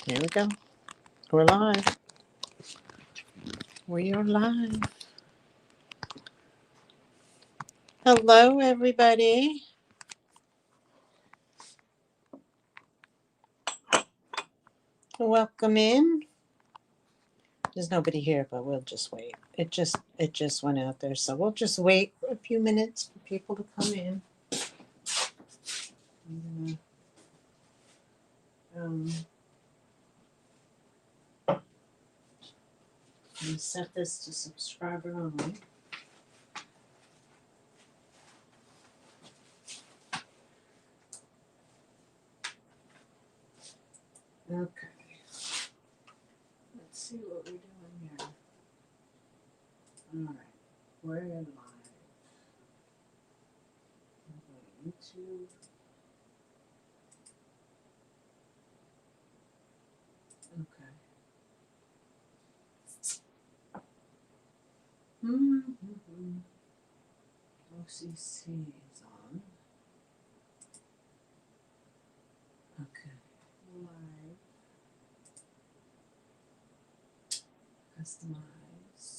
Here we go. We're live. We are live. Hello, everybody. Welcome in. There's nobody here, but we'll just wait. It just went out there, so we'll just wait for a few minutes for people to come in. I'm gonna set this to subscriber only. Okay. Let's see what we're doing here. All right. We're live. We'll go to YouTube. Okay. OCC is on. Okay. Live. Customize.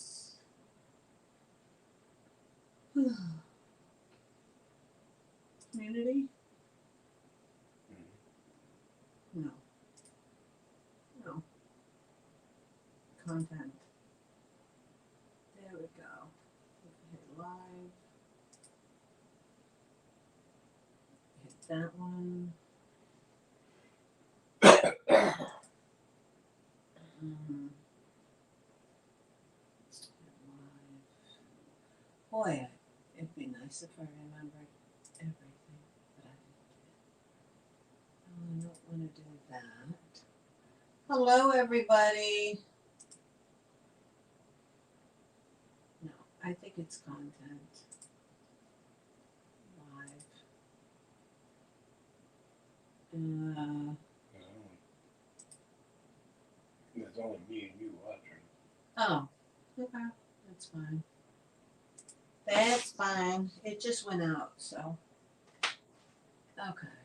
Community? No. No. Content. There we go. Hit live. Hit that one. Boy, it'd be nice if I remembered everything, but I don't want to do that. Hello, everybody. No, I think it's content. Live. There's only me and you watching. Oh, okay. That's fine. That's fine. It just went out, so. Okay.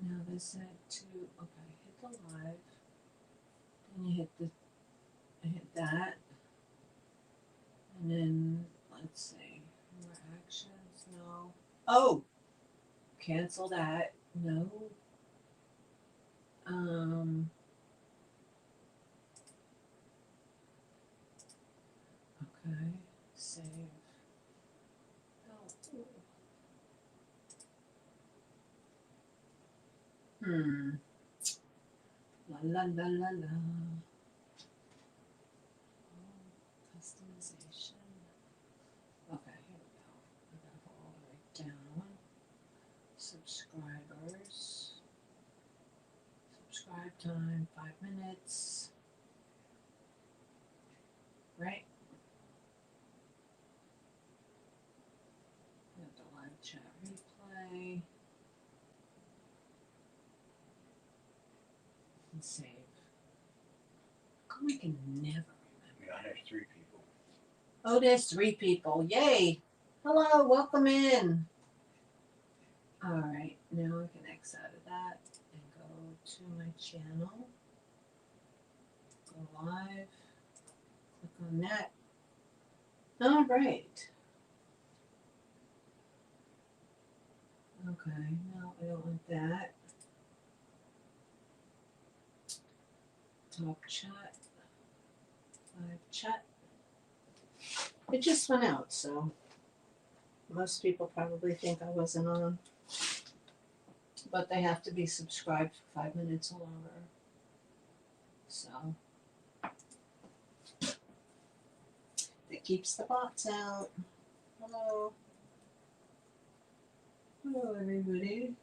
Now they said to, okay, hit the live. Then you hit that. And then, let's see, more actions, no. Oh, cancel that, no. Okay, save. Oh. La la la la la. Customization. Okay, here we go. I gotta go all the way down. Subscribers. Subscribe time, 5 minutes. Right? We have the live chat replay. And save. How come I can never remember? Yeah, there's 3 people. Oh, there's 3 people. Yay! Hello, welcome in. All right, now I can X out of that and go to my channel. Go live. Click on that. All right. Okay, no, I don't want that. Talk chat. Live chat. It just went out, so most people probably think I wasn't on. But they have to be subscribed for 5 minutes or longer. So it keeps the bots out. Hello. Hello, everybody.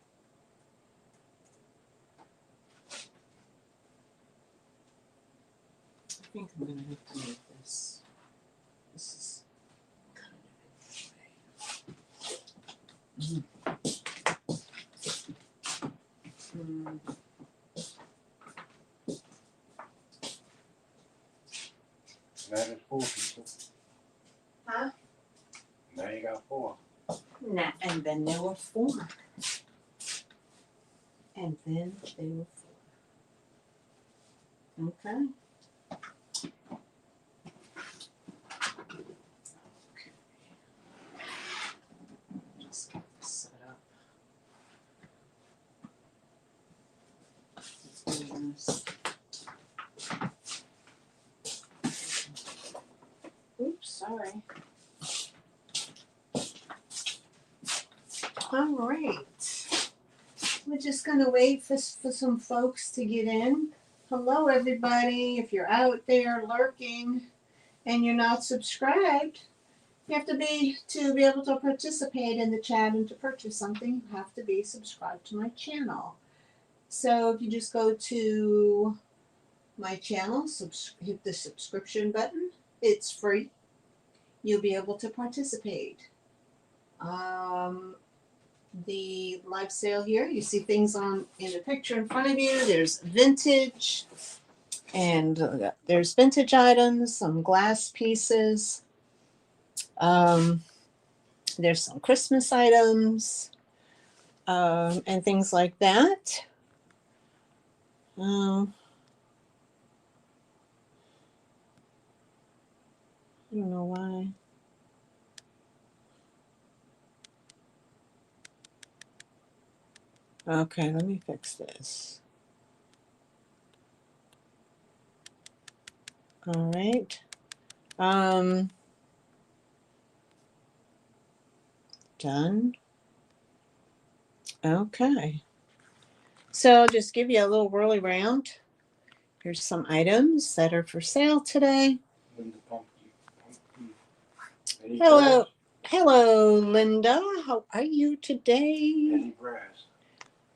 I think I'm going to have to make this. This is kind of in the way. That is 4 people. Huh? Now you got 4. Nah, and then there were 4. And then there were 4. Okay. Just get this set up. Let's do this. Oops, sorry. All right. We're just gonna wait for some folks to get in. Hello, everybody. If you're out there lurking and you're not subscribed, you have to be able to participate in the chat and to purchase something. You have to be subscribed to my channel. So if you just go to my channel, hit the subscription button. It's free. You'll be able to participate. The live sale here, you see things in the picture in front of you. There's vintage, and there's vintage items, some glass pieces. There's some Christmas items, and things like that. I don't know why. Okay, let me fix this. All right. Done. Okay. So I'll just give you a little whirly round. Here's some items that are for sale today. Linda Pumpkin. Any Hello. brass? Hello, Linda. How are you today? Any brass?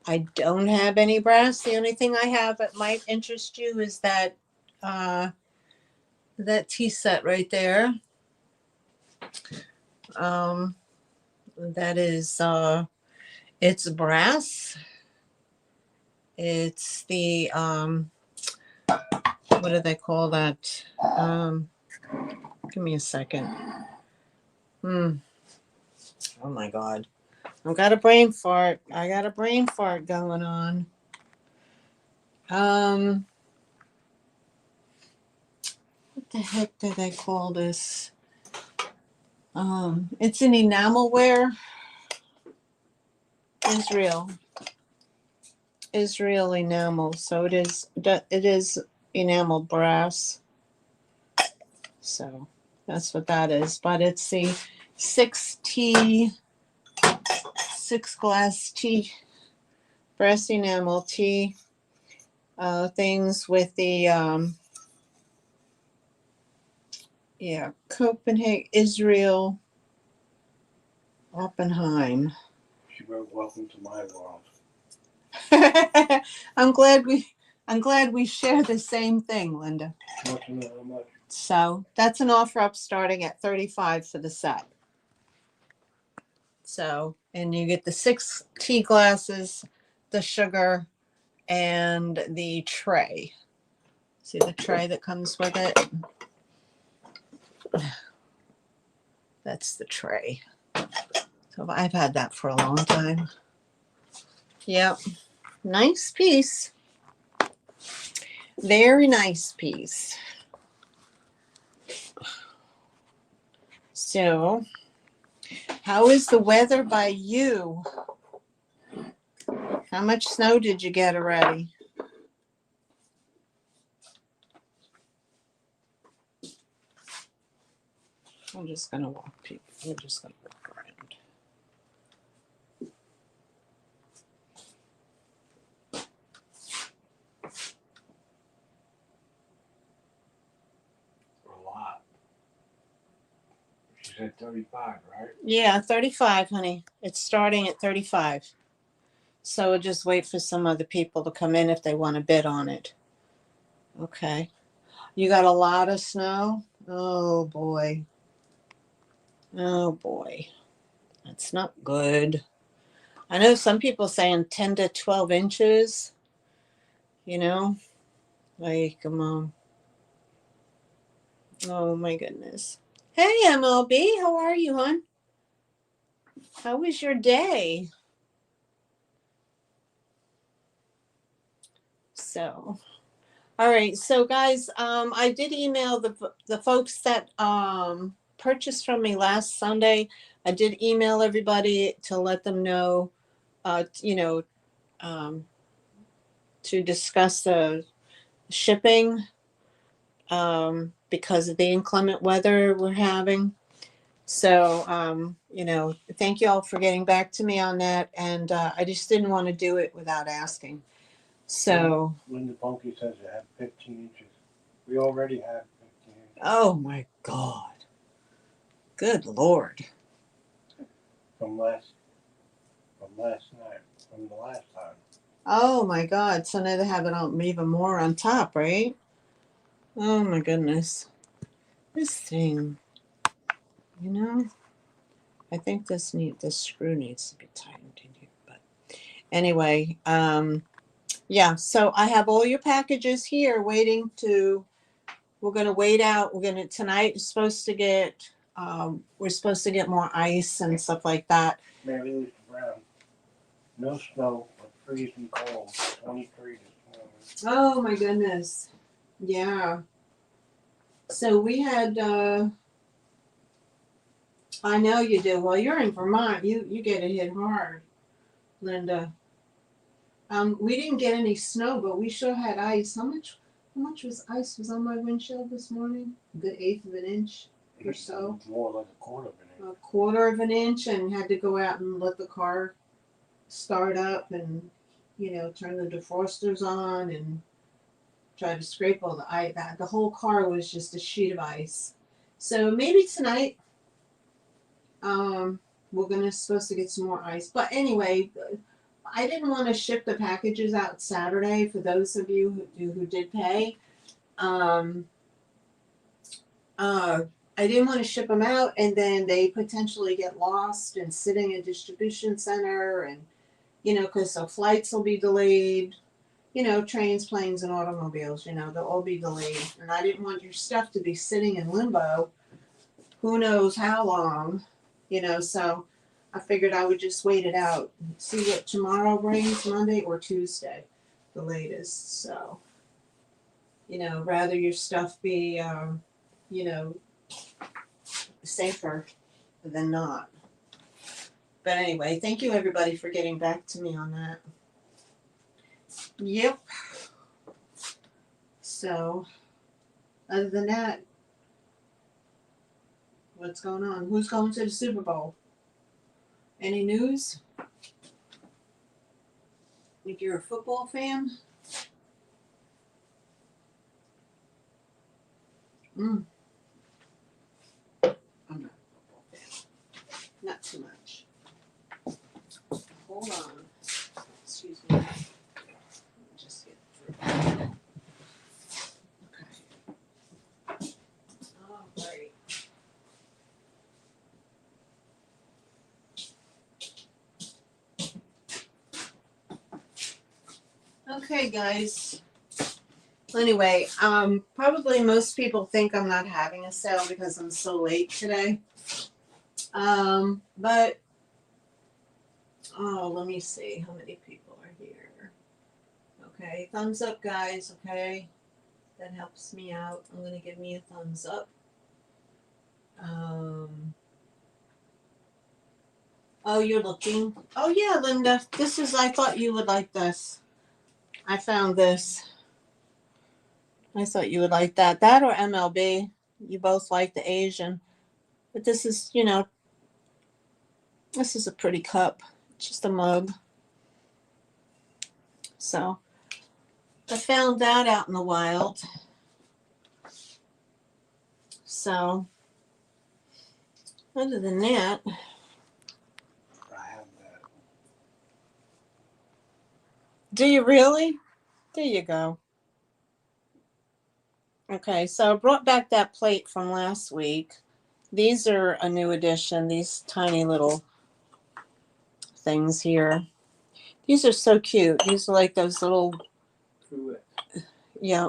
I don't have any brass. The only thing I have that might interest you is that tea set right there. That is it's brass. It's the what do they call that? Give me a second. Oh my God. I've got a brain fart. I got a brain fart going on. What the heck do they call this? It's an enamelware. Israel enamel. So it is enamel brass. So that's what that is. But it's the 6 glass tea, brass enamel tea things with the Copenhagen, Israel, Oppenheim. She wrote, "Welcome to my world." I'm glad we share the same thing, Linda. Want to know how much? So that's an offer up starting at $35 for the set. So, and you get the 6 tea glasses, the sugar, and the tray. See the tray that comes with it? That's the tray. So I've had that for a long time. Yep. Nice piece. Very nice piece. So, how is the weather by you? How much snow did you get already? I'm just going to walk people. We're just going to walk around. A lot. She said 35, right? Yeah, 35, honey. It's starting at 35. So we'll just wait for some other people to come in if they want to bid on it. Okay. You got a lot of snow? Oh, boy. Oh, boy. That's not good. I know some people saying 10 to 12 inches. You know? Like, oh, my goodness. Hey, MLB. How are you, hon? How was your day? So, All right, so guys, I did email the folks that purchased from me last Sunday. I did email everybody to let them know, you know, um, to discuss the shipping because of the inclement weather we're having. So, thank you all for getting back to me on that, and I just didn't want to do it without asking. So, Linda Punky says it had 15 inches. We already have 15 inches. oh my God. Good Lord. From last night, from the last time. Oh my God. So now they have it on even more on top, right? Oh my goodness. This thing, I think this screw needs to be tightened in here. But anyway, yeah, so I have all your packages here waiting to, we're gonna wait out. Tonight is supposed to get, we're supposed to get more ice and stuff like that. Mary Louise Brown. No snow, but freezing cold. 23 this morning. Oh my goodness. Yeah. So we had, I know you do. Well, you're in Vermont. You get it hit hard, Linda. We didn't get any snow, but we sure had ice. How much was on my windshield this morning? A good eighth of an inch or so. More like a quarter of an inch. A quarter of an inch, and had to go out and let the car start up and turn the defrosters on and try to scrape all the ice. The whole car was just a sheet of ice. So maybe tonight, we're supposed to get some more ice. But anyway, I didn't want to ship the packages out Saturday for those of you who did pay. I didn't want to ship them out and then they potentially get lost and sitting in a distribution center, and because so flights will be delayed. Trains, planes, and automobiles. They'll all be delayed, and I didn't want your stuff to be sitting in limbo. Who knows how long? So I figured I would just wait it out, see what tomorrow brings, Monday or Tuesday, the latest. So, rather your stuff be, safer than not. But anyway, thank you everybody for getting back to me on that. Yep. So, other than that, what's going on? Who's going to the Super Bowl? Any news? If you're a football fan? I'm not a football fan. Not too much. Hold on. Excuse me. Let me just get through. Okay. All right. Okay, guys. Anyway, probably most people think I'm not having a sale because I'm so late today. But let me see how many people are here. Okay, thumbs up, guys. Okay, that helps me out. I'm gonna give me a thumbs up. Oh, you're looking. Oh yeah, Linda. I thought you would like this. I found this. I thought you would like that. That or MLB. You both like the Asian. But this is, this is a pretty cup. Just a mug. So I found that out in the wild. So other than that, I have that. do you really? There you go. Okay, so I brought back that plate from last week. These are a new addition, these tiny little things here. These are so cute. These are like those little, yeah,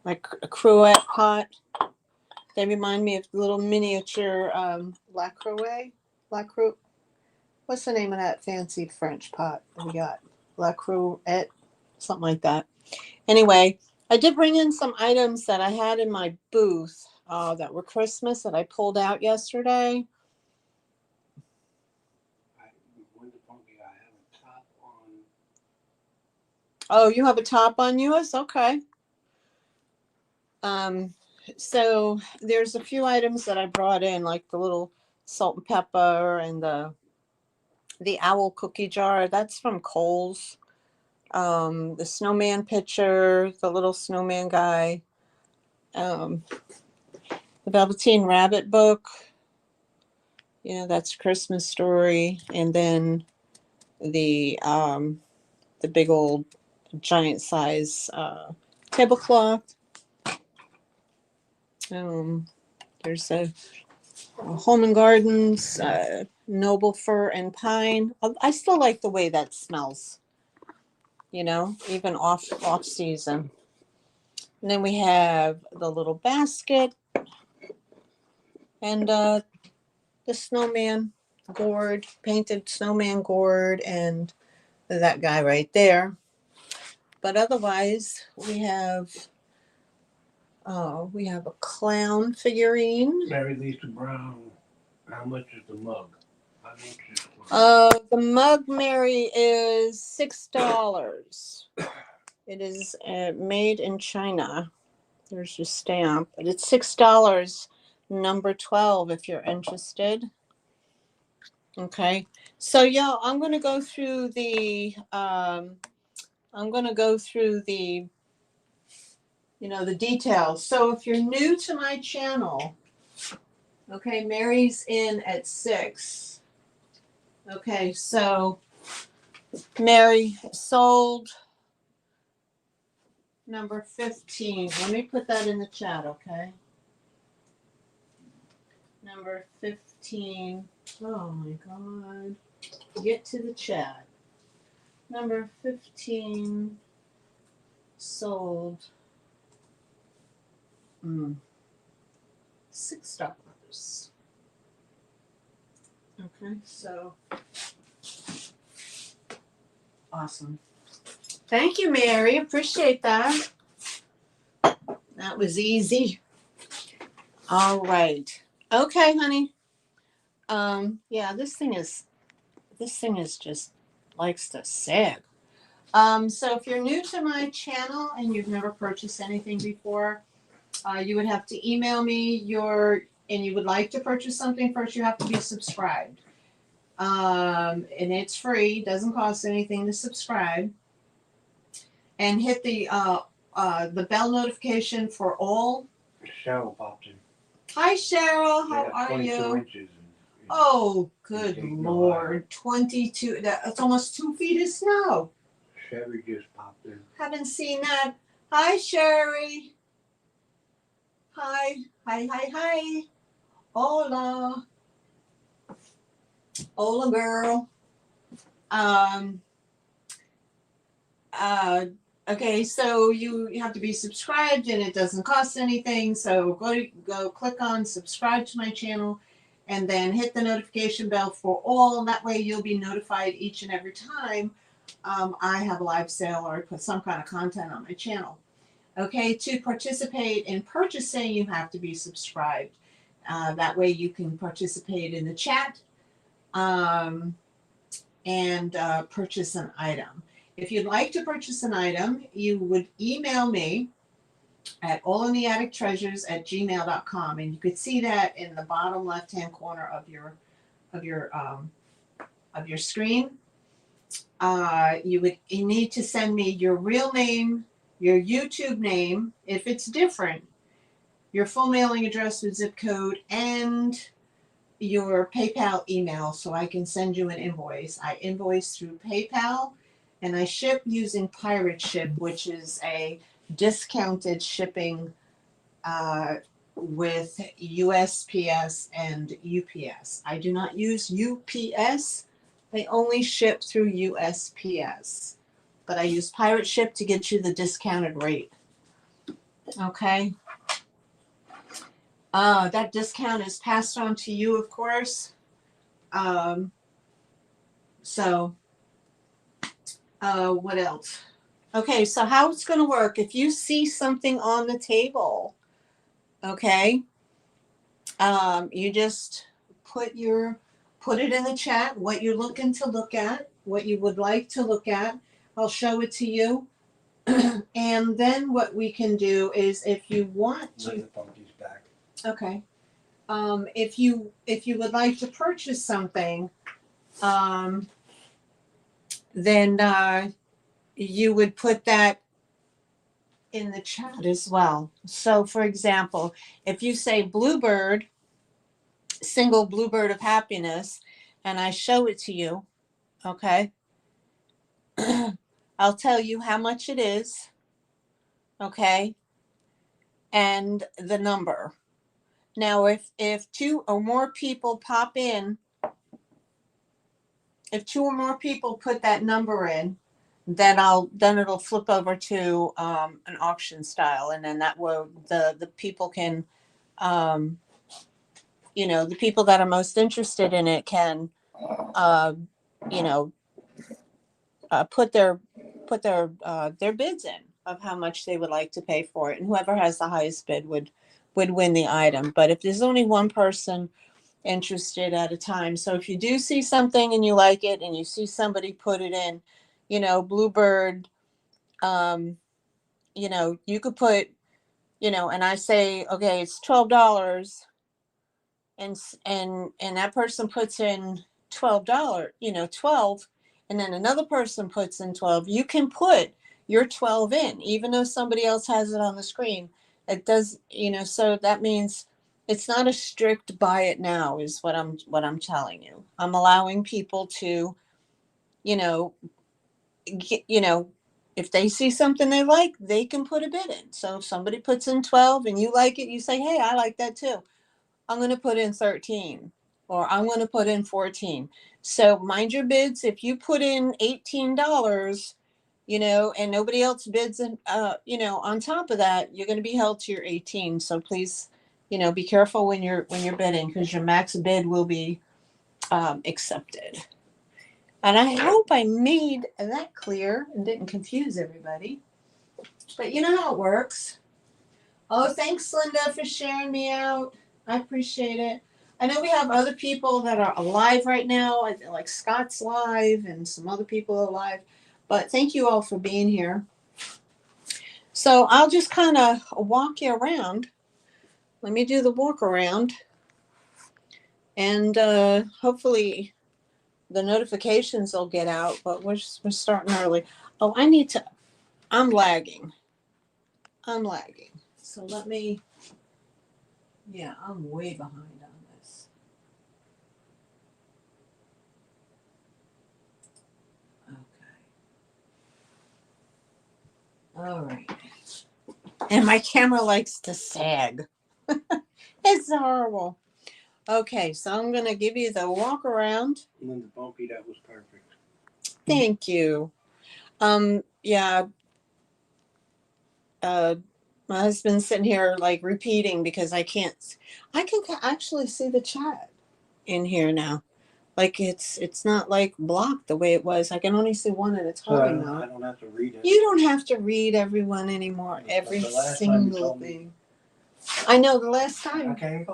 like a cruet pot. They remind me of little miniature lacroix. What's the name of that fancy French pot that we got? Lacroix, something like that. Anyway, I did bring in some items that I had in my booth that were Christmas that I pulled out yesterday. I have a top on. Oh, you have a top on yours? Okay. So there's a few items that I brought in, like the little salt and pepper and the owl cookie jar. That's from Kohl's. The snowman picture, the little snowman guy. The Velveteen Rabbit book. That's Christmas Story. And then the big old giant size tablecloth. There's a Home and Gardens, Noble Fir and Pine. I still like the way that smells, even off season. And then we have the little basket and the snowman gourd, painted snowman gourd, and that guy right there. But otherwise, we have a clown figurine. Mary Lisa Brown. How much is the mug? How much is one? The mug, Mary, is $6. It is made in China. There's your stamp, but it's $6, number 12, if you're interested. Okay, so yeah, I'm going to go through the the details. So if you're new to my channel, okay, Mary's in at 6. Okay, so Mary sold number 15. Let me put that in the chat, okay? Number 15. Oh my God. Get to the chat. Number 15 sold $6. Okay, so awesome. Thank you, Mary. Appreciate that. That was easy. All right. Okay, honey. Yeah, this thing is just likes to sag. So if you're new to my channel and you've never purchased anything before, you would have to email me and you would like to purchase something. First, you have to be subscribed. And it's free, doesn't cost anything to subscribe. And hit the bell notification for all. Cheryl popped in. Hi, Cheryl. How are 22 you? inches. Oh, good Lord. 22. That's almost 2 feet of snow. Sherry just popped in. Haven't seen that. Hi, Sherry. Hi. Hi, hi, hi. Hola. Hola, girl. Okay, so you have to be subscribed and it doesn't cost anything. So go click on subscribe to my channel and then hit the notification bell for all. That way you'll be notified each and every time I have a live sale or put some kind of content on my channel. Okay, to participate in purchasing, you have to be subscribed. That way you can participate in the chat and purchase an item. If you'd like to purchase an item, you would email me at allintheattictreasures@gmail.com, and you could see that in the bottom left-hand corner of your screen. You need to send me your real name, your YouTube name, if it's different, your full mailing address with zip code, and your PayPal email so I can send you an invoice. I invoice through PayPal. And I ship using Pirate Ship, which is a discounted shipping with USPS and UPS. I do not use UPS. I only ship through USPS. But I use Pirate Ship to get you the discounted rate. Okay? That discount is passed on to you, of course. What else? Okay, so how it's going to work, if you see something on the table, okay, you just put it in the chat, what you're looking to look at, what you would like to look at. I'll show it to you. And then what we can do is, if you want to, the pumpkin's back. okay, if you would like to purchase something, then you would put that in the chat as well. So for example, if you say Bluebird, single Bluebird of happiness, and I show it to you, okay, I'll tell you how much it is, okay, and the number. Now if two or more people pop in, if two or more people put that number in, then it'll flip over to an auction style, and then that will the people can the people that are most interested in it can you know put their bids in of how much they would like to pay for it, and whoever has the highest bid would win the item. But if there's only one person interested at a time, so if you do see something and you like it and you see somebody put it in, Bluebird, you could put, and I say, okay, it's $12, and that person puts in $12, 12, and then another person puts in 12. You can put your 12 in, even though somebody else has it on the screen. It does, so that means it's not a strict buy it now, is what I'm telling you. I'm allowing people to, get, if they see something they like, they can put a bid in. So if somebody puts in 12 and you like it, you say, hey, I like that too. I'm going to put in 13, or I'm going to put in 14. So mind your bids. If you put in $18, and nobody else bids, on top of that, you're going to be held to your 18. So please, be careful when you're bidding, because your max bid will be accepted. And I hope I made that clear and didn't confuse everybody. But you know how it works. Oh, thanks, Linda, for sharing me out. I appreciate it. I know we have other people that are alive right now, like Scott's live and some other people are live. But thank you all for being here. So I'll just kind of walk you around. Let me do the walk around. And hopefully the notifications will get out, but we're starting early. Oh, I'm lagging. So I'm way behind on this. Okay. All right. And my camera likes to sag. It's horrible. Okay, so I'm going to give you the walk around. Linda Bumpy, that was perfect. Thank you. Yeah. My husband's sitting here like repeating because I can actually see the chat in here now. Like it's not like blocked the way it was. I can only see one at a time now. I don't have to read it. You don't have to read everyone anymore. Every single thing. I know the last time. Okay.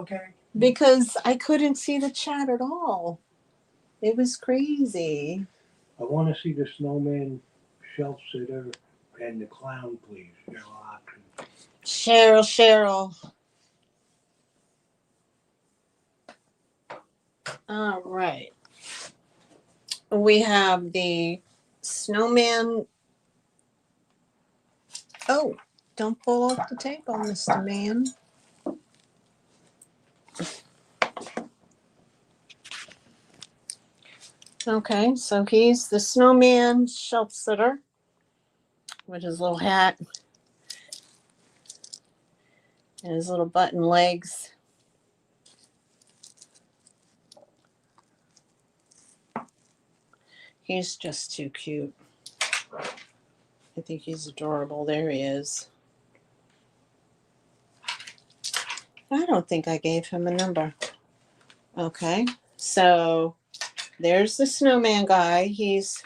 Because I couldn't see the chat at all. It was crazy. I want to see the snowman shelf sitter and the clown, please. Cheryl. All right. We have the snowman. Oh, don't fall off the table, Mr. Man. Okay, so he's the snowman shelf sitter with his little hat and his little button legs. He's just too cute. I think he's adorable. There he is. I don't think I gave him a number. Okay, so there's the snowman guy. He's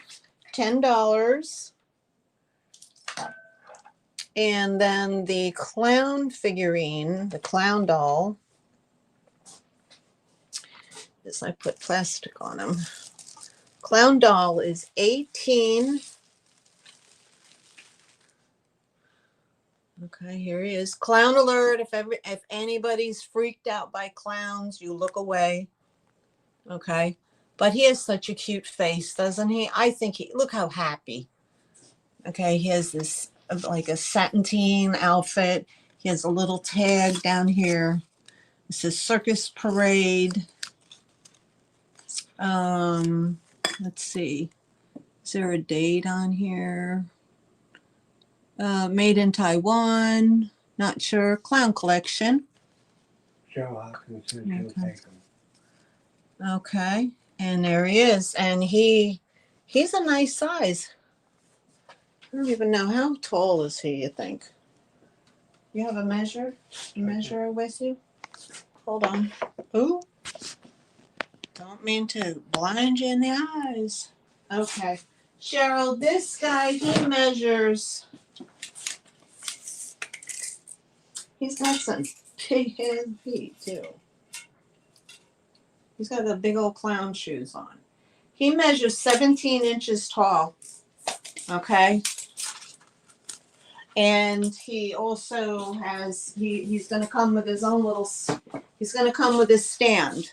$10. And then the clown figurine, the clown doll. This I put plastic on him. Clown doll is 18. Okay, here he is. Clown alert. If anybody's freaked out by clowns, you look away. Okay. But he has such a cute face, doesn't he? I think look how happy. Okay, he has this like a satin outfit. He has a little tag down here. It says Circus Parade. Let's see. Is there a date on here? Made in Taiwan. Not sure. Clown collection. Cheryl Hawkins said she'll take them. Okay. And there he is. And he's a nice size. I don't even know. How tall is he, you think? You have a measure with you? Hold on. Ooh. Don't mean to blind you in the eyes. Okay. Cheryl, this guy, he measures. He's got some big feet, too. He's got the big old clown shoes on. He measures 17 inches tall. Okay. And he also has, he's going to come with his own little, he's going to come with his stand.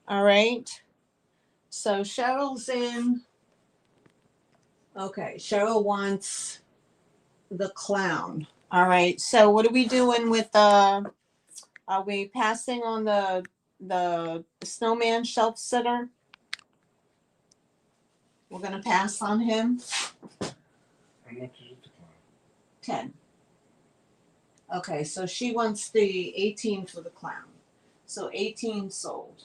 All right. So Cheryl's in. Okay. Cheryl wants the clown. All right. So what are we doing with are we passing on the snowman shelf sitter? We're going to pass on him. How much is it to clown? 10. Okay, so she wants the 18 for the clown. So 18 sold.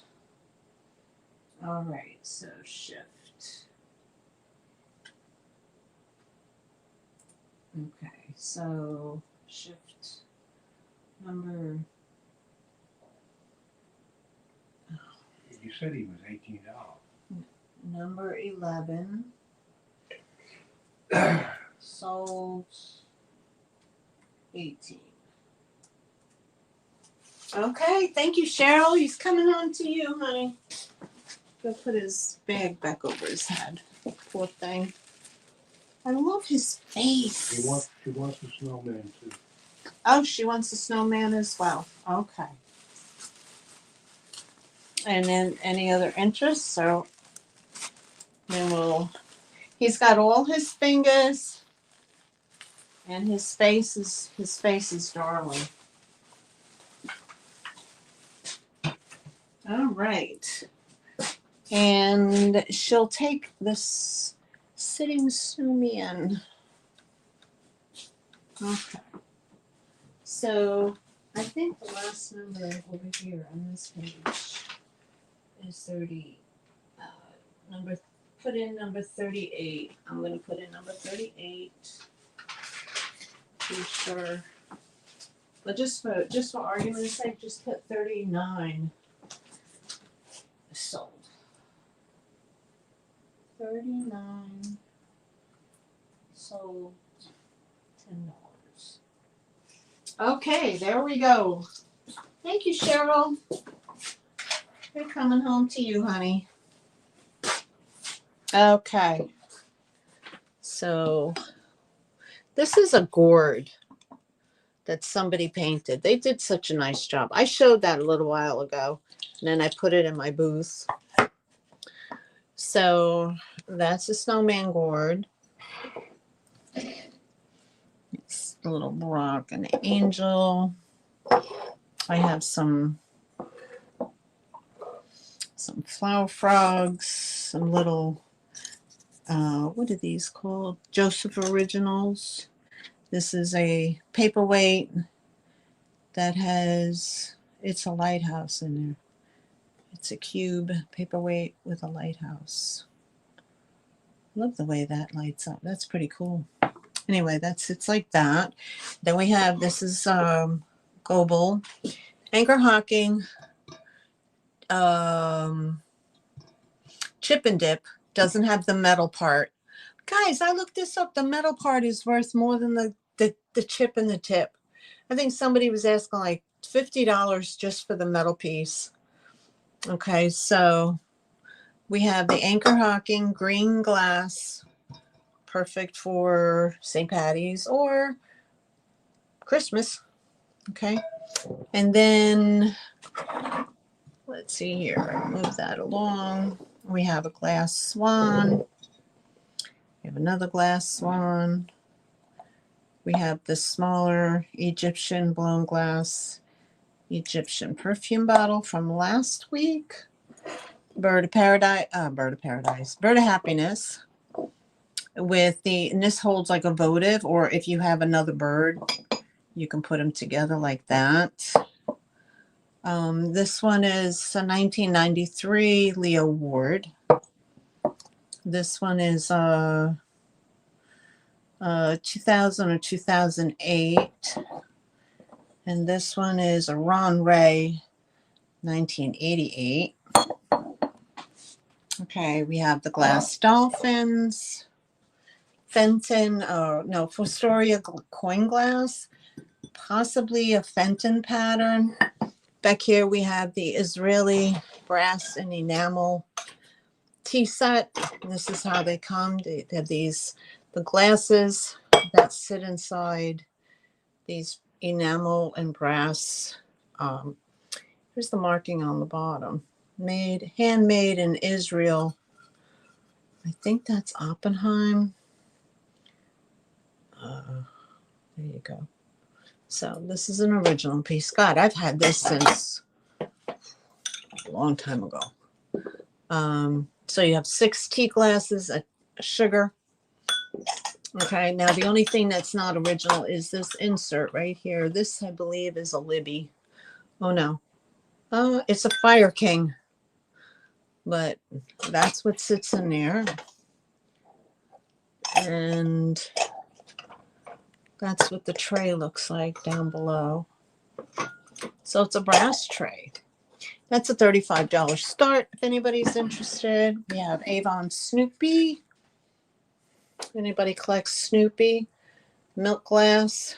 All right, so shift. Okay, so shift number. You said he was $18. Number 11. Sold 18. Okay, thank you, Cheryl. He's coming on to you, honey. Go put his bag back over his head. Poor thing. I love his face. She wants the snowman too. Oh, she wants the snowman as well. Okay. And then any other interests? So then he's got all his fingers and his face is darling. All right. And she'll take this sitting snowman. Okay. So I think the last number over here on this page is 30. Put in number 38. I'm going to put in number 38. Be sure. But just for argument's sake, just put 39. Sold. 39 sold $10. Okay, there we go. Thank you, Cheryl. They're coming home to you, honey. Okay. So this is a gourd that somebody painted. They did such a nice job. I showed that a little while ago, and then I put it in my booth. So that's a snowman gourd. It's a little rock and an angel. I have some flower frogs, some little, what are these called? Joseph Originals. This is a paperweight that it's a lighthouse in there. It's a cube paperweight with a lighthouse. Love the way that lights up. That's pretty cool. Anyway, it's like that. Then we have, this is Goebel. Anchor Hocking. Chip and Dip doesn't have the metal part. Guys, I looked this up. The metal part is worth more than the chip and the tip. I think somebody was asking like $50 just for the metal piece. Okay, so we have the Anchor Hocking green glass, perfect for St. Patty's or Christmas. Okay, and then let's see here, move that along. We have a glass swan. We have another glass swan. We have the smaller Egyptian blown glass Egyptian perfume bottle from last week. Bird of happiness with the, and this holds like a votive, or if you have another bird, you can put them together like that. This one is a 1993 Leo Ward. This one is 2000 or 2008. And this one is a Ron Ray, 1988. Okay, we have the glass dolphins, Fenton, no, Fostoria coin glass, possibly a Fenton pattern. Back here we have the Israeli brass and enamel tea set. This is how they come. They have these, the glasses that sit inside these enamel and brass. Here's the marking on the bottom. Handmade in Israel. I think that's Oppenheim. There you go. So this is an original piece. God, I've had this since a long time ago. So you have 6 tea glasses, a sugar. Okay, now the only thing that's not original is this insert right here. This, I believe, is a Libby. Oh no. It's a Fire King. But that's what sits in there. And that's what the tray looks like down below. So it's a brass tray. That's a $35 start if anybody's interested. We have Avon Snoopy. Anybody collects Snoopy? Milk glass.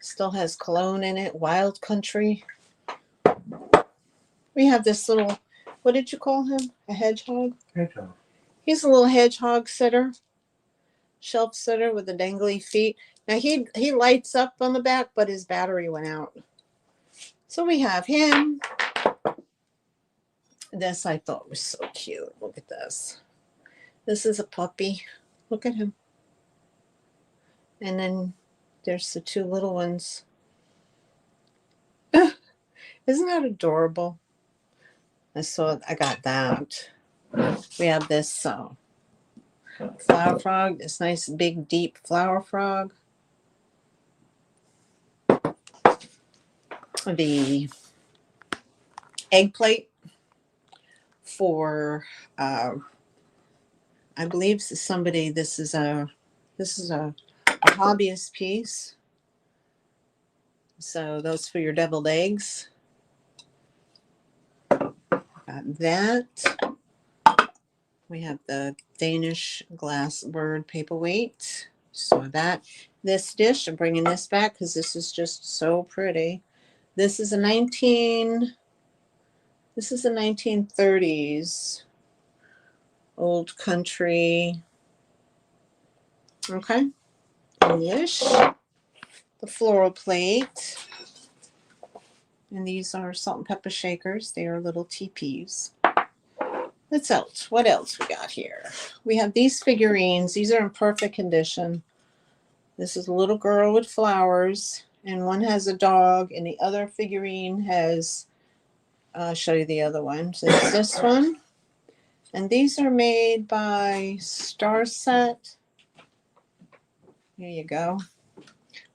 Still has cologne in it. Wild Country. We have this little, what did you call him? A hedgehog? Hedgehog. He's a little hedgehog sitter. Shelf sitter with the dangly feet. Now he lights up on the back, but his battery went out. So we have him. This I thought was so cute. Look at this. This is a puppy. Look at him. And then there's the 2 little ones. Isn't that adorable? I got that. We have this flower frog, this nice big deep flower frog. The egg plate for I believe somebody, this is a hobbyist piece. So those for your deviled eggs. Got that. We have the Danish glass bird paperweight. So that. This dish, I'm bringing this back because this is just so pretty. This is a 1930s old country. Okay. English. The floral plate. And these are salt and pepper shakers. They are little teepees. What else we got here? We have these figurines. These are in perfect condition. This is a little girl with flowers, and one has a dog, and the other figurine has, I'll show you the other one. So there's this one. And these are made by Star Set. Here you go.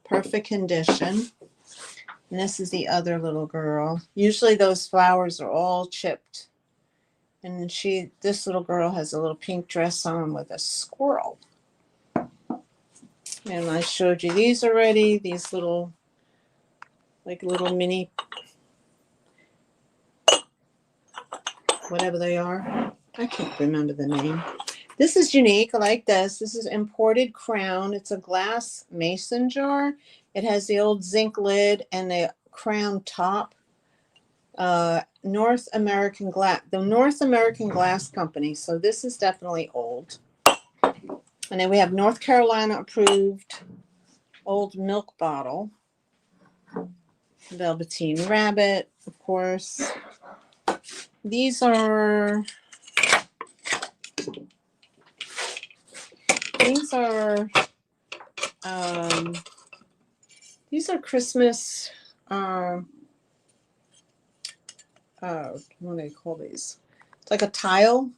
Perfect condition. And this is the other little girl. Usually those flowers are all chipped. And this little girl has a little pink dress on with a squirrel. And I showed you these already. These little mini, whatever they are. I can't remember the name. This is unique. I like this. This is imported crown. It's a glass mason jar. It has the old zinc lid and the crown top. North American Glass, the North American Glass Company. So this is definitely old. And then we have North Carolina approved old milk bottle. Velveteen Rabbit, of course. These are Christmas what do they call these? It's like a tile,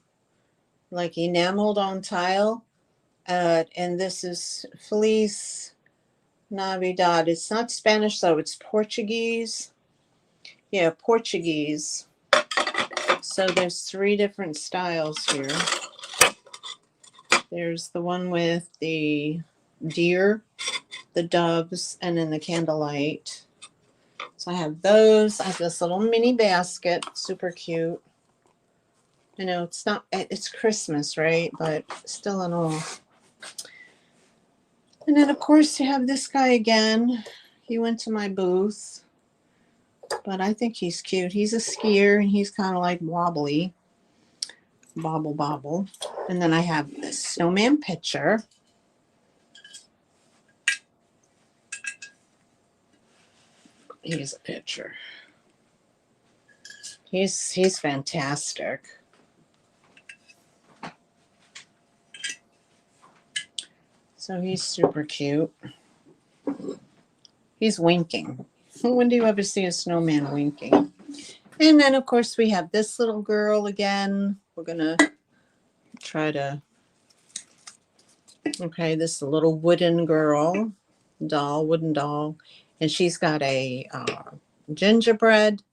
like enameled on tile. And this is Feliz Navidad. It's not Spanish though, it's Portuguese. Yeah, Portuguese. So there's 3 different styles here. There's the one with the deer, the doves, and then the candlelight. So I have those. I have this little mini basket, super cute. I know it's Christmas, right? But still in all. And then of course you have this guy again. He went to my booth, but I think he's cute. He's a skier and he's kind of like wobbly. Bobble, bobble. And then I have this snowman picture. Here's a picture. He's fantastic. So he's super cute. He's winking. When do you ever see a snowman winking? And then, of course, we have this little girl again. We're going to try to... Okay, this little wooden girl, wooden doll. And she's got a gingerbread.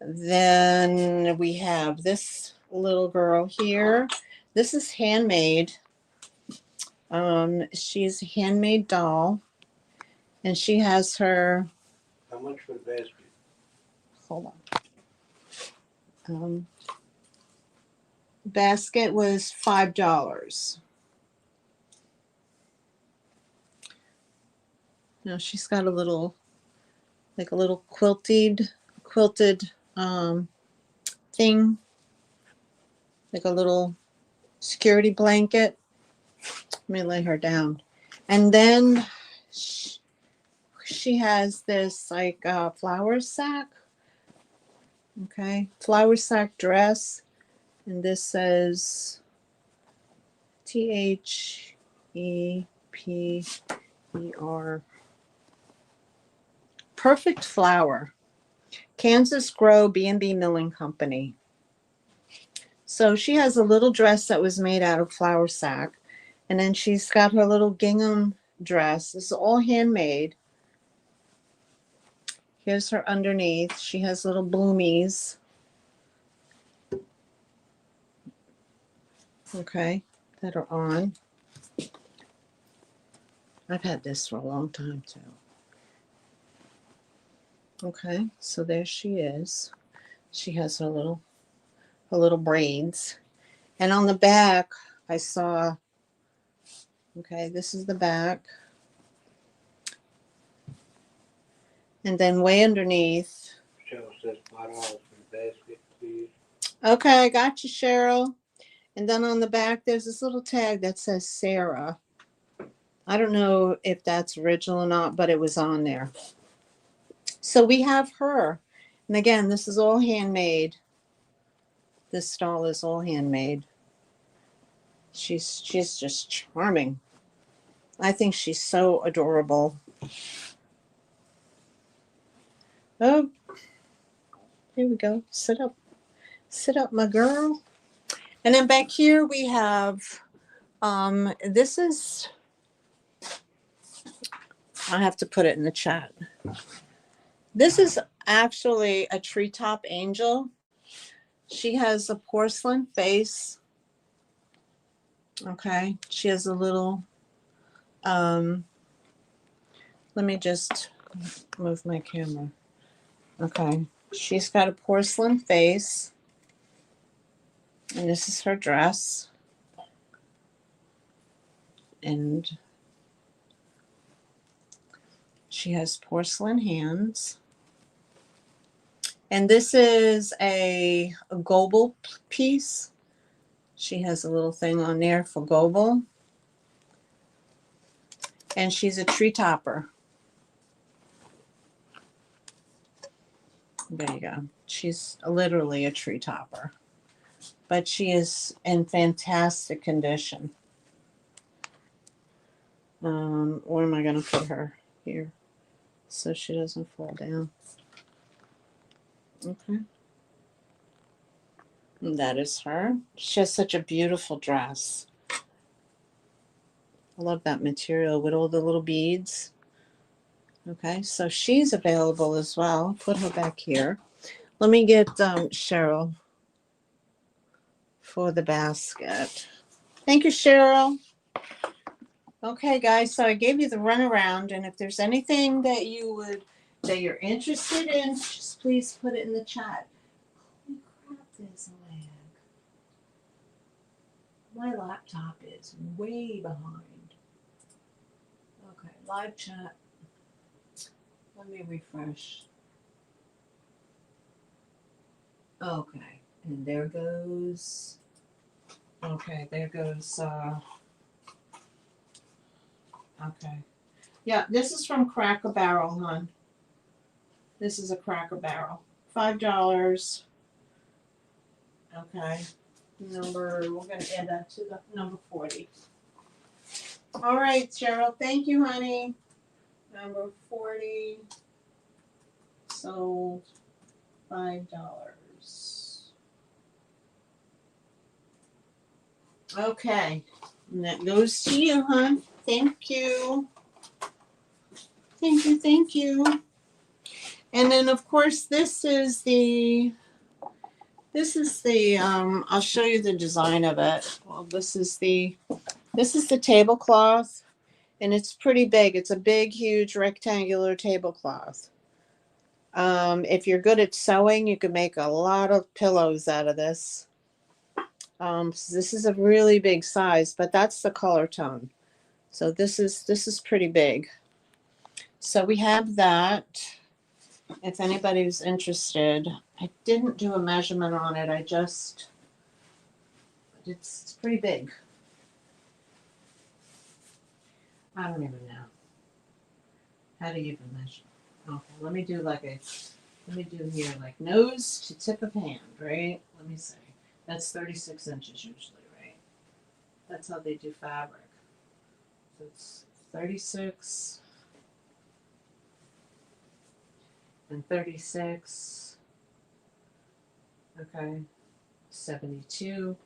Then we have this little girl here. This is handmade. She's a handmade doll. And she has her... How much for the basket? Hold on. Basket was $5. Now she's got a little, like a little quilted thing, like a little security blanket. Let me lay her down. And then she has this like flour sack. Okay, flour sack dress. And this says THEPER. Perfect Flour. Kansas Grow B&B Milling Company. So she has a little dress that was made out of flour sack. And then she's got her little gingham dress. This is all handmade. Here's her underneath. She has little bloomies. Okay, that are on. I've had this for a long time too. Okay, so there she is. She has her little braids. And on the back, I saw, okay, this is the back. And then way underneath. Cheryl says $5 for the basket, please. Okay, I got you, Cheryl. And then on the back, there's this little tag that says Sarah. I don't know if that's original or not, but it was on there. So we have her. And again, this is all handmade. This stall is all handmade. She's just charming. I think she's so adorable. Oh, here we go. Sit up. Sit up, my girl. And then back here we have, this is, I have to put it in the chat. This is actually a treetop angel. She has a porcelain face. Okay. She has a little, let me just move my camera. Okay. She's got a porcelain face. And this is her dress. and she has porcelain hands. And this is a goble piece. She has a little thing on there for goble. And she's a tree topper. There you go. She's literally a tree topper. But she is in fantastic condition. Where am I going to put her? Here. So she doesn't fall down. Okay. And that is her. She has such a beautiful dress. I love that material with all the little beads. Okay, so she's available as well. Put her back here. Let me get Cheryl for the basket. Thank you, Cheryl. Okay, guys, so I gave you the runaround, and if there's anything that you're interested in, just please put it in the chat. Holy crap, there's a lag. My laptop is way behind. Okay, live chat. Let me refresh. Okay, and there goes. Okay, there goes. Okay. Yeah, this is from Cracker Barrel, hon. This is a Cracker Barrel. $5. Okay. We're going to add that to the number 40. All right, Cheryl. Thank you, honey. Number 40. Sold. $5. Okay. And that goes to you, hon. Thank you. Thank you, thank you. And then of course this is the I'll show you the design of it. Well, this is the tablecloth, and it's pretty big. It's a big, huge rectangular tablecloth. If you're good at sewing, you can make a lot of pillows out of this. So this is a really big size, but that's the color tone. So this is pretty big. So we have that. If anybody's interested, I didn't do a measurement on it. It's pretty big. I don't even know. How do you even measure? Okay, let me do here like nose to tip of hand, right? Let me see. That's 36 inches usually, right? That's how they do fabric. So it's 36 and 36. Okay, 72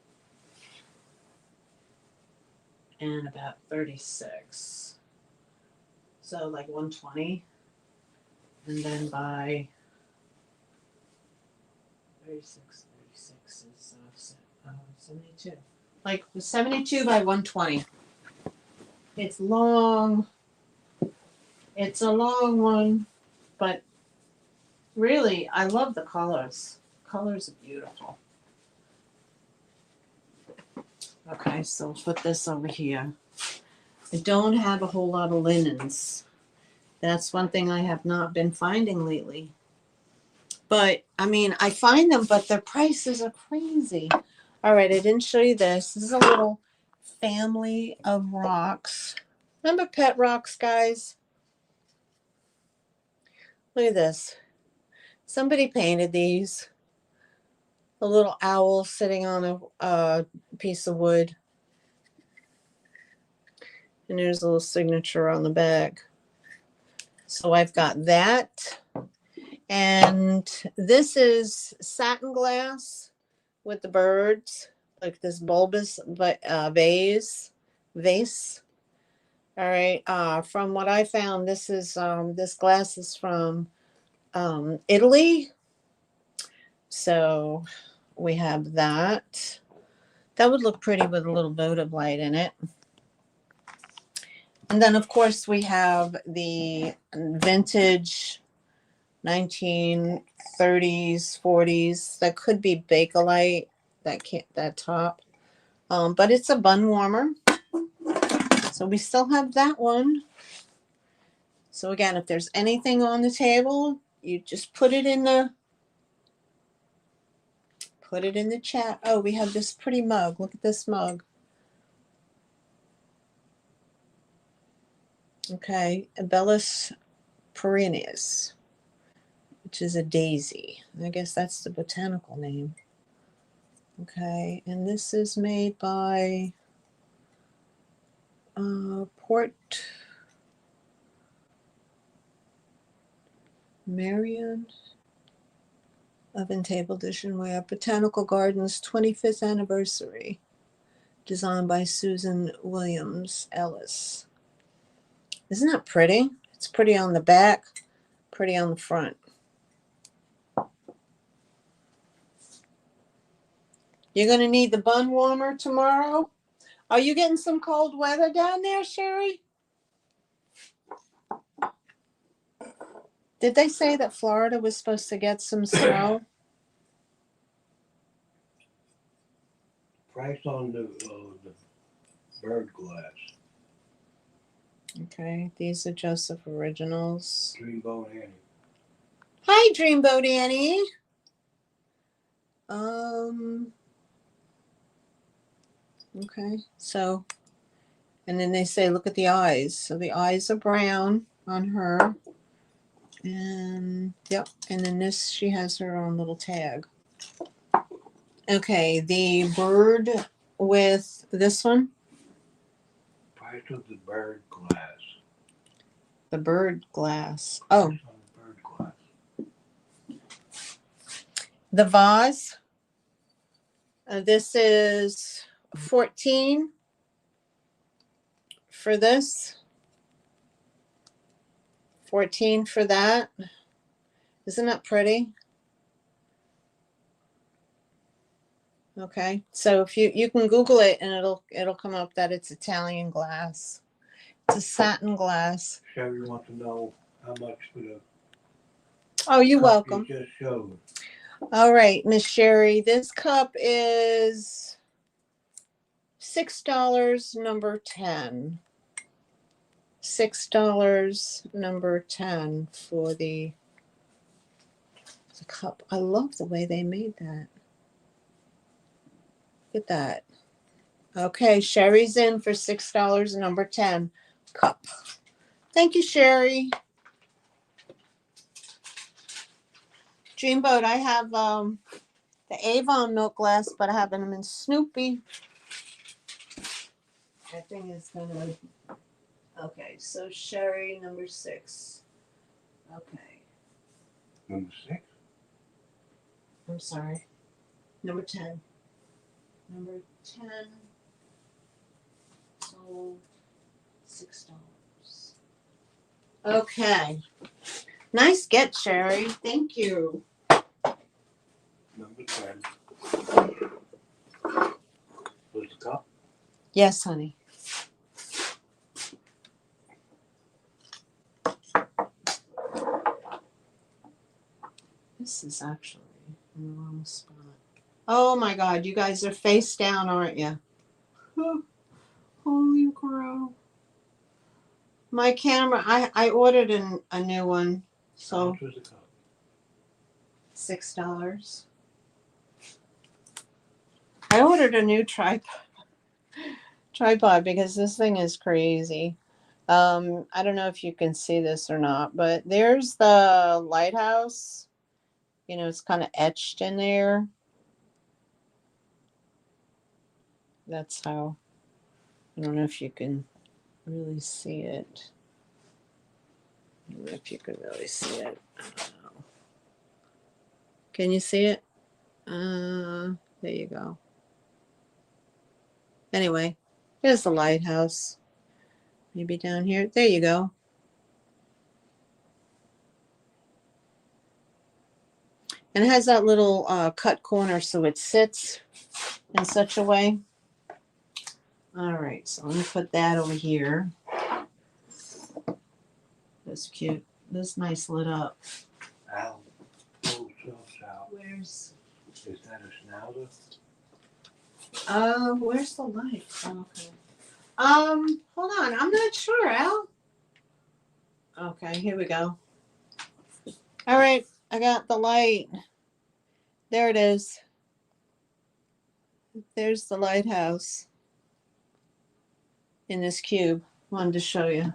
and about 36. So like 120, and then by 36 is 72. Like 72 by 120. It's long. It's a long one, but really, I love the colors. Colors are beautiful. Okay, so I'll put this over here. I don't have a whole lot of linens. That's one thing I have not been finding lately. But, I mean, I find them, but their prices are crazy. All right, I didn't show you this. This is a little family of rocks. Remember pet rocks, guys? Look at this. Somebody painted these. A little owl sitting on a piece of wood. And there's a little signature on the back. So I've got that. And this is satin glass with the birds, like this bulbous vase. All right. From what I found, this glass is from Italy. So we have that. That would look pretty with a little votive light in it. And then, of course, we have the vintage 1930s, 40s. That could be Bakelite, that top. But it's a bun warmer. So we still have that one. So again, if there's anything on the table, you just put it in the chat. Oh, we have this pretty mug. Look at this mug. Okay, Abellus perennius, which is a daisy. I guess that's the botanical name. Okay, and this is made by Port Marion Oven Table Dishware, Botanical Gardens 25th anniversary, designed by Susan Williams Ellis. Isn't that pretty? It's pretty on the back, pretty on the front. You're going to need the bun warmer tomorrow. Are you getting some cold weather down there, Sherry? Did they say that Florida was supposed to get some snow? Price on the bird glass. Okay, these are Joseph Originals. Dreamboat Annie. Hi, Dreamboat Annie. Okay, so, and then they say, look at the eyes. So the eyes are brown on her. And, yep, and then this, she has her own little tag. Okay, the bird with this one. Price of the bird glass. The bird glass. Oh. Price on the bird glass. The vase. This is 14 for this. 14 for that. Isn't that pretty? Okay, so if you can Google it and it'll come up that it's Italian glass. It's a satin glass. Sherry wants to know how much for the Oh, you're cup welcome. you just showed. All right, Miss Sherry, this cup is $6, number 10. $6, number 10 for the cup. I love the way they made that. Look at that. Okay, Sherry's in for $6, number 10 cup. Thank you, Sherry. Dreamboat, I have the Avon milk glass, but I have them in Snoopy. That thing is gonna. Okay, so Sherry, number 6. Okay. Number 6? I'm sorry. Number 10. Number 10. Sold $6. Okay. Nice get, Sherry. Thank you. Number 10. Was the cup? Yes, honey. This is actually in the wrong spot. Oh my God, you guys are face down, aren't you? Holy crow. My camera, I ordered a new one, How so much was the cup? $6. I ordered a new tripod because this thing is crazy. I don't know if you can see this or not, but there's the lighthouse. You know, it's kind of etched in there. That's how. I don't know if you can really see it. I don't know if you can really see it. I don't know. Can you see it? There you go. Anyway, here's the lighthouse. Maybe down here. There you go. And it has that little cut corner so it sits in such a way. All right, so let me put that over here. That's cute. That's nice lit up. Ow. Oh, so out. Where's Is that a schnauzer? where's the light? Oh, okay. Hold on. I'm not sure, Al. Okay, here we go. All right, I got the light. There it is. There's the lighthouse in this cube. Wanted to show you.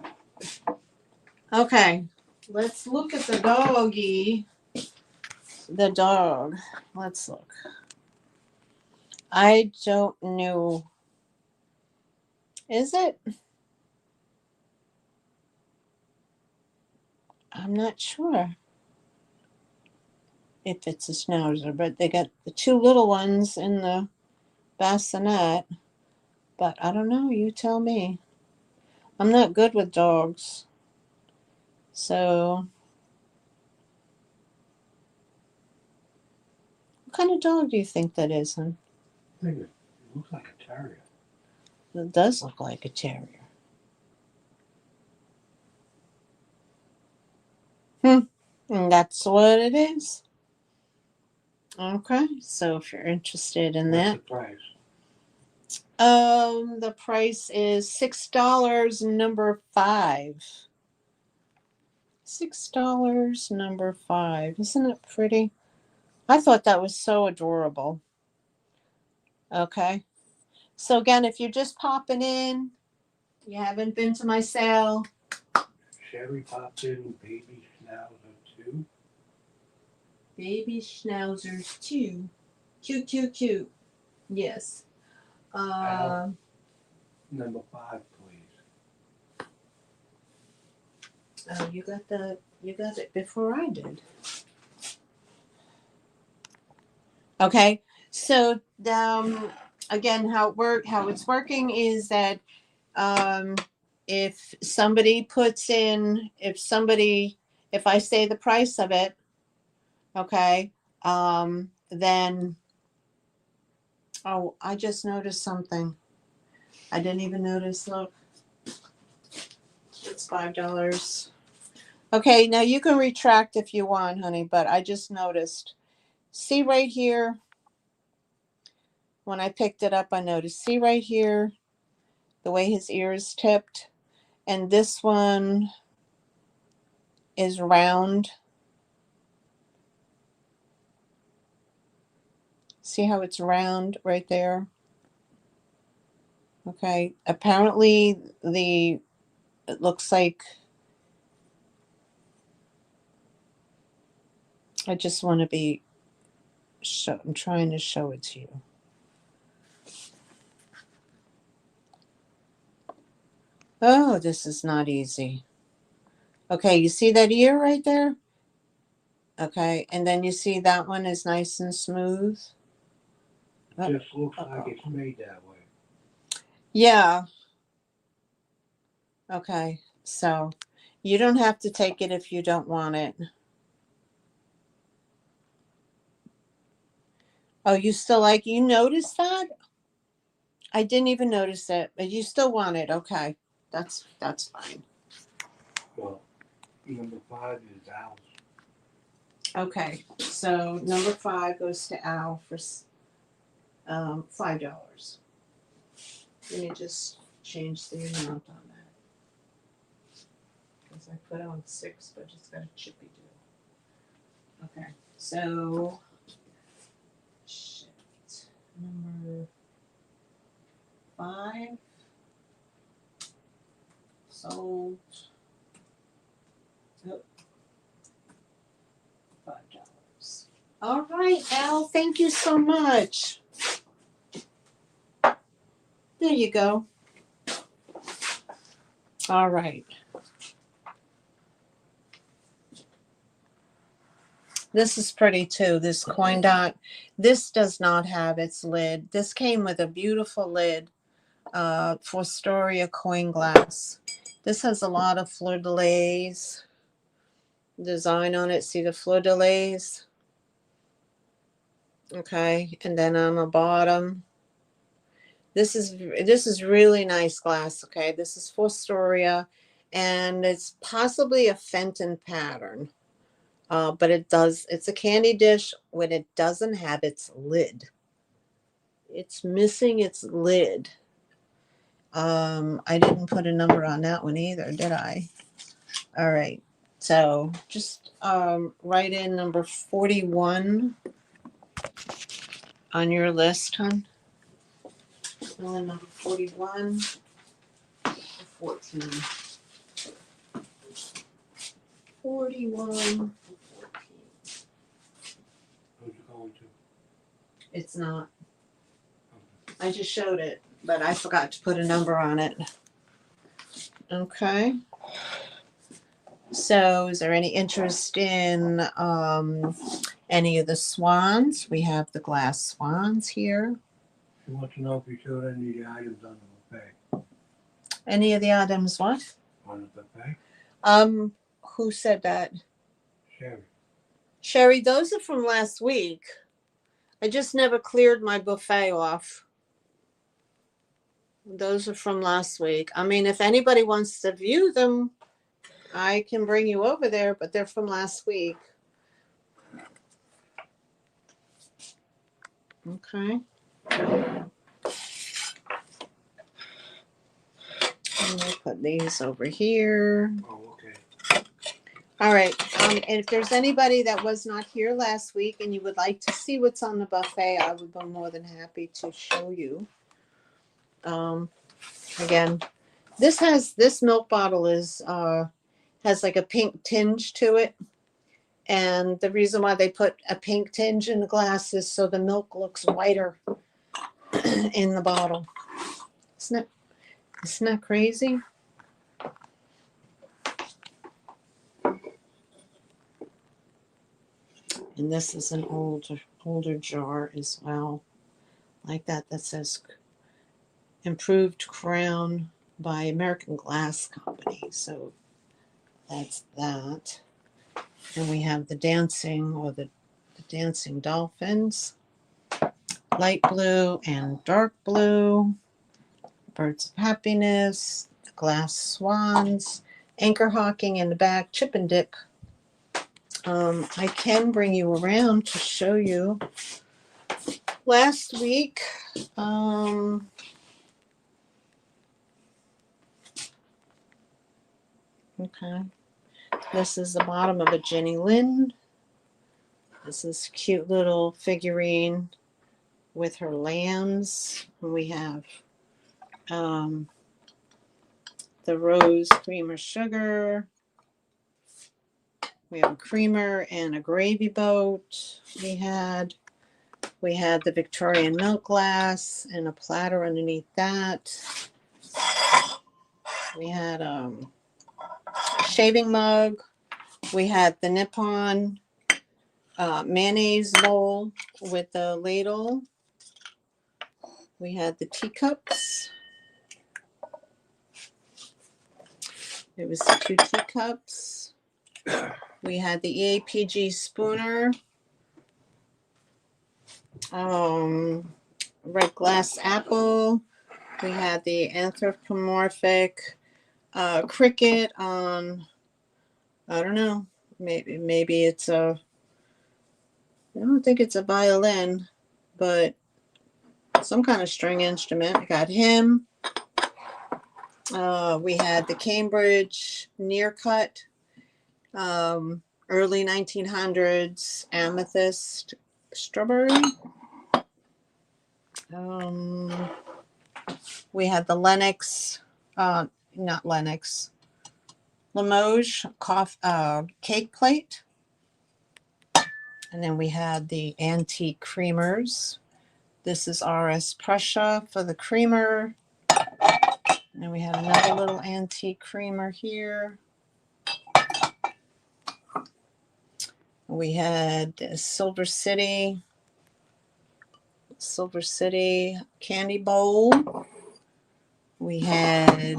Okay, let's look at the doggy. The dog. Let's look. I don't know. Is it? I'm not sure if it's a schnauzer, but they got the two little ones in the bassinet. But I don't know. You tell me. I'm not good with dogs. So, what kind of dog do you think that is, hon? I think it looks like a terrier. It does look like a terrier. And that's what it is. Okay, so if you're interested in What's that, the price? the price is $6, number 5. $6, number 5. Isn't it pretty? I thought that was so adorable. Okay, so again, if you're just popping in, you haven't been to my sale. Sherry popped in baby schnauzer 2. Baby schnauzers 2. Cute, cute, cute. Yes. Number 5, please. Oh, you got it before I did. Okay, so again, how it's working is that if somebody puts in, if I say the price of it, okay, then I just noticed something. I didn't even notice. Look, it's $5. Okay, now you can retract if you want, honey, but I just noticed. See right here, when I picked it up, I noticed. See right here, the way his ear is tipped. And this one is round. See how it's round right there? Okay, apparently it looks like, I just want to be, I'm trying to show it to you. Oh, this is not easy. Okay, you see that ear right there? Okay, and then you see that one is nice and smooth. It just looks like it's made that way. Yeah. Okay, so you don't have to take it if you don't want it. Oh, you still like, you noticed that? I didn't even notice it, but you still want it. Okay, that's fine. Well, number 5 is Al's. Okay, so number 5 goes to Al for $5. Let me just change the amount on that, because I put on 6, but it's got a chippy do. Okay, so shift number 5 sold. Oh, $5. All right, Al, thank you so much. There you go. All right. This is pretty too, this coin dot. This does not have its lid. This came with a beautiful lid for Storia coin glass. This has a lot of fleur-de-lis design on it. See the fleur-de-lis? Okay, and then on the bottom, this is really nice glass. Okay, this is for Storia, and it's possibly a Fenton pattern. But it's a candy dish when it doesn't have its lid. It's missing its lid. I didn't put a number on that one either, did I? All right. So just write in number 41 on your list, hon. Fill in number 41 or 14. 41 or 14. Who'd you go into? It's not. I just showed it, but I forgot to put a number on it. Okay. So is there any interest in any of the swans? We have the glass swans here. She wants to know if you showed any of the items on the buffet. Any of the items what? On the buffet? Who said that? Sherry. Sherry, those are from last week. I just never cleared my buffet off. Those are from last week. I mean, if anybody wants to view them, I can bring you over there, but they're from last week. Okay. I'm gonna put these over here. Oh, okay. All right. And if there's anybody that was not here last week and you would like to see what's on the buffet, I would be more than happy to show you. Again, this milk bottle is has like a pink tinge to it. And the reason why they put a pink tinge in the glass is so the milk looks whiter in the bottle. Isn't that crazy? And this is an older jar as well. Like that says Improved Crown by American Glass Company. So that's that. And we have the dancing or the dancing dolphins. Light blue and dark blue. Birds of Happiness. The glass swans. Anchor hawking in the back. Chip and dip. I can bring you around to show you. Last week, okay, this is the bottom of a Jenny Lind. This is a cute little figurine with her lambs. We have the rose creamer sugar. We have a creamer and a gravy boat. We had the Victorian milk glass and a platter underneath that. We had a shaving mug. We had the Nippon mayonnaise bowl with the ladle. We had the teacups. There was the 2 teacups. We had the EAPG spooner. Red glass apple. We had the anthropomorphic cricket on, I don't know, maybe it's I don't think it's a violin, but some kind of string instrument. I got him. We had the Cambridge near cut, early 1900s amethyst strawberry. We had the Lenox, not Lenox, Limoges cake plate. And then we had the antique creamers. This is RS Prussia for the creamer. And then we had another little antique creamer here. We had Silver City candy bowl. We had,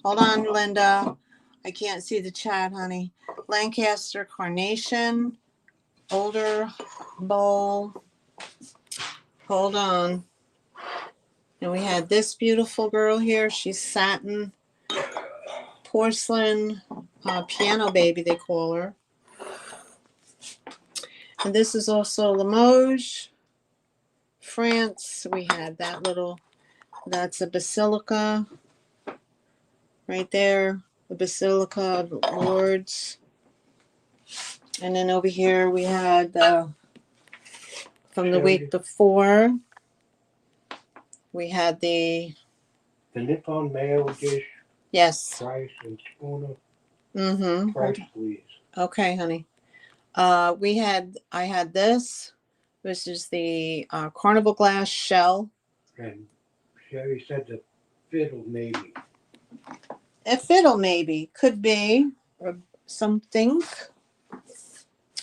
hold on, Linda. I can't see the chat, honey. Lancaster Carnation, older bowl. Hold on. And we had this beautiful girl here. She's satin, porcelain, piano baby, they call her. And this is also Limoges, France. We had that little That's a basilica right there. The Basilica of Lourdes. And then over here we had from the week before, we had the Nippon mayo dish, yes. rice and schooner. Mm-hmm. Price, please. Okay, honey. I had this. This is the carnival glass shell. And Sherry said the fiddle maybe. A fiddle maybe. Could be. Or something.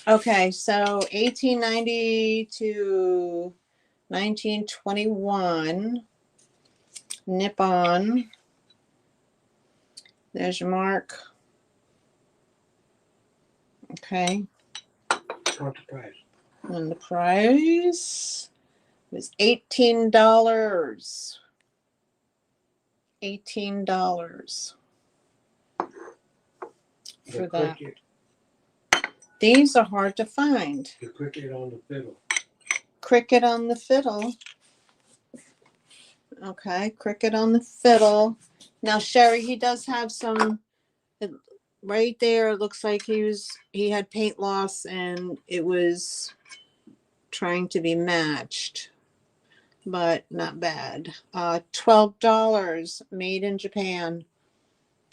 Okay, so 1890 to 1921. Nippon. There's your mark. Okay. What's the price? And the price was $18. $18 for that. These are hard to find. The cricket on the fiddle. Cricket on the fiddle. Okay, cricket on the fiddle. Now, Sherry, he does have some right there. It looks like he had paint loss and it was trying to be matched, but not bad. $12, made in Japan.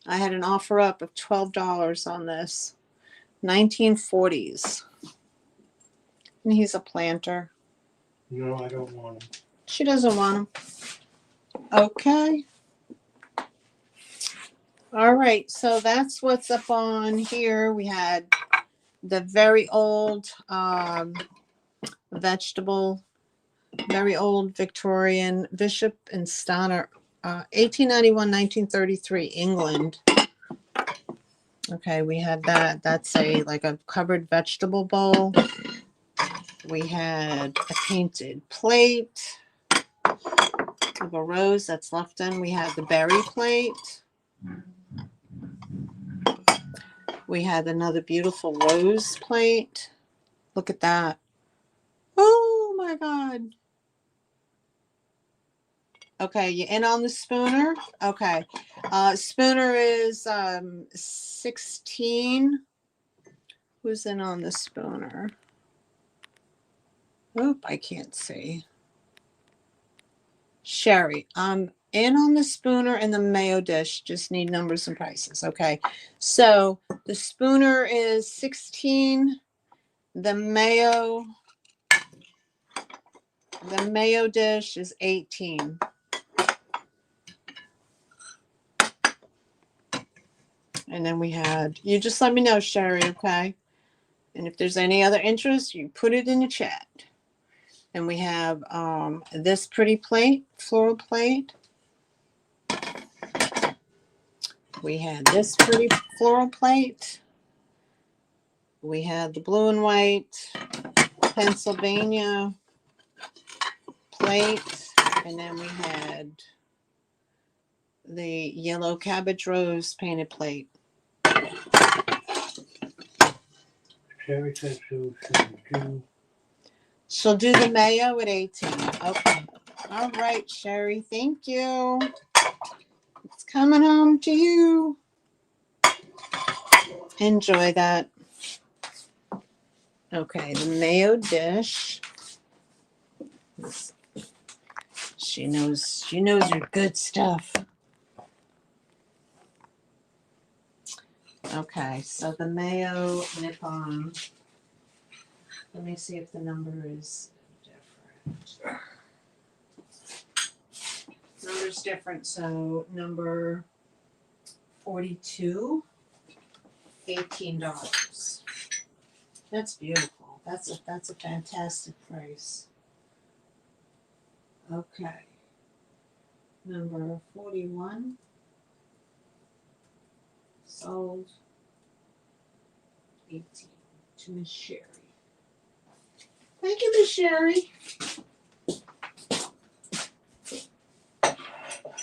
I had an offer up of $12 on this. 1940s. And he's a planter. No, I don't want them. She doesn't want them. Okay. All right. So that's what's up on here. We had the very old vegetable, very old Victorian Bishop and Stanner, 1891, 1933, England. Okay, we had that. That's like a covered vegetable bowl. We had a painted plate of a rose that's left in. We had the berry plate. We had another beautiful rose plate. Look at that. Oh my God. Okay, you in on the spooner? Okay. Spooner is 16. Who's in on the spooner? Oop, I can't see. Sherry, I'm in on the spooner and the mayo dish. Just need numbers and prices. Okay. So the spooner is 16. The mayo dish is 18. And then we had, you just let me know, Sherry, okay? And if there's any other interest, you put it in the chat. And we have this pretty plate, floral plate. We had this pretty floral plate. We had the blue and white Pennsylvania plate. And then we had the yellow cabbage rose painted plate. Sherry said she'll do the mayo at 18. Okay. All right, Sherry. Thank you. It's coming home to you. Enjoy that. Okay, the mayo dish. She knows her good stuff. Okay, so the mayo Nippon. Let me see if the number is different. Number's different, so number 42, $18. That's beautiful. That's a fantastic price. Okay. Number 41. Sold. 18 to Miss Sherry. Thank you, Miss Sherry.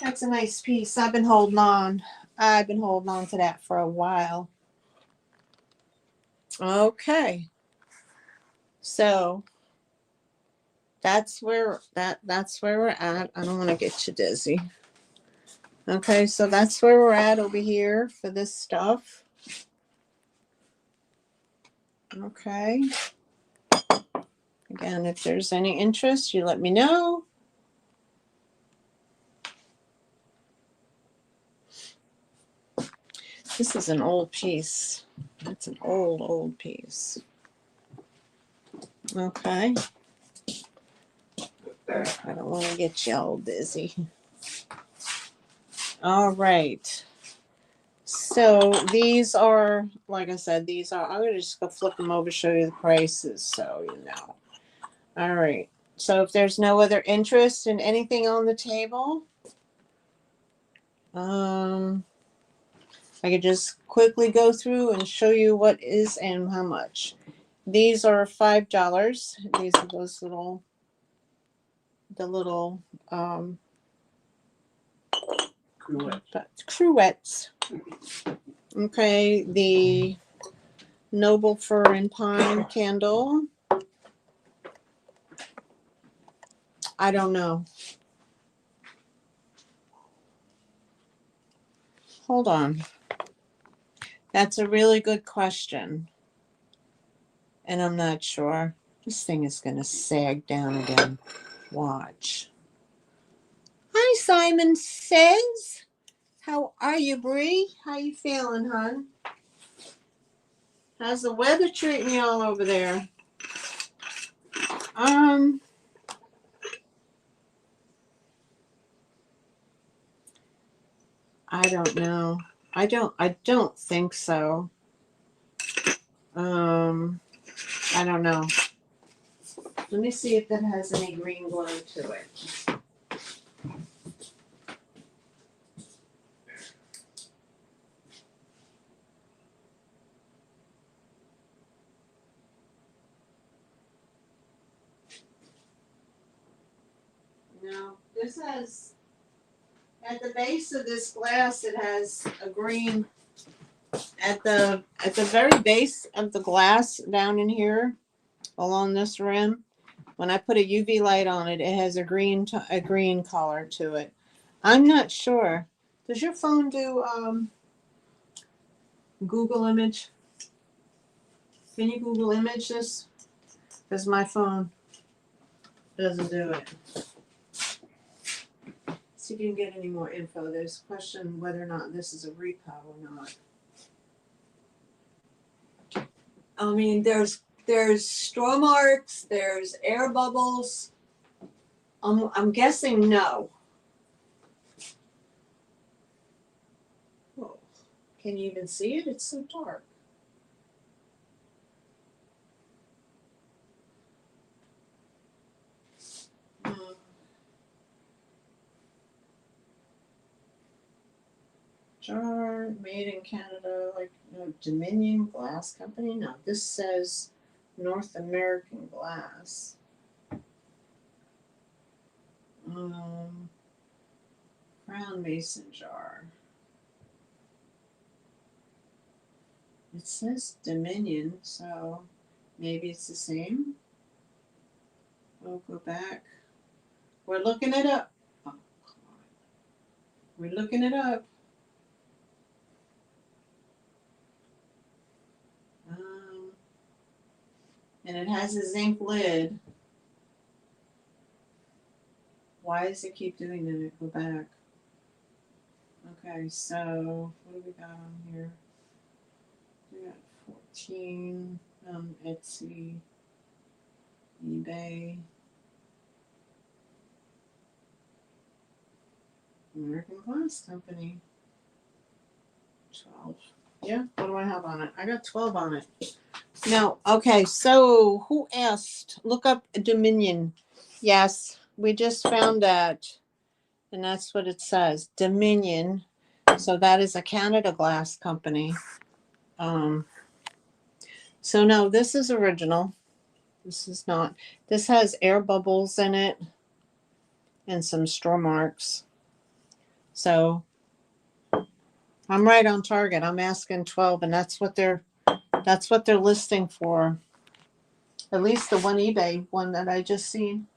That's a nice piece. I've been holding on to that for a while. Okay. So that's where we're at. I don't want to get you dizzy. Okay, so that's where we're at over here for this stuff. Okay. Again, if there's any interest, you let me know. This is an old piece. That's an old piece. Okay. I don't want to get you all dizzy. All right. So these are, like I said, these are, I'm going to just go flip them over, show you the prices so you know. All right. So if there's no other interest in anything on the table, I could just quickly go through and show you what is and how much. These are $5. These are those little, cruettes. Okay, the Noble Fir and Pine candle. I don't know. Hold on. That's a really good question. And I'm not sure. This thing is going to sag down again. Watch. Hi, Simon Says. How are you, Bree? How you feeling, hon? How's the weather treating you all over there? I don't know. I don't think so. I don't know. Let me see if that has any green glow to it. No, this has, at the base of this glass, it has a green, at the very base of the glass down in here, along this rim, when I put a UV light on it, it has a green color to it. I'm not sure. Does your phone do Google image? Can you Google image this? Because my phone doesn't do it. See if you can get any more info. There's a question whether or not this is a repo or not. I mean, there's straw marks, there's air bubbles. I'm guessing no. Oh, can you even see it? It's so dark. Jar made in Canada, like no Dominion Glass Company. No, this says North American Glass. Crown Mason jar. It says Dominion, so maybe it's the same. We'll go back. We're looking it up. Oh, come on. We're looking it up. And it has a zinc lid. Why does it keep doing that? Go back. Okay, so what do we got on here? We got 14 Etsy, eBay, American Glass Company. 12. Yeah, what do I have on it? I got 12 on it. No, okay, so who asked? Look up Dominion. Yes, we just found that. And that's what it says, Dominion. So that is a Canada Glass Company. So no, this is original. This is not. This has air bubbles in it and some straw marks. So I'm right on target. I'm asking 12, and that's what they're listing for. At least the one eBay one that I just seen.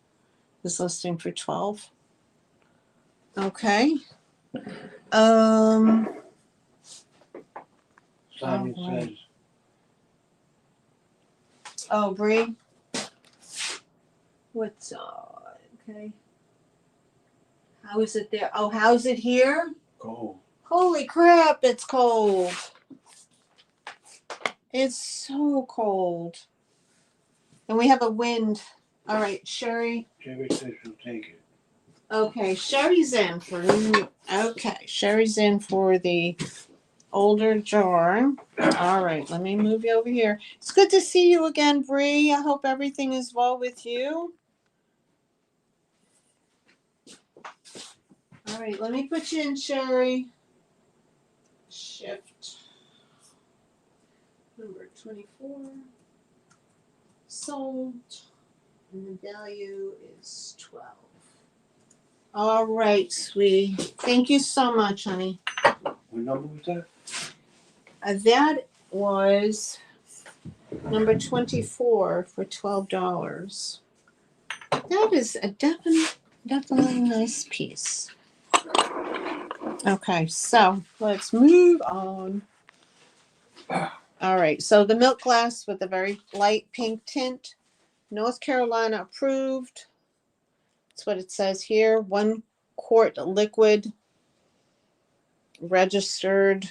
is listing for 12. Okay. Simon right. says, Oh, Bree. What's okay. How is it there? Oh, how's it here? cold. Holy crap, it's cold. It's so cold. And we have a wind. All right, Sherry. Jerry says she'll take it. Okay, Sherry's in for Sherry's in for the older jar. All right, let me move you over here. It's good to see you again, Bree. I hope everything is well with you. All right, let me put you in, Sherry. Shift. Number 24. Sold. And the value is 12. All right, sweetie. Thank you so much, honey. What number was that? That was number 24 for $12. That is a definitely nice piece. Okay, so let's move on. All right, so the milk glass with a very light pink tint, North Carolina approved. That's what it says here. 1 quart liquid, registered.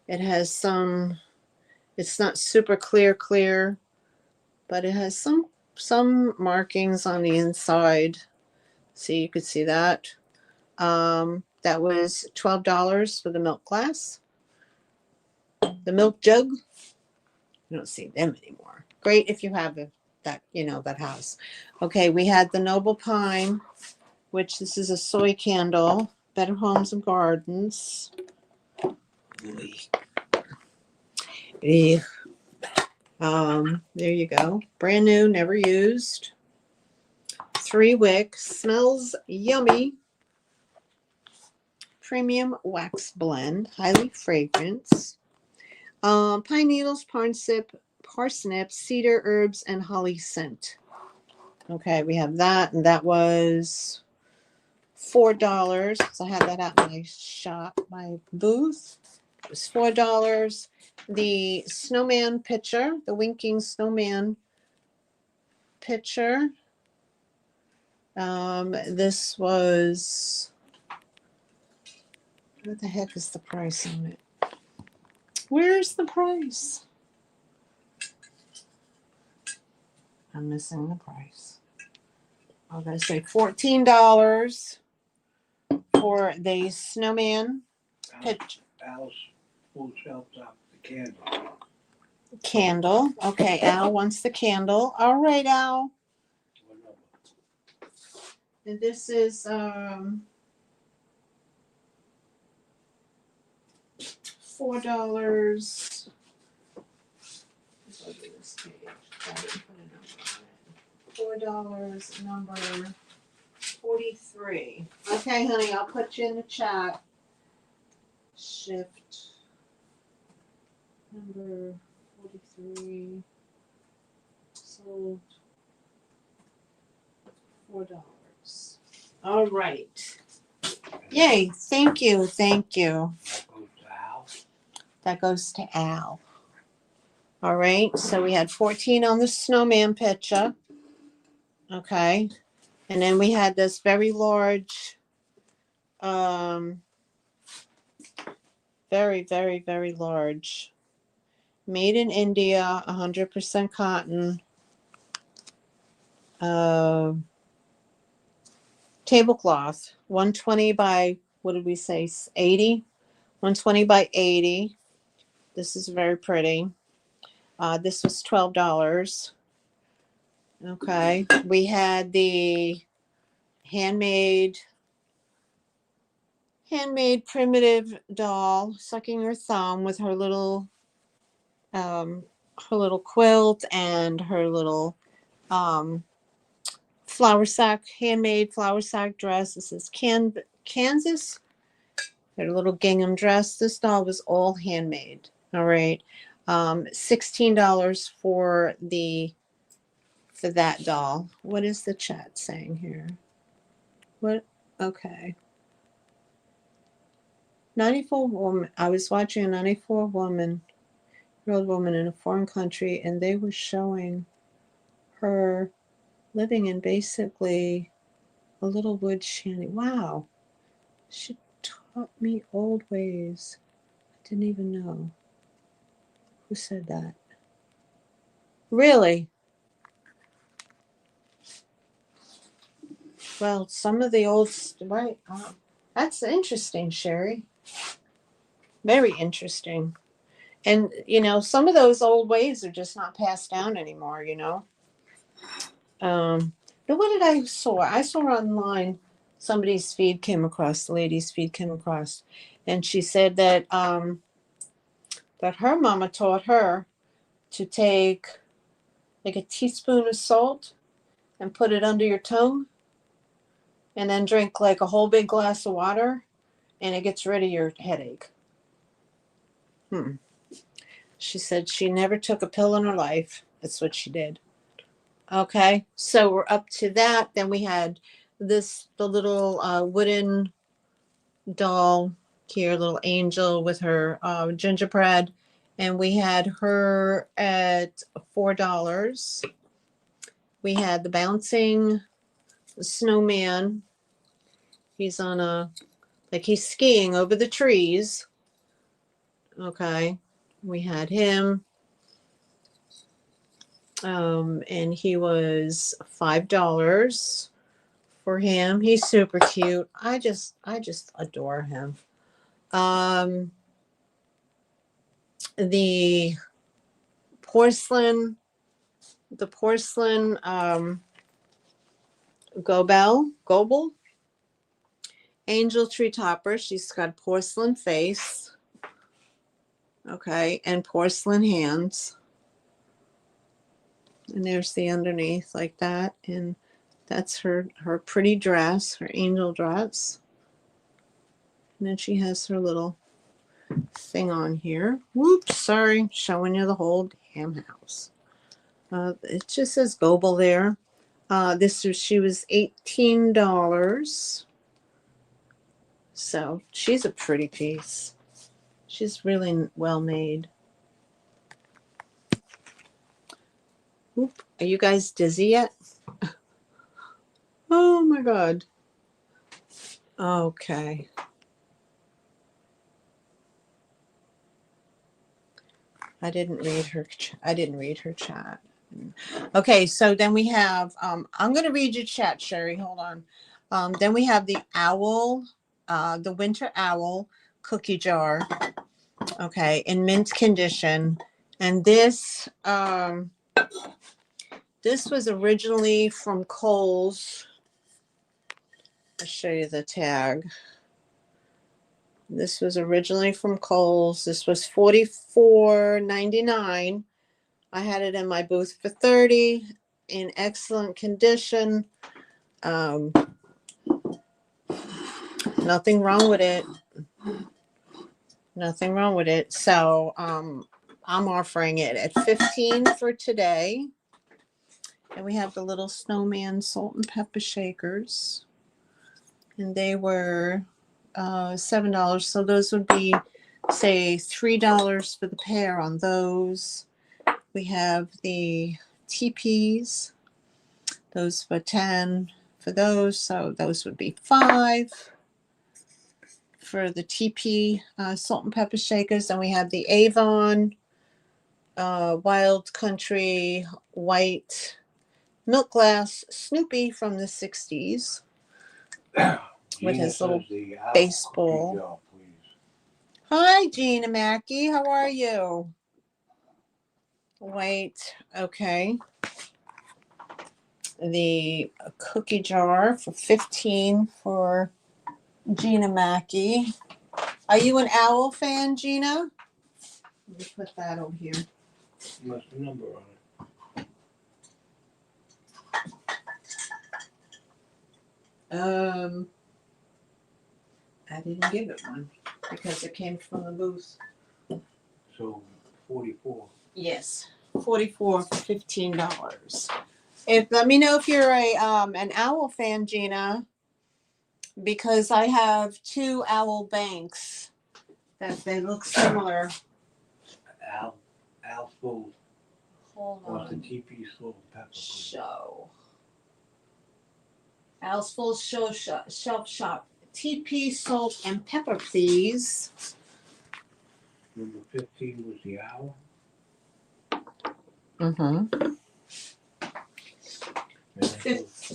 It has some, it's not super clear, but it has some markings on the inside. See, you could see that. That was $12 for the milk glass. The milk jug, you don't see them anymore. Great if you have that house. Okay, we had the Noble Pine, which this is a soy candle. Better Homes and Gardens. There you go. Brand new, never used. 3 wick, smells yummy. Premium wax blend, highly fragrance. Pine needles, parsnip, cedar herbs, and holly scent. Okay, we have that, and that was $4 because I had that out in my shop, my booth. It was $4. The snowman pitcher, the winking snowman pitcher. This was, what the heck is the price on it? Where's the price? I'm missing the price. I'm going to say $14 for the snowman Al's full shelf top the candle. Okay, Al wants the candle. All right, Al. What number? And this is $4. $4, number 43. Okay, honey, I'll put you in the chat. Shift number 43. Sold $4. All right. Yay! Thank you. That goes to Al. All right. So we had 14 on the snowman picture. Okay. And then we had this very large, very, very, very large, made in India, 100% cotton, tablecloth, 120 by, what did we say, 80? 120 by 80. This is very pretty. This was $12. Okay. We had the handmade primitive doll sucking her thumb with her little quilt and her little handmade flour sack dress. This is Kansas. Her little gingham dress. This doll was all handmade. All right. $16 for the for that doll. What is the chat saying here? What? Okay. 94 woman. I was watching a 94-year-old woman in a foreign country, and they were showing her living in basically a little wood shanty. Wow. She taught me old ways. I didn't even know. Who said that? Really? Well, some of the old, right? That's interesting, Sherry. Very interesting. And, you know, some of those old ways are just not passed down anymore, you know. But what did I saw? I saw online somebody's feed came across, the lady's feed came across, and she said that that her mama taught her to take like a teaspoon of salt and put it under your tongue and then drink like a whole big glass of water and it gets rid of your headache. She said she never took a pill in her life. That's what she did. Okay, so we're up to that. Then we had the little wooden doll here, little angel with her gingerbread, and we had her at $4. We had the bouncing snowman. He's on he's skiing over the trees. Okay, we had him. And he was $5 for him. He's super cute. I just adore him. The porcelain Gobel angel tree topper. She's got a porcelain face. Okay, and porcelain hands. And there's the underneath like that. And that's her pretty dress, her angel dress. And then she has her little thing on here. Whoops, sorry, showing you the whole damn house. It just says Gobel there. She was $18. So she's a pretty piece. She's really well made. Oop, are you guys dizzy yet? Oh my God. Okay. I didn't read her chat. Okay, so then we have I'm going to read your chat, Sherry. Hold on. Then we have the owl, the winter owl cookie jar. Okay, in mint condition. And this was originally from Kohl's. I'll show you the tag. This was originally from Kohl's. This was $44.99. I had it in my booth for $30, in excellent condition. Nothing wrong with it. Nothing wrong with it. So I'm offering it at $15 for today. And we have the little snowman salt and pepper shakers. And they were $7. So those would be, say, $3 for the pair on those. We have the teepees. Those for $10 for those. So those would be $5 for the teepee salt and pepper shakers. And we have the Avon Wild Country White Milk Glass Snoopy from the 60s. With his little baseball. Hi, Gina Mackey. How are you? White. Okay. The cookie jar for $15 for Gina Mackey. Are you an owl fan, Gina? Let me put that over here. What's the number on it? I didn't give it one because it came from the booth. So 44. Yes, 44 for $15. Let me know if you're an owl fan, Gina, because I have two owl banks that they look similar. Al's full. Hold What's the on. TP full pepper? Show. Al's full shelf shop. TP salt and pepper, please. Number 15 was the owl. Mm-hmm. It's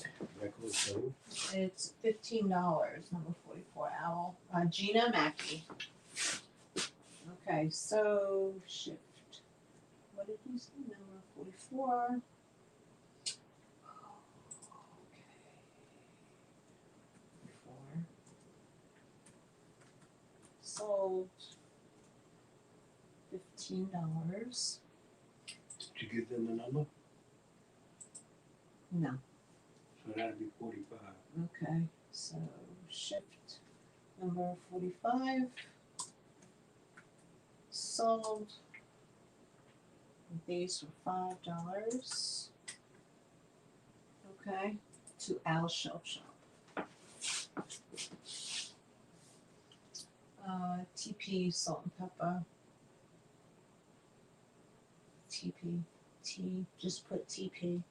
$15. Number 44 owl. Gina Mackey. Okay, so shift. What did you say? Number 44. Okay. Sold $15. Did you give them the number? No. So that'd be 45. Okay, so shift number 45. Sold. These were $5. Okay, to Al Shelf Shop. TP salt and pepper. TP. Just put TP.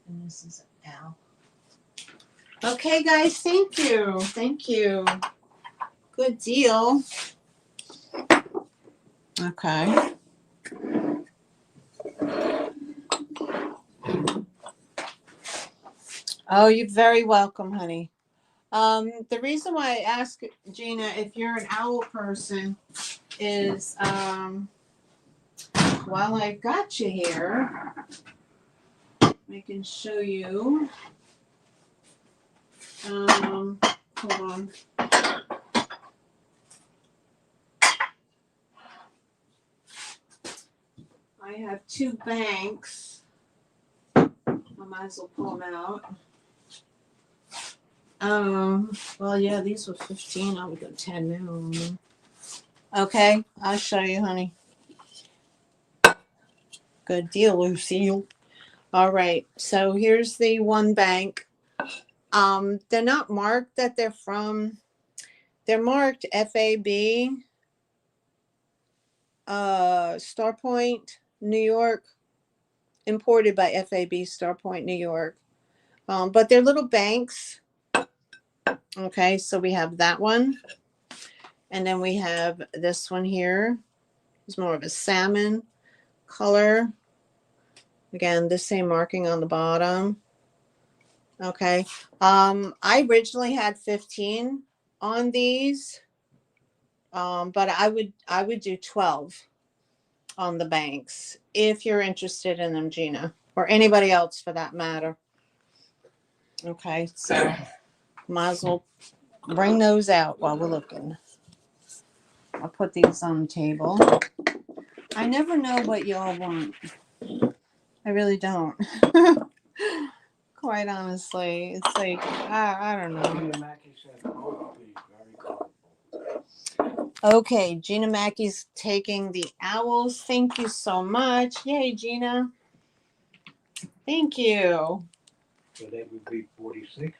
And this is Al. Okay, guys, thank you. Thank you. Good deal. Okay. Oh, you're very welcome, honey. The reason why I ask Gina if you're an owl person is while I've got you here, I can show you. Hold on. I have two banks. I might as well pull them out. Well, yeah, these were 15. I would go 10 now. Okay, I'll show you, honey. Good deal, Lucille. All right, so here's the one bank. They're not marked that they're from. They're marked FAB, Star Point, New York, imported by FAB, Star Point, New York. But they're little banks. Okay, so we have that one. And then we have this one here. It's more of a salmon color. Again, the same marking on the bottom. Okay. I originally had 15 on these. But I would do 12 on the banks if you're interested in them, Gina, or anybody else for that matter. Okay, so might as well bring those out while we're looking. I'll put these on the table. I never know what y'all want. I really don't. Quite honestly, it's like I don't know. Okay, Gina Mackey's taking the owls. Thank you so much. Yay, Gina. Thank you. So that would be 46.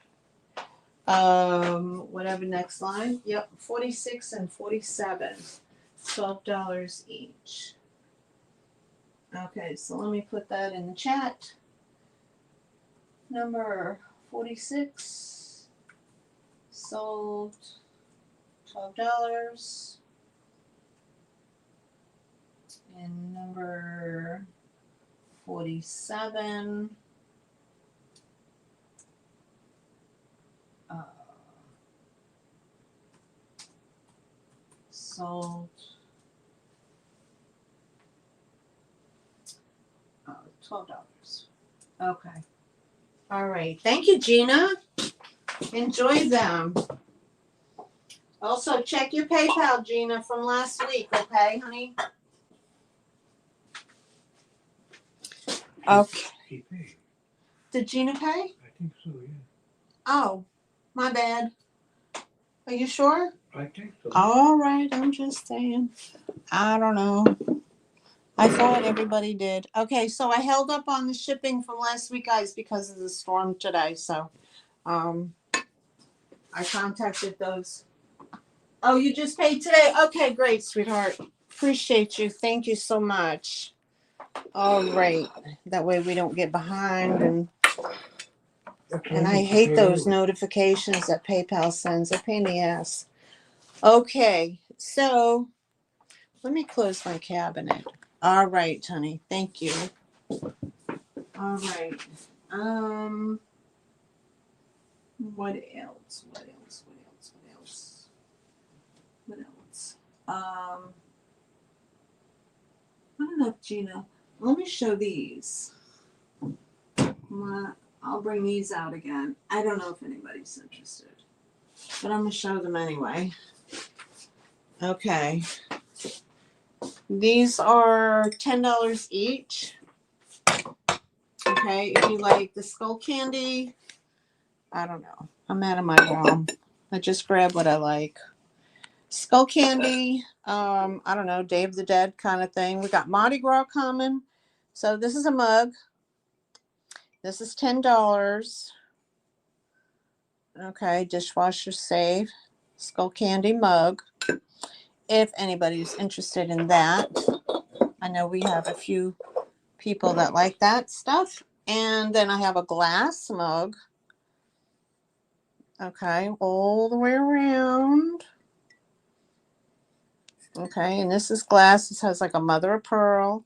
Whatever next line. Yep, 46 and 47. $12 each. Okay, so let me put that in the chat. Number 46 sold $12. And number 47 sold $12. Okay. All right. Thank you, Gina. Enjoy them. Also, check your PayPal, Gina, from last week, okay, honey? Okay. He paid. Did Gina pay? I think so, yeah. Oh, my bad. Are you sure? I think so. All right, I'm just saying. I don't know. I thought everybody did. Okay, so I held up on the shipping from last week, guys, because of the storm today. So, I contacted those. Oh, you just paid today? Okay, great, sweetheart. Appreciate you. Thank you so much. All right. That way we don't get behind and I hate those notifications that PayPal sends. A pain in the ass. Okay, so let me close my cabinet. All right, honey. Thank you. All right. What else? What else? What else? What else? What else? I don't know, Gina. Let me show these. I'll bring these out again. I don't know if anybody's interested, but I'm gonna show them anyway. Okay. These are $10 each. Okay, if you like the skull candy, I don't know. I'm out of my realm. I just grab what I like. Skull candy, I don't know, Day of the Dead kind of thing. We got Mardi Gras coming. So this is a mug. This is $10. Okay, dishwasher safe. Skull candy mug. If anybody's interested in that. I know we have a few people that like that stuff. And then I have a glass mug. Okay, all the way around. Okay, and this is glass. This has like a mother of pearl.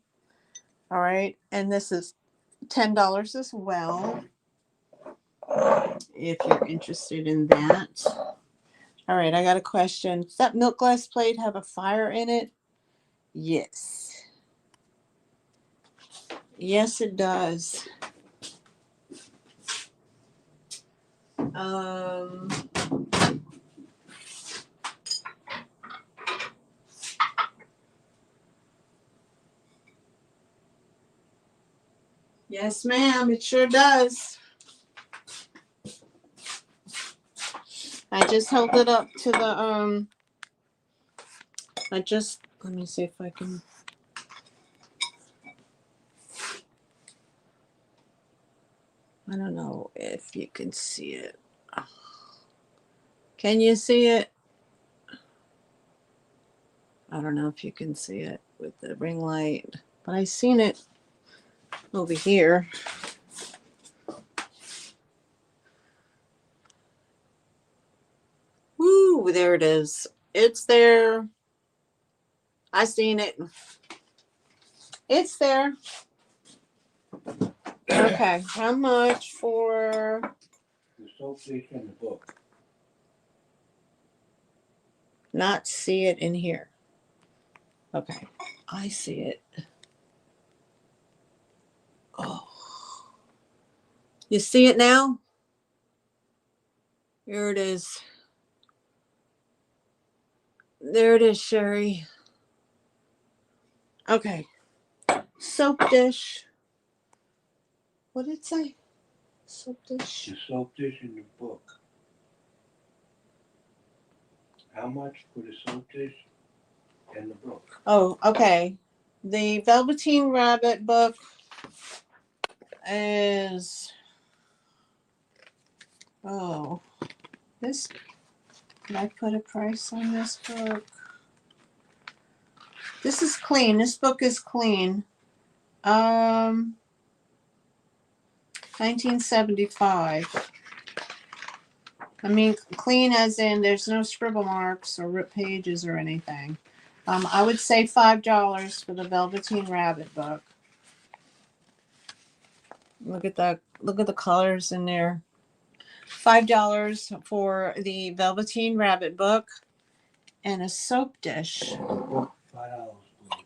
All right, and this is $10 as well. If you're interested in that. All right, I got a question. Does that milk glass plate have a fire in it? Yes. Yes, it does. Yes, ma'am, it sure does. I just held it up to the let me see if I can. I don't know if you can see it. Can you see it? I don't know if you can see it with the ring light, but I seen it over here. Woo, there it is. It's there. I seen it. It's there. Okay, how much for The soap dish in the book. not see it in here? Okay, I see it. Oh, you see it now? Here it is. There it is, Sherry. Okay, soap dish. What did it say? Soap dish. The soap dish in the book. How much for the soap dish and the book? Oh, okay. The Velveteen Rabbit book is, this, did I put a price on this book? This is clean. This book is clean. 1975. I mean, clean as in there's no scribble marks or ripped pages or anything. I would say $5 for the Velveteen Rabbit book. Look at the colors in there. $5 for the Velveteen Rabbit book and a soap dish. $5, please.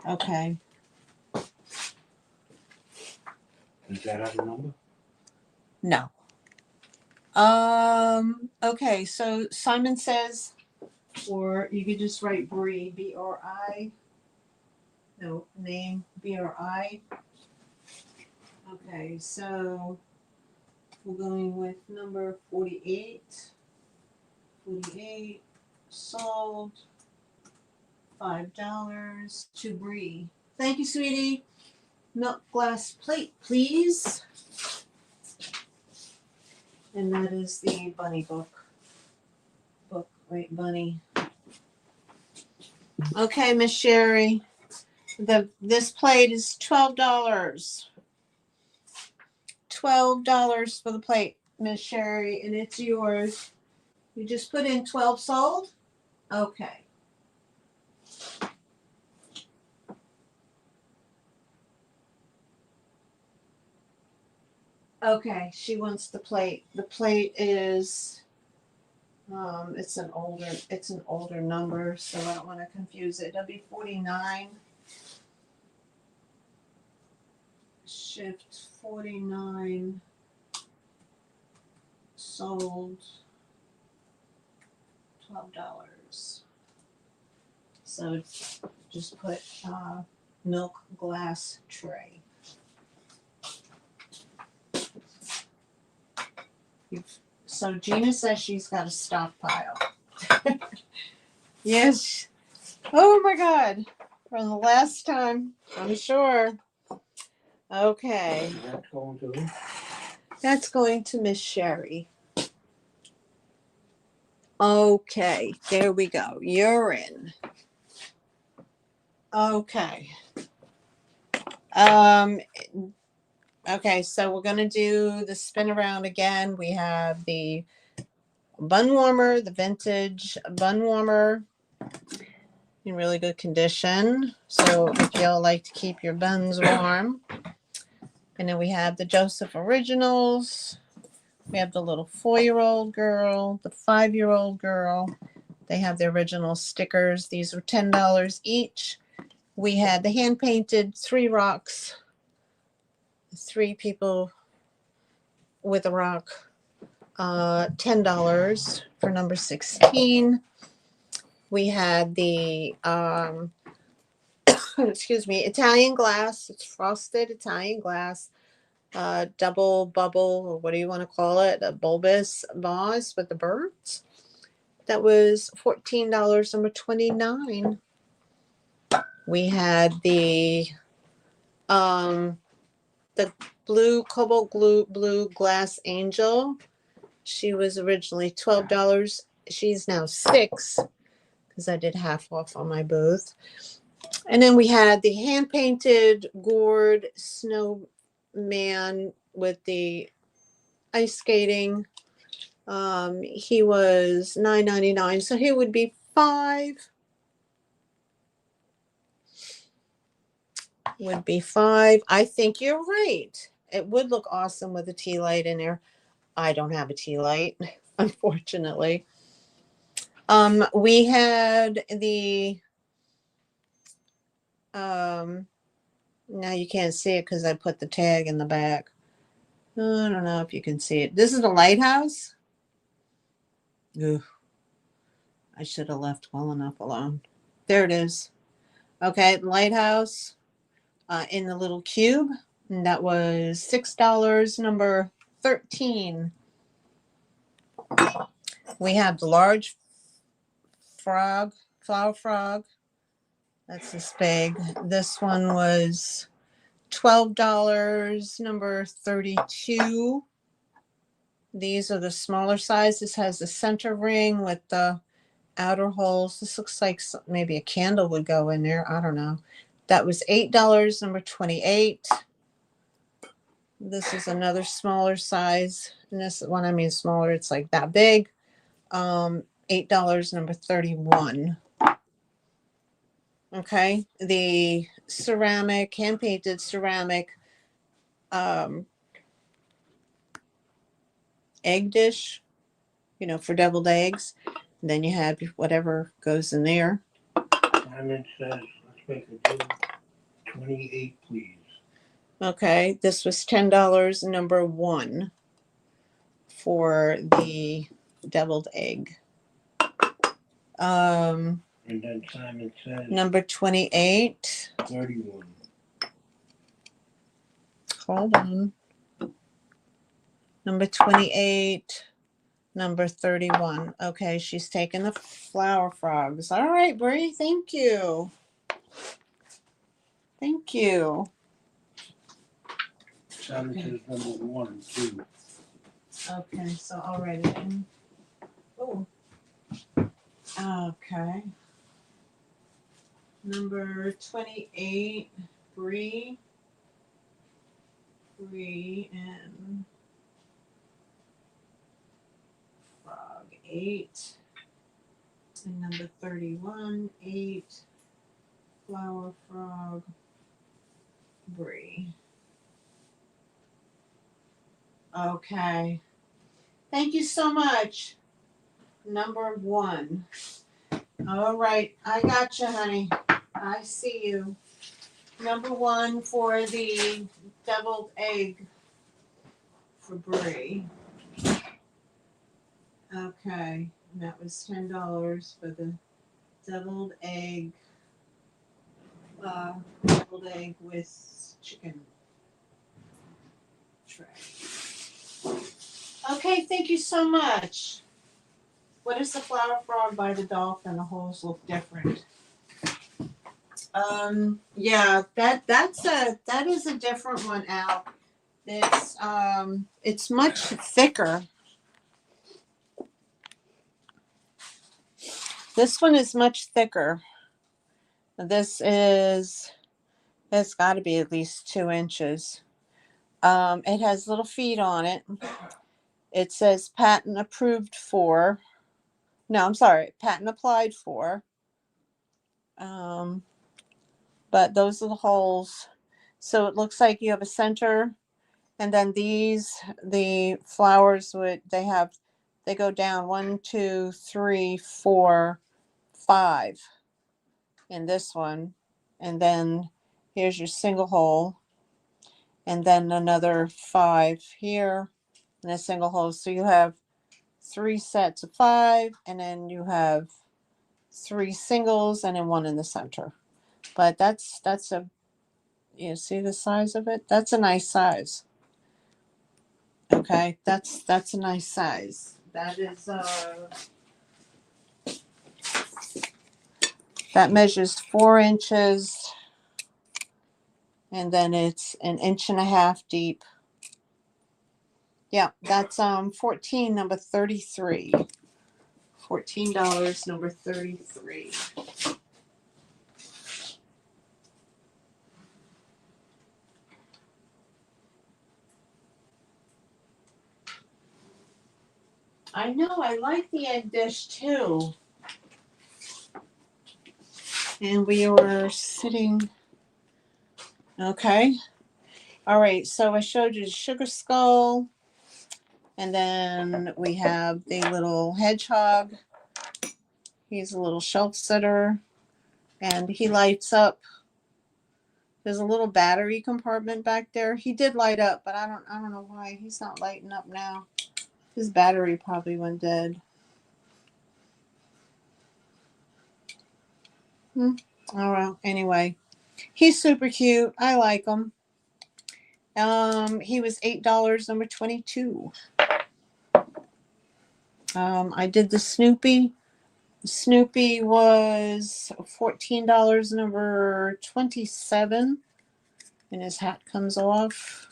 Okay. Does that have a number? No. Okay, so Simon says, or you could just write Bree, B-R-I. No, name, B-R-I. Okay, so we're going with number 48. 48, sold. $5 to Bree. Thank you, sweetie. Milk glass plate, please. And that is the bunny book. Wait, bunny. Okay, Miss Sherry. This plate is $12. $12 for the plate, Miss Sherry, and it's yours. You just put in 12 sold? Okay. Okay, she wants the plate. The plate is it's an older number, so I don't want to confuse it. W49. Shift 49 sold $12. So just put milk glass tray. So Gina says she's got a stockpile. Yes. Oh my God. From the last time, I'm sure. Okay. That's going to. That's going to Miss Sherry. Okay, there we go. You're in. Okay. Okay, so we're gonna do the spin around again. We have the bun warmer, the vintage bun warmer in really good condition. So if y'all like to keep your buns warm. And then we have the Joseph Originals. We have the little 4-year-old girl, the 5-year-old girl. They have the original stickers. These were $10 each. We had the hand-painted 3 rocks, 3 people with a rock, $10 for number 16. We had the, excuse me, Italian glass. It's frosted Italian glass. Double bubble, or what do you want to call it? A bulbous vase with the birds. That was $14, number 29. We had the blue cobalt blue glass angel. She was originally $12. She's now $6 because I did half off on my booth. And then we had the hand painted gourd snowman with the ice skating. He was $9.99, so he would be $5. Would be $5. I think you're right. It would look awesome with a tea light in there. I don't have a tea light, unfortunately. We had the now you can't see it because I put the tag in the back. I don't know if you can see it. This is the lighthouse. Ugh. I should have left well enough alone. There it is. Okay, lighthouse in the little cube. And that was $6, number 13. We have the large frog, flower frog. That's this big. This one was $12, number 32. These are the smaller size. This has the center ring with the outer holes. This looks like maybe a candle would go in there. I don't know. That was $8, number 28. This is another smaller size. And this one, I mean smaller, it's like that big. $8, number 31. Okay. The ceramic, hand-painted ceramic egg dish, for deviled eggs. And then you have whatever goes in there. Simon says, let's make a deal. 28, please. Okay, this was $10, number 1 for the deviled egg. And then Simon says, Number 28. 31. Hold on. Number 28 Number 31. Okay, she's taking the flower frogs. All right, Bree, thank you. Thank you. Seven says number 1 and 2. Okay, so I'll write it in. Oh. Okay. Number 28, Bree. Bree and frog 8. And number 31, 8, flower frog, Bree. Okay. Thank you so much. Number 1. All right, I got you, honey. I see you. Number 1 for the deviled egg for Bree. Okay, and that was $10 for the deviled egg with chicken tray. Okay, thank you so much. What is the flower frog by the dolphin? The holes look different. Yeah, that is a different one, Al. It's much thicker. This one is much thicker. It's got to be at least 2 inches. It has little feet on it. It says patent approved for. No, I'm sorry, patent applied for. But those are the holes. So it looks like you have a center, and then the flowers they go down 1, 2, 3, 4, 5 in this one, and then here's your single hole, and then another 5 here, and a single hole. So you have 3 sets of 5, and then you have 3 singles, and then 1 in the center. But that's you see the size of it? That's a nice size. Okay, that's a nice size. That measures 4 inches, and then it's 1.5 inches deep. Yeah, that's 14, number 33. $14, number 33. I know, I like the egg dish too. And we were sitting. Okay. All right, so I showed you the sugar skull, and then we have the little hedgehog. He's a little shelf sitter, and he lights up. There's a little battery compartment back there. He did light up, but I don't know why he's not lighting up now. His battery probably went dead. Oh well, anyway. He's super cute. I like him. He was $8, number 22. I did the Snoopy. Snoopy was $14, number 27. And his hat comes off.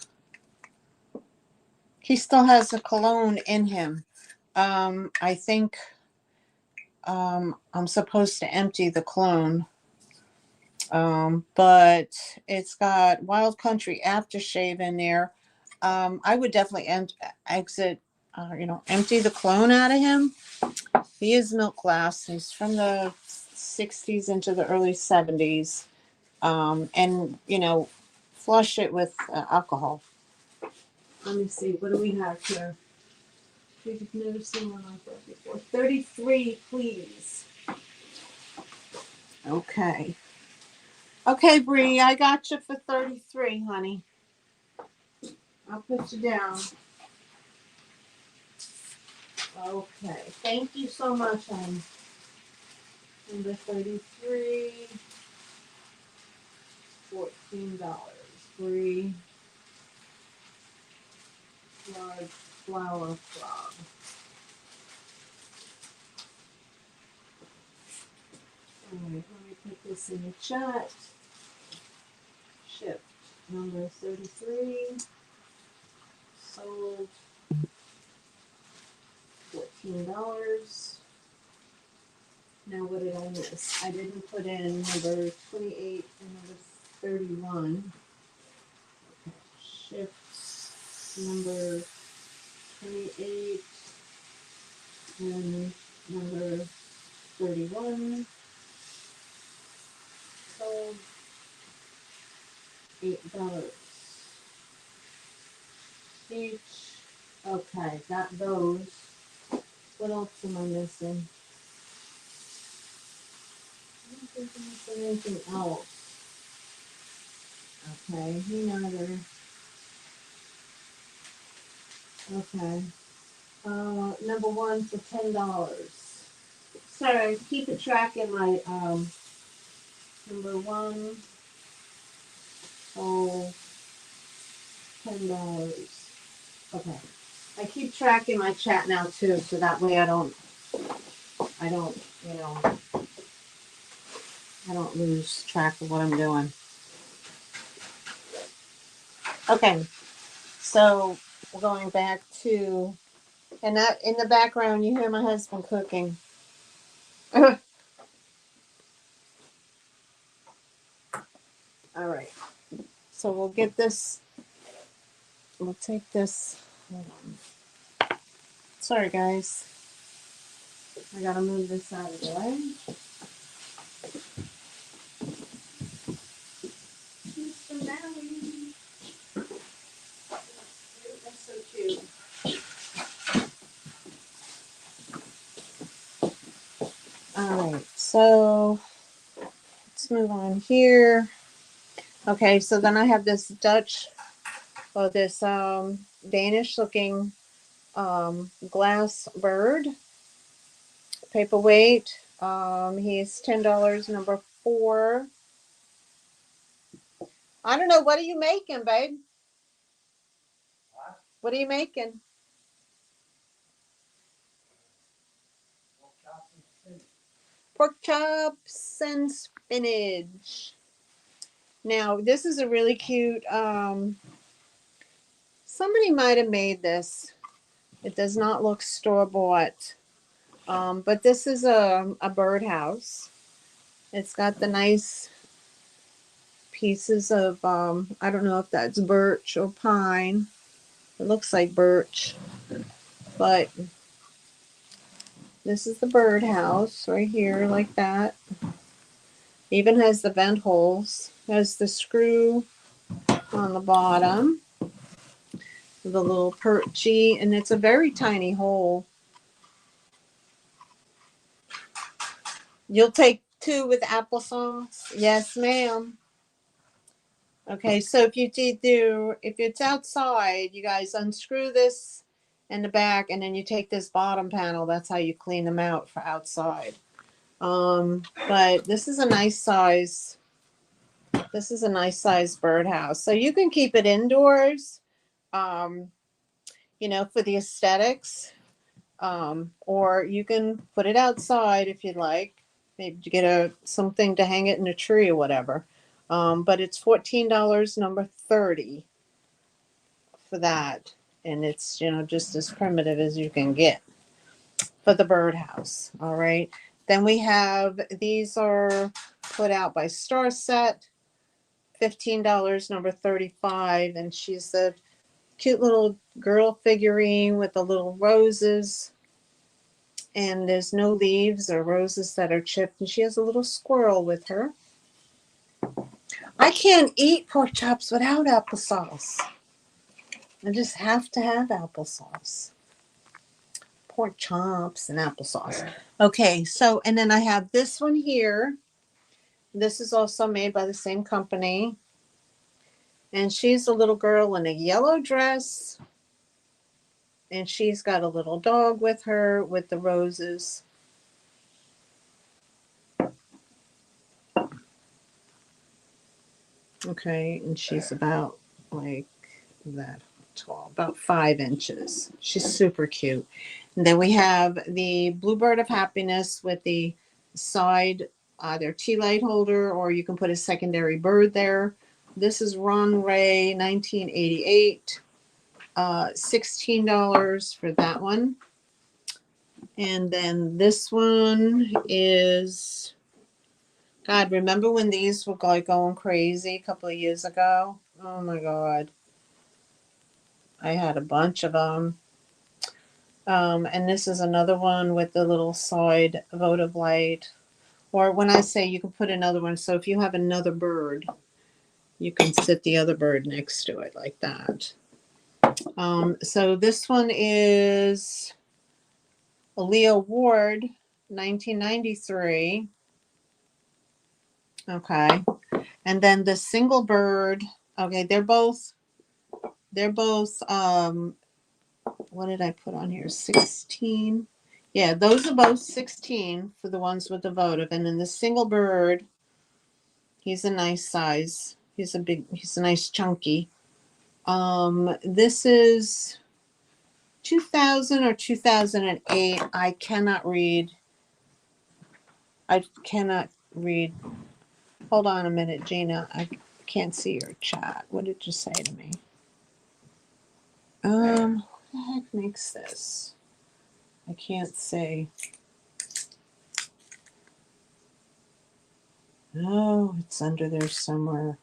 He still has the cologne in him. I think I'm supposed to empty the cologne. But it's got Wild Country aftershave in there. I would definitely empty the clone out of him. He is milk glass. He's from the 60s into the early 70s. And, flush it with alcohol. Let me see. What do we have here? We've never seen one like that before. 33, please. Okay. Okay, Bree, I got you for 33, honey. I'll put you down. Okay. Thank you so much, honey. Number 33, $14. Bree, large flower frog. Alright, let me put this in the chat. Shipped number 33. Sold $14. Now what did I miss? I didn't put in number 28 and number 31. Shipped number 28 and number 31. Sold $8 each. Okay, got those. What else am I missing? I don't think I'm missing anything else. Okay, me neither. Okay. Number one for $10. Sorry, keep a track in my number one. Oh, $10. Okay. I keep track in my chat now too, so that way I don't, you know, I don't lose track of what I'm doing. Okay. So we're going back to, and that in the background you hear my husband cooking. All right. So we'll get this. We'll take this. Hold on. Sorry, guys. I gotta move this out of the way. Mr. Maui. That's so cute. All right. So let's move on here. Okay. So then I have this Dutch, or this Danish-looking glass bird. Paperweight. He's $10, number 4. I don't know. What are you making, babe? What are you making? Pork chops and spinach. Now, this is a really cute, somebody might have made this. It does not look store-bought. But this is a birdhouse. It's got the nice pieces of, I don't know if that's birch or pine. It looks like birch. But this is the birdhouse right here, like that. Even has the vent holes. Has the screw on the bottom. The little perchy, and it's a very tiny hole. You'll take 2 with applesauce? Yes, ma'am. Okay, so if it's outside, you guys unscrew this in the back, and then you take this bottom panel. That's how you clean them out for outside. But this is a nice size. This is a nice size birdhouse. So you can keep it indoors, you know, for the aesthetics. Or you can put it outside if you'd like. Maybe to get something to hang it in a tree or whatever. But it's $14, number 30 for that. And it's, you know, just as primitive as you can get for the birdhouse. All right. Then we have, these are put out by Star Set, $15, number 35. And she's a cute little girl figurine with the little roses. And there's no leaves or roses that are chipped. And she has a little squirrel with her. I can't eat pork chops without applesauce. I just have to have applesauce. Pork chops and applesauce. Okay, so, and then I have this one here. This is also made by the same company. And she's a little girl in a yellow dress. And she's got a little dog with her with the roses. Okay, and she's about like that tall, about 5 inches. She's super cute. And then we have the Bluebird of Happiness with the side either tea light holder, or you can put a secondary bird there. This is Ron Ray, 1988. $16 for that one. And then this one is, God, remember when these were like going crazy a couple of years ago? Oh my God. I had a bunch of them. And this is another one with the little side votive light. Or when I say you can put another one, so if you have another bird, you can sit the other bird next to it like that. So this one is a Leo Ward, 1993. Okay. And then the single bird, okay, they're both what did I put on here? 16. Yeah, those are both 16 for the ones with the votive. And then the single bird, he's a nice size. He's a nice chunky. This is 2000 or 2008. I cannot read. Hold on a minute, Gina. I can't see your chat. What did you say to me? What the heck makes this? I can't see. Oh, it's under there somewhere.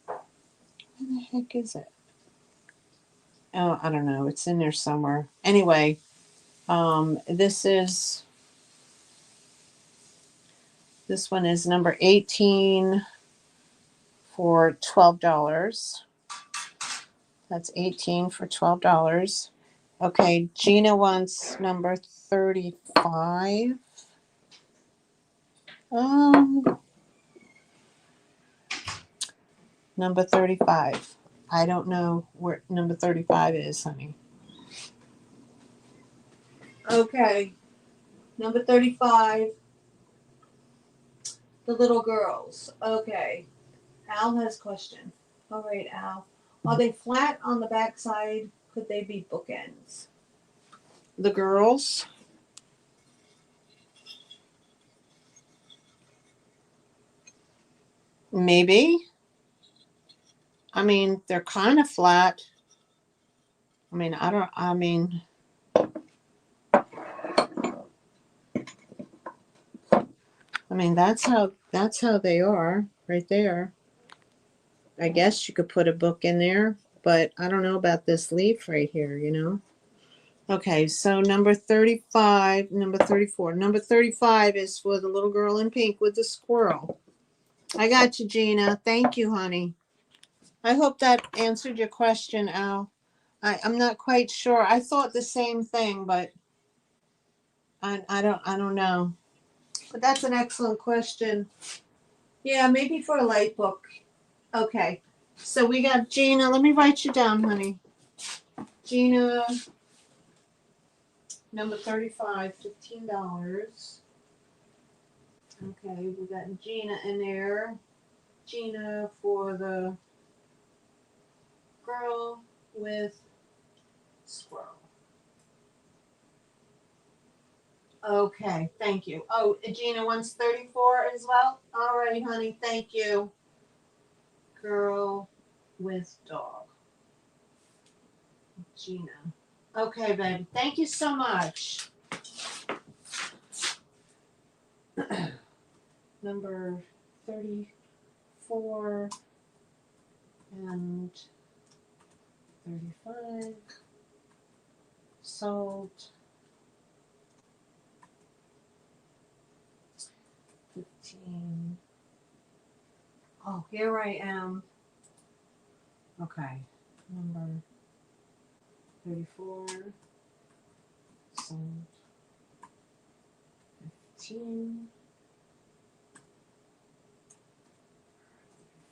Where the heck is it? Oh, I don't know. It's in there somewhere. Anyway, this one is number 18 for $12. That's 18 for $12. Okay, Gina wants number 35. Number 35. I don't know where number 35 is, honey. Okay. Number 35. The little girls. Okay. Al has a question. All right, Al. Are they flat on the backside? Could they be bookends? The girls? Maybe. I mean, they're kind of flat. I mean, that's how they are right there. I guess you could put a book in there, but I don't know about this leaf right here, you know? Okay, so number 35, number 34. Number 35 is for the little girl in pink with the squirrel. I got you, Gina. Thank you, honey. I hope that answered your question, Al. I'm not quite sure. I thought the same thing, but I don't know. But that's an excellent question. Yeah, maybe for a light book. Okay. So we got Gina. Let me write you down, honey. Gina, number 35, $15. Okay, we got Gina in there. Gina for the girl with squirrel. Okay, thank you. Oh, Gina wants 34 as well? All right, honey, thank you. Girl with dog. Gina. Okay, baby. Thank you so much. Number 34 and 35 sold. 15. Oh, here I am. Okay. Number 34 sold. 15.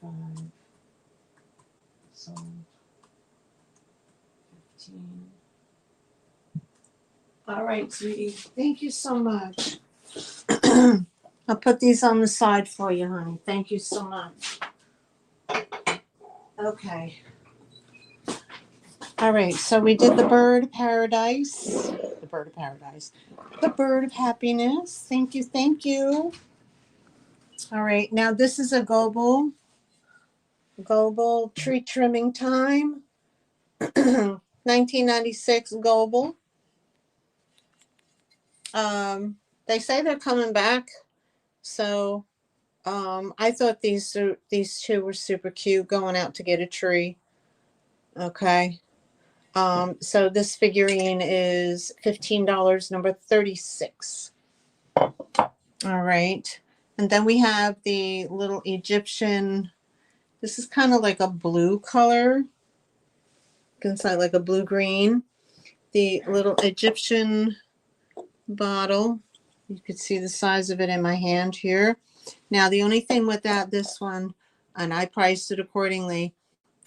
5 sold. 15. All right, sweetie. Thank you so much. I'll put these on the side for you, honey. Thank you so much. Okay. All right, so we did the bird of paradise. The bird of paradise. The bird of happiness. Thank you, thank you. All right, now this is a global tree trimming time. 1996 global. They say they're coming back, so I thought these two were super cute going out to get a tree. Okay. So this figurine is $15, number 36. All right. And then we have the little Egyptian. This is kind of like a blue color. Inside like a blue green. The little Egyptian bottle. You could see the size of it in my hand here. Now the only thing with this one, and I priced it accordingly,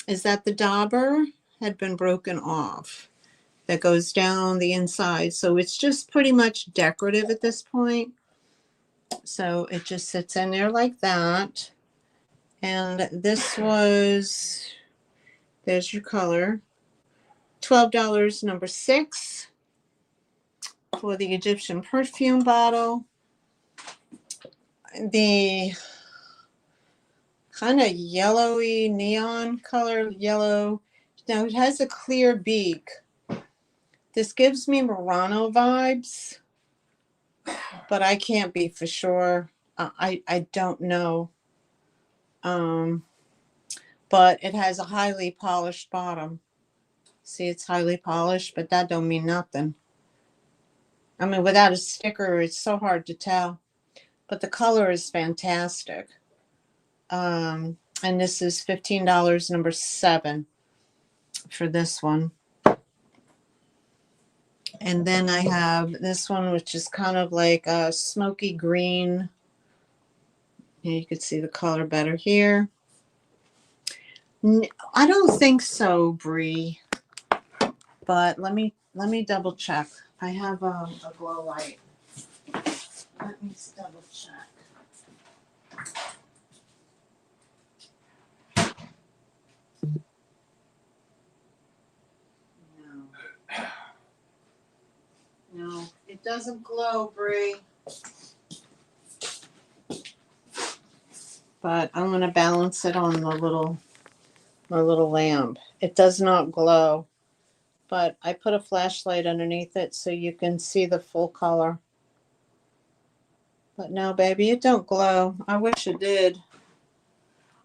is that the dauber had been broken off. That goes down the inside. So it's just pretty much decorative at this point. So it just sits in there like that. And this was, there's your color, $12, number 6, for the Egyptian perfume bottle. The kind of yellowy neon color yellow. Now it has a clear beak. This gives me Murano vibes, but I can't be for sure. I don't know. But it has a highly polished bottom. See, it's highly polished, but that don't mean nothing. I mean, without a sticker, it's so hard to tell. But the color is fantastic. And this is $15, number 7 for this one. And then I have this one, which is kind of like a smoky green. You can see the color better here. I don't think so, Bree. But let me double check. I have a glow light. Let me double check. No, it doesn't glow, Bree. But I'm going to balance it on my little lamp. It does not glow, but I put a flashlight underneath it so you can see the full color. But no, baby, it don't glow. I wish it did.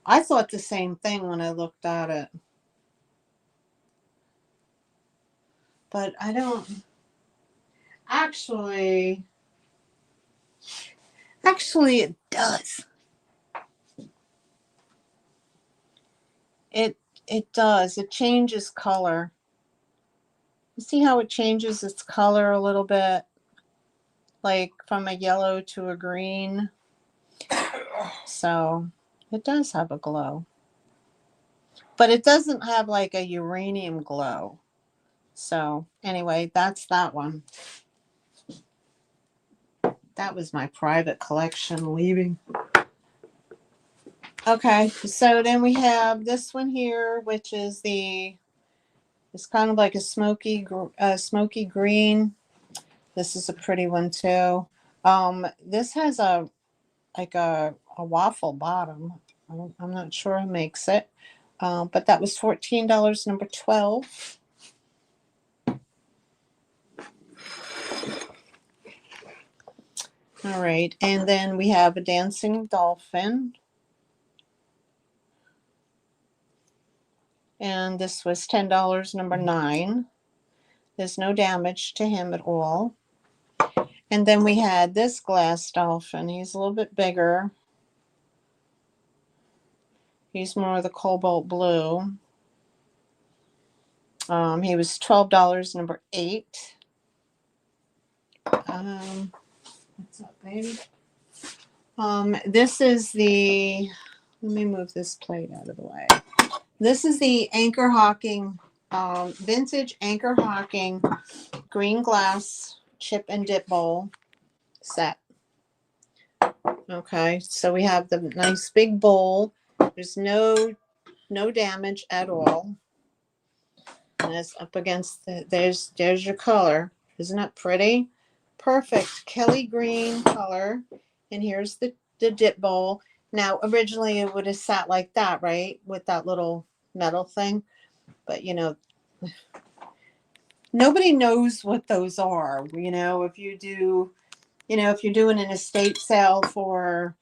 I thought the same thing when I looked at it. But I don't. Actually, it does. It does. It changes color. You see how it changes its color a little bit? Like from a yellow to a green. So it does have a glow. But it doesn't have like a uranium glow. So anyway, that's that one. That was my private collection leaving. Okay, so then we have this one here, which is it's kind of like a smoky green. This is a pretty one too. This has a waffle bottom. I'm not sure who makes it, but that was $14, number 12. All right, and then we have a dancing dolphin. And this was $10, number 9. There's no damage to him at all. And then we had this glass dolphin. He's a little bit bigger. He's more of the cobalt blue. He was $12, number 8. What's up, baby? This is the, let me move this plate out of the way. This is the Anchor Hawking, vintage Anchor Hawking green glass chip and dip bowl set. Okay, so we have the nice big bowl. There's no damage at all. And it's up against there's your color. Isn't that pretty? Perfect Kelly green color. And here's the the dip bowl. Now, originally it would have sat like that, right? With that little metal thing. But, you know, nobody knows what those are. You know, if you do, you know, if you're doing an estate sale for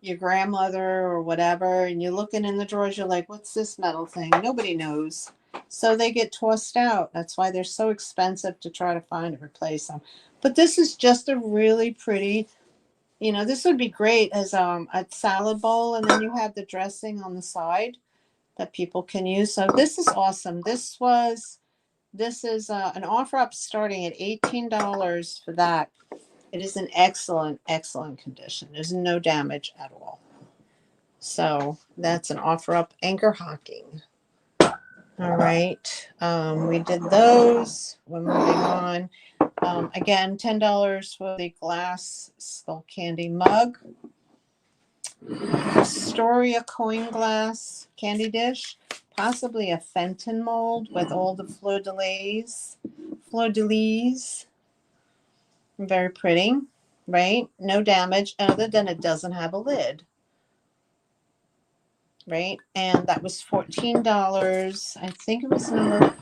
your grandmother or whatever, and you're looking in the drawers, you're like, what's this metal thing? Nobody knows. So they get tossed out. That's why they're so expensive to try to find and replace them. But this is just a really pretty, you know, this would be great as a salad bowl, and then you have the dressing on the side that people can use. So this is awesome. This is an offer up starting at $18 for that. It is in excellent, excellent condition. There's no damage at all. So that's an offer up anchor hocking. All right. We did those. We're moving on. Again, $10 for the glass skull candy mug. Astoria coin glass candy dish. Possibly a Fenton mold with all the fleur-de-lis. Fleur-de-lis. Very pretty, right? No damage other than it doesn't have a lid. Right? And that was $14. I think it was number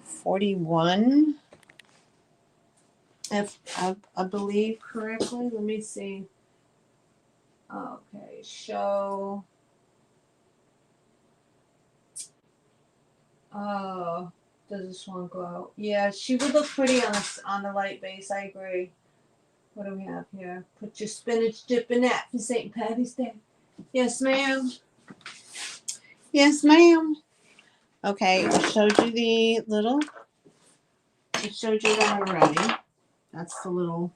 41. If I believe correctly. Let me see. Okay, show. Oh, does this one go out? Yeah, she would look pretty on the light base. I agree. What do we have here? Put your spinach dip in that for St. Patty's Day. Yes, ma'am. Yes, ma'am. Okay, I showed you the little. I showed you that already. That's the little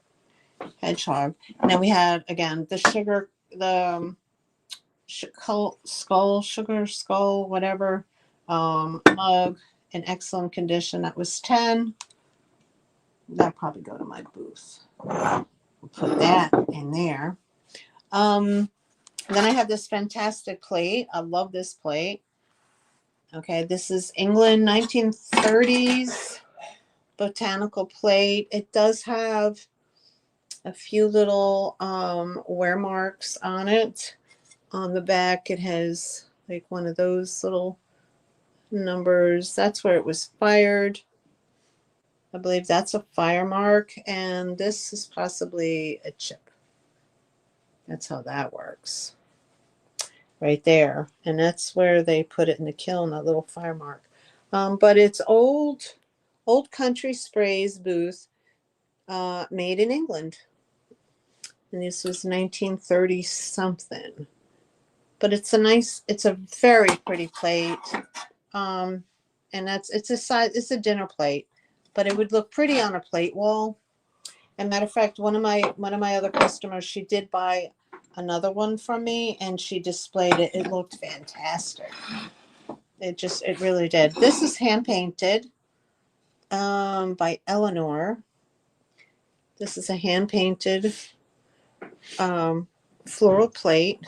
hedgehog. And then we had again the sugar, the sugar skull, whatever, mug in excellent condition. That was 10. That'll probably go to my booth. We'll put that in there. Then I have this fantastic plate. I love this plate. Okay, this is England 1930s botanical plate. It does have a few little wear marks on it. On the back, it has like one of those little numbers. That's where it was fired. I believe that's a fire mark, and this is possibly a chip. That's how that works. Right there. And that's where they put it in the kiln, a little fire mark. But it's old country sprays booth, made in England. And this was 1930 something. But it's a very pretty plate. And it's a dinner plate, but it would look pretty on a plate wall. And matter of fact, one of my other customers, she did buy another one from me, and she displayed it. It looked fantastic. It really did. This is hand painted by Eleanor. This is a hand painted floral plate.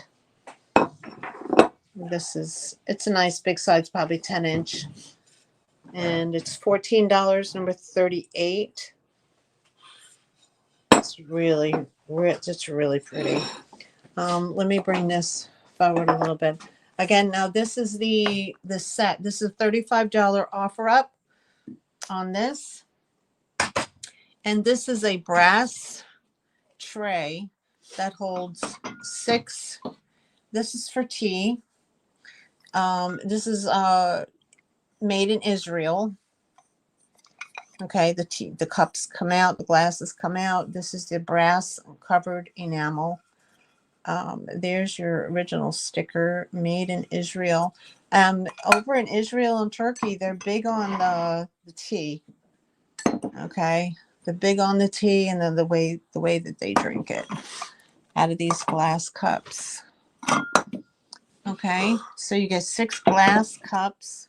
It's a nice big size, probably 10-inch. And it's $14, number 38. It's really pretty. Let me bring this forward a little bit. Again, now this is the set. This is a $35 offer up on this. And this is a brass tray that holds 6. This is for tea. This is made in Israel. Okay, the cups come out, the glasses come out. This is the brass covered enamel. There's your original sticker, made in Israel. Over in Israel and Turkey, they're big on the tea. Okay, they're big on the tea, and then the way that they drink it out of these glass cups. Okay, so you get 6 glass cups.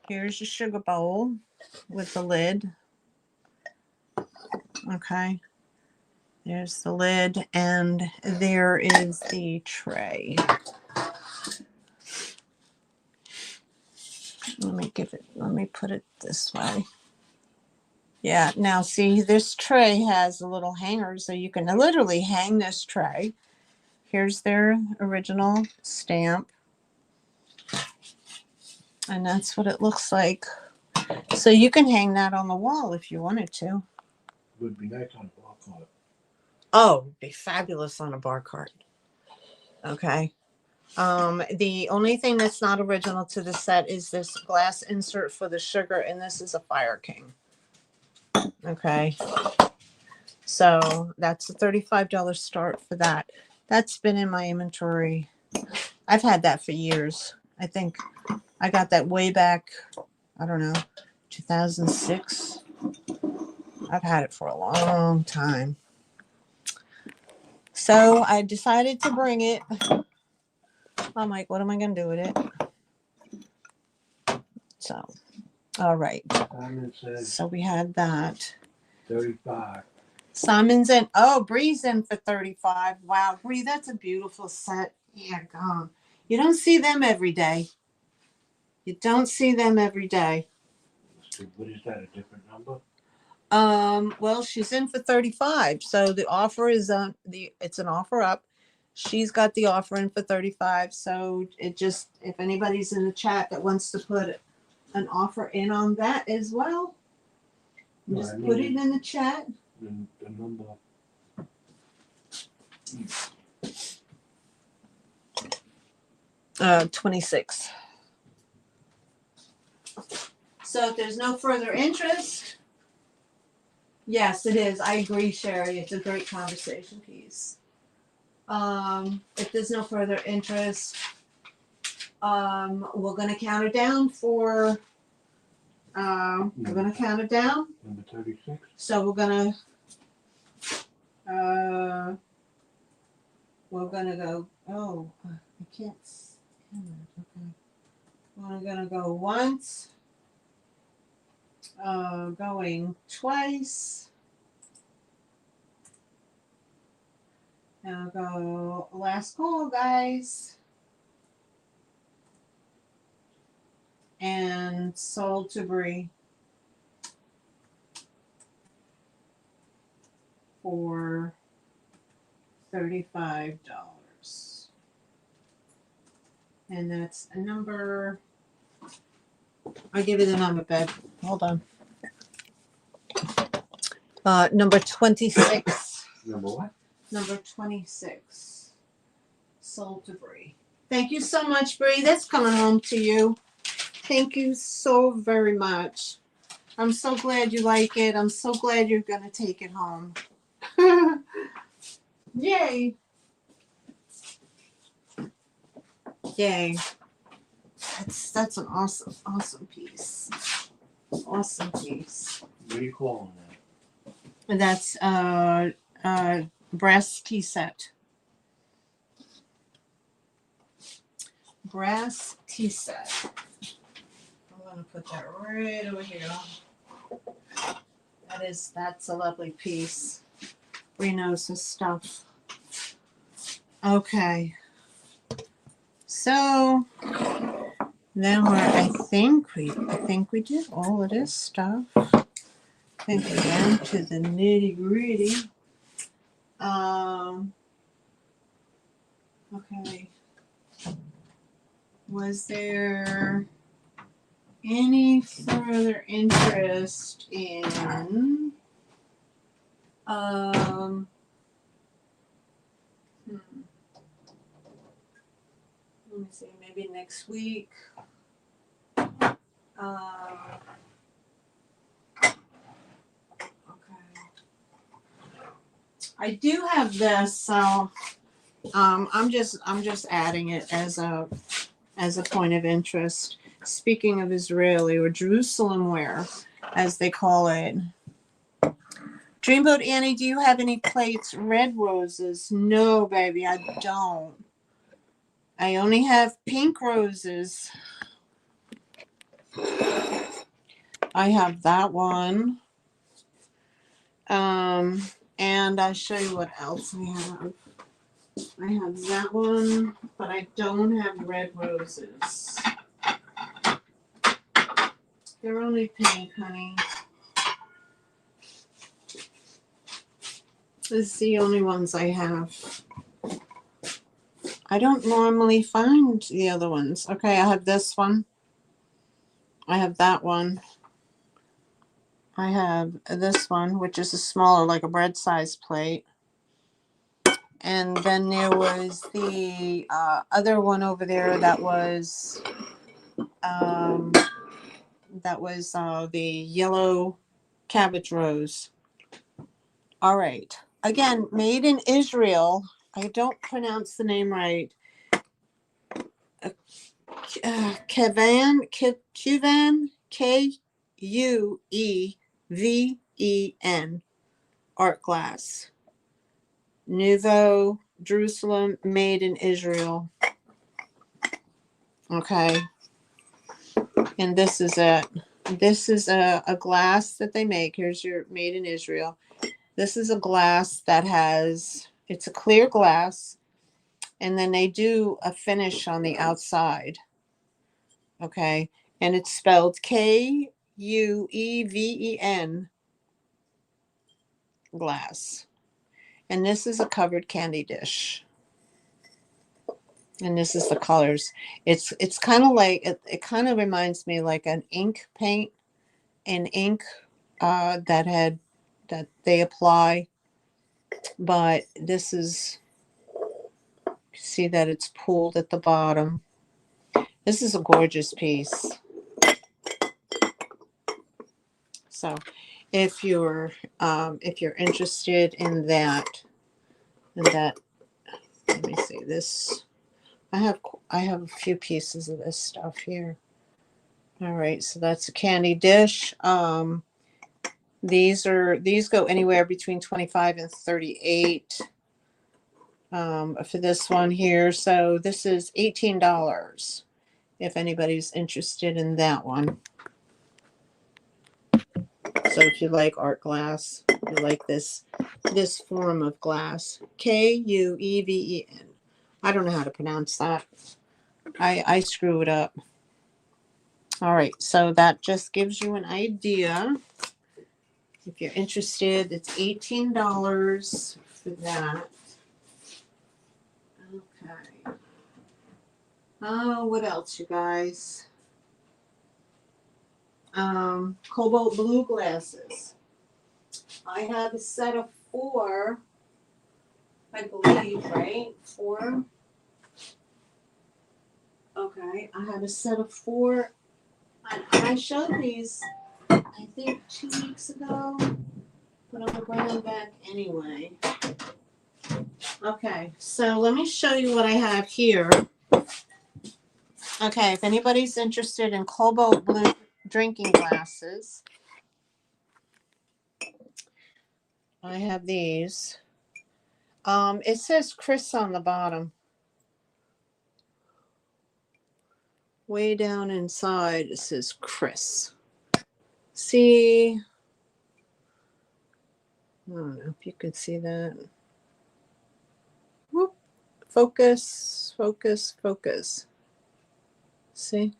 Here's your sugar bowl with the lid. Okay, there's the lid, and there is the tray. Let me put it this way. Yeah, now see, this tray has a little hanger, so you can literally hang this tray. Here's their original stamp. And that's what it looks like. So you can hang that on the wall if you wanted to. Would be nice on a bar cart. Oh, be fabulous on a bar cart. Okay. The only thing that's not original to the set is this glass insert for the sugar, and this is a Fire King. Okay. So that's a $35 start for that. That's been in my inventory. I've had that for years. I think I got that way back, I don't know, 2006. I've had it for a long time. So I decided to bring it. I'm like, what am I going to do with it? So, all right. Simon says So we had that. 35. Simon's in. Oh, Bree's in for 35. Wow, Bree, that's a beautiful set. Yeah, God. You don't see them every day. You don't see them every day. So what is that, a different number? Well, she's in for 35. So the offer is it's an offer up. She's got the offer in for 35. So it just, if anybody's in the chat that wants to put an offer in on that as well, just put it in the chat. The number. 26. So if there's no further interest, yes, it is. I agree, Sherry. It's a great conversation piece. If there's no further interest, we're gonna count it down for. We're gonna count it down. Number 36. So we're gonna go. Oh, I can't. Okay. We're gonna go once. Going twice. Now go last call, guys. And sold to Bree for $35. And that's a number. I'll give you the number, babe. Hold on. Number 26. Number what? Number 26. Sold to Bree. Thank you so much, Bree. That's coming home to you. Thank you so very much. I'm so glad you like it. I'm so glad you're going to take it home. Yay. Yay. That's an awesome piece. Awesome piece. What do you call that? And that's brass tea set. Brass tea set. I'm gonna put that right over here. That's a lovely piece. Bree knows his stuff. Okay. So then I think we did all of this stuff. I think we're down to the nitty gritty. Okay. Was there any further interest in let me see, maybe next week. Okay. I do have this, so I'm just adding it as a point of interest. Speaking of Israeli or Jerusalem wear, as they call it. Dreamboat Annie, do you have any plates? Red roses? No, baby, I don't. I only have pink roses. I have that one. And I'll show you what else I have. I have that one, but I don't have red roses. They're only pink, honey. This is the only ones I have. I don't normally find the other ones. Okay, I have this one. I have that one. I have this one, which is a smaller, like a bread size plate. And then there was the other one over there that was the yellow cabbage rose. All right. Again, made in Israel. I don't pronounce the name right. Kuven, Kuven, art glass. Nouveau, Jerusalem, made in Israel. Okay. And this is it. This is a glass that they make. Here's your made in Israel. This is a glass that has, it's a clear glass. And then they do a finish on the outside. Okay. And it's spelled Kueven glass. And this is a covered candy dish. And this is the colors. It's kind of like, it kind of reminds me like an ink paint, an ink that they apply. But this is, see that it's pooled at the bottom. This is a gorgeous piece. So if you're interested in that, let me see this. I have a few pieces of this stuff here. All right, so that's a candy dish. These go anywhere between 25 and 38 for this one here. So this is $18 if anybody's interested in that one. So if you like art glass, you like this form of glass. Kueven. I don't know how to pronounce that. I screw it up. All right, so that just gives you an idea. If you're interested, it's $18 for that. Okay. Oh, what else, you guys? Cobalt blue glasses. I have a set of 4, I believe, right? 4. Okay, I have a set of 4. And I showed these, I think, 2 weeks ago, but I'm going to bring them back anyway. Okay, so let me show you what I have here. Okay, if anybody's interested in cobalt blue drinking glasses, I have these. It says Chris on the bottom. Way down inside, it says Chris. See? I don't know if you can see that. Whoop. Focus, focus, focus. See?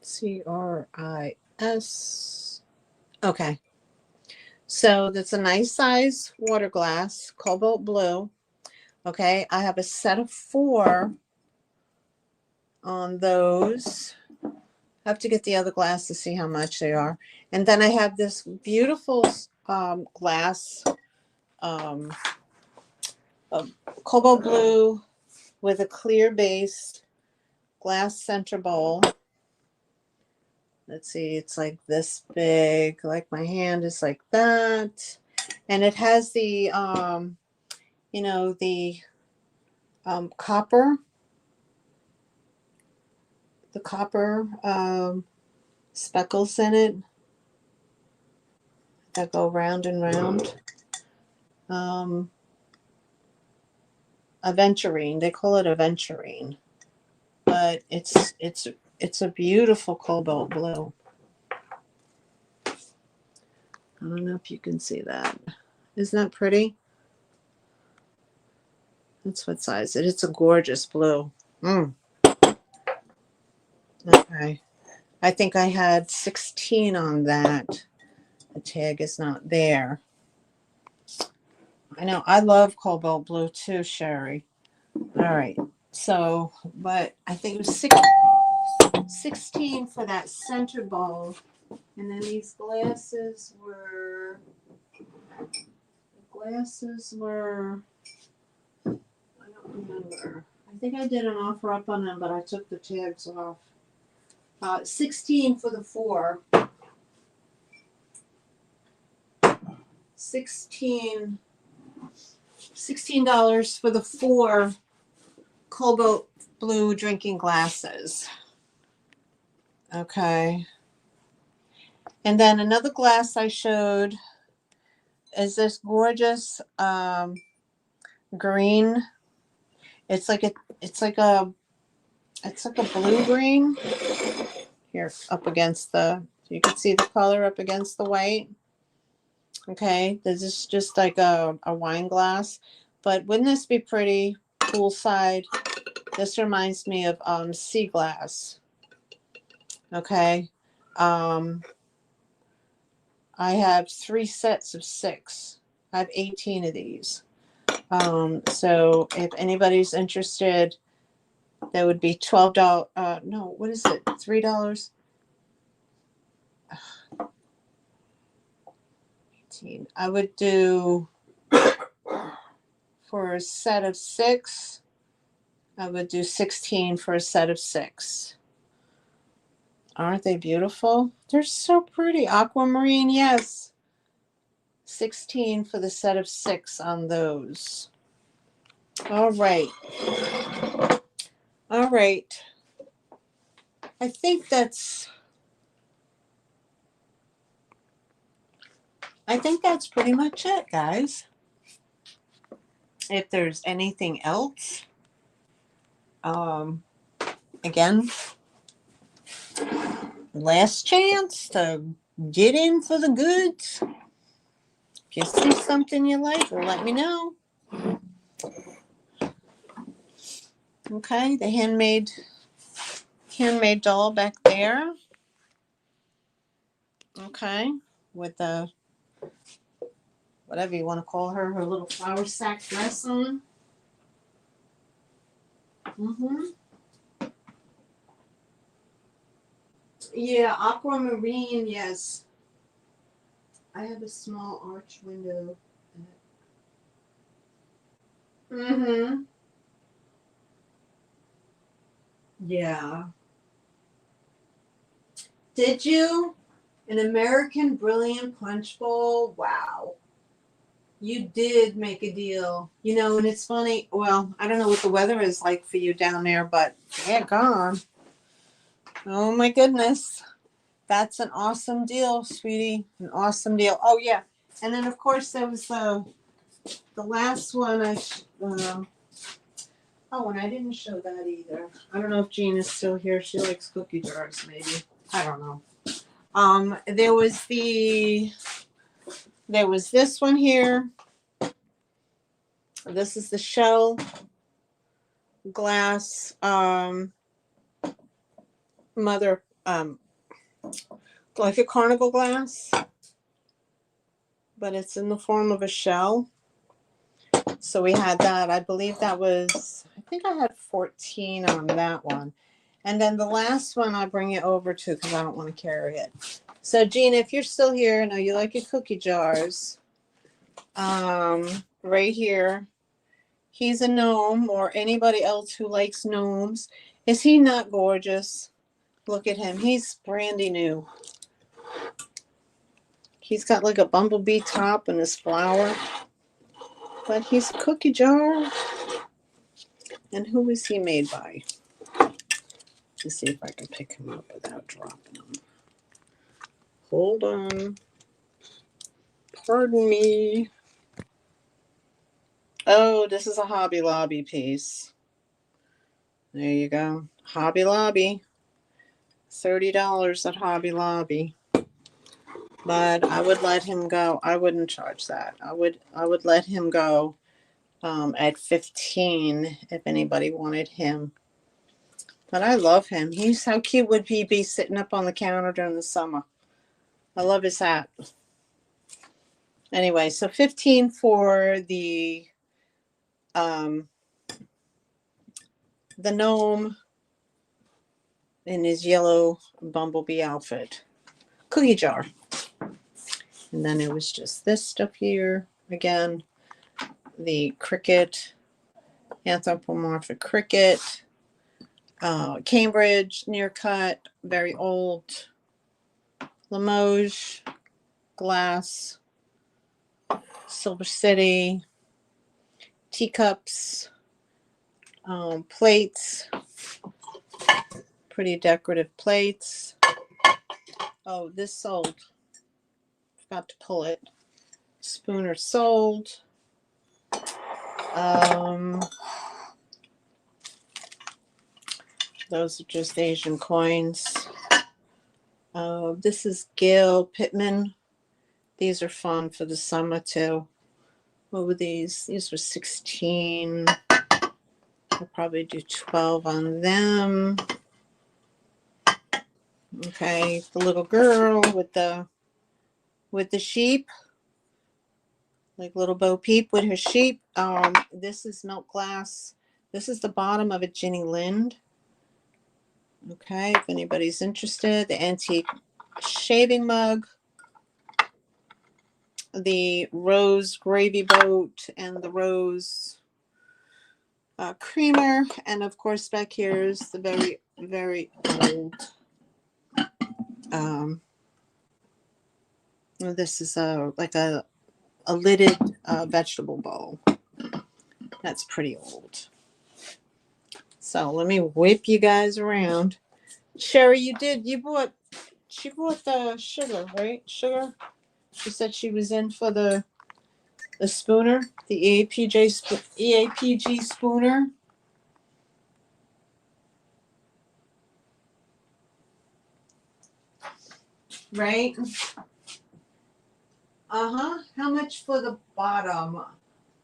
C-R-I-S. Okay. So that's a nice size water glass, cobalt blue. Okay, I have a set of 4 on those. I have to get the other glass to see how much they are. And then I have this beautiful glass, of cobalt blue with a clear base glass center bowl. Let's see, it's like this big, like my hand is like that. And it has the, copper, speckles in it that go round and round. Aventurine, they call it aventurine, but it's a beautiful cobalt blue. I don't know if you can see that. Isn't that pretty? That's what size it is. It's a gorgeous blue. Okay. I think I had 16 on that. The tag is not there. I know I love cobalt blue too, Sherry. All right. So, but I think it was 16 for that center bowl. And then these glasses were, I don't remember. I think I did an offer up on them, but I took the tags off. 16 for the 4. 16 for the 4 cobalt blue drinking glasses. Okay. And then another glass I showed is this gorgeous green. It's like a blue green. Here, up against the, you can see the color up against the white. Okay, this is just like a wine glass. But wouldn't this be pretty poolside? This reminds me of sea glass. Okay. I have 3 sets of 6. I have 18 of these. So if anybody's interested, that would be $12. No, what is it? $3. 18. I would do for a set of 6. I would do 16 for a set of 6. Aren't they beautiful? They're so pretty. Aquamarine, yes. 16 for the set of 6 on those. All right. All right. I think that's pretty much it, guys. If there's anything else, again, last chance to get in for the goods. If you see something you like, let me know. Okay, the handmade doll back there. Okay, with the, whatever you want to call her little flower sack dress on. Yeah, aquamarine, yes. I have a small arch window. Yeah. Did you? An American Brilliant Punch Bowl? Wow. You did make a deal. You know, and it's funny. Well, I don't know what the weather is like for you down there, but they're gone. Oh my goodness. That's an awesome deal, sweetie. An awesome deal. Oh yeah. And then of course there was the last one oh, and I didn't show that either. I don't know if Jean is still here. She likes cookie jars, maybe. I don't know. There was this one here. This is the shell glass mother like a carnival glass, but it's in the form of a shell. So we had that. I believe that was, I think I had 14 on that one. And then the last one I'll bring you over to because I don't want to carry it. So Gina, if you're still here, I know you like your cookie jars. Right here, he's a gnome, or anybody else who likes gnomes. Is he not gorgeous? Look at him. He's brandy new. He's got like a bumblebee top and his flower. But he's a cookie jar. And who is he made by? Let's see if I can pick him up without dropping him. Hold on. Pardon me. Oh, this is a Hobby Lobby piece. There you go. Hobby Lobby. $30 at Hobby Lobby. But I would let him go. I wouldn't charge that. I would let him go at 15 if anybody wanted him. But I love him. How cute would he be sitting up on the counter during the summer? I love his hat. Anyway, so 15 for the gnome in his yellow bumblebee outfit. Cookie jar. And then it was just this stuff here. Again, the cricket, anthropomorphic cricket, Cambridge, near cut, very old, Limoges, glass, Silver City, teacups, plates, pretty decorative plates. Oh, this sold. Forgot to pull it. Spooner sold. Those are just Asian coins. This is Gail Pittman. These are fun for the summer too. What were these? These were 16. I'll probably do 12 on them. Okay, the little girl with the sheep, like little Bo Peep with her sheep. This is milk glass. This is the bottom of a Ginny Lind. Okay, if anybody's interested, the antique shaving mug, the rose gravy boat, and the rose creamer, and of course back here is the very, very old. This is like a lidded vegetable bowl. That's pretty old. So let me whip you guys around. Sherry, she bought the sugar, right? Sugar. She said she was in for the spooner, the EAPG spooner. Right? Uh-huh. How much for the bottom?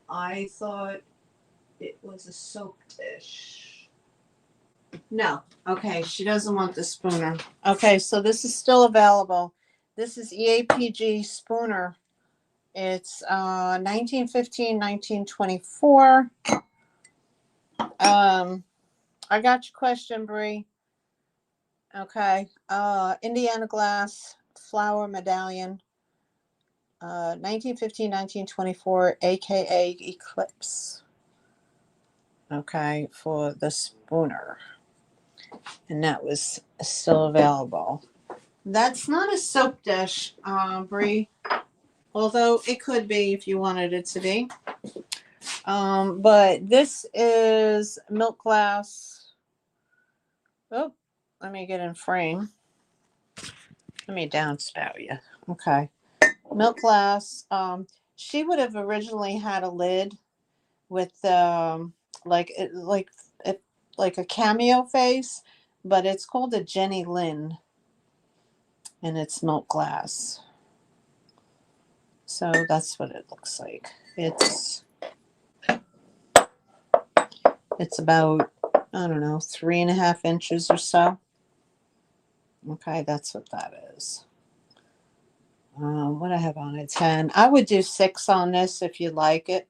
I thought it was a soap dish. No. Okay, she doesn't want the spooner. Okay, so this is still available. This is EAPG spooner. It's 1915, 1924. I got your question, Bree. Okay. Indiana glass flower medallion. 1915, 1924, aka Eclipse. Okay, for the spooner. And that was still available. That's not a soap dish, Brie. Although it could be if you wanted it to be. But this is milk glass. Oh, let me get in frame. Let me downspout you. Okay. Milk glass. She would have originally had a lid with like a cameo face, but it's called a Jenny Lynn, and it's milk glass. So that's what it looks like. It's about, I don't know, 3.5 inches or so. Okay, that's what that is. What I have on it, 10. I would do 6 on this if you like it.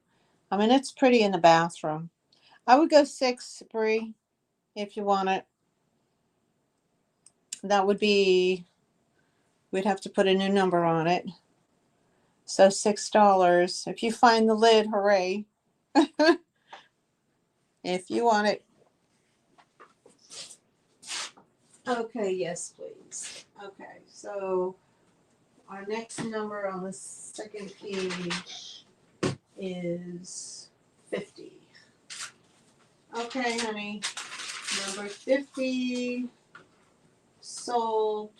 I mean, it's pretty in the bathroom. I would go 6, Brie, if you want it. That would be, we'd have to put a new number on it. So $6. If you find the lid, hooray. If you want it. Okay, yes, please. Okay, so our next number on the second page is 50. Okay, honey. Number 50 sold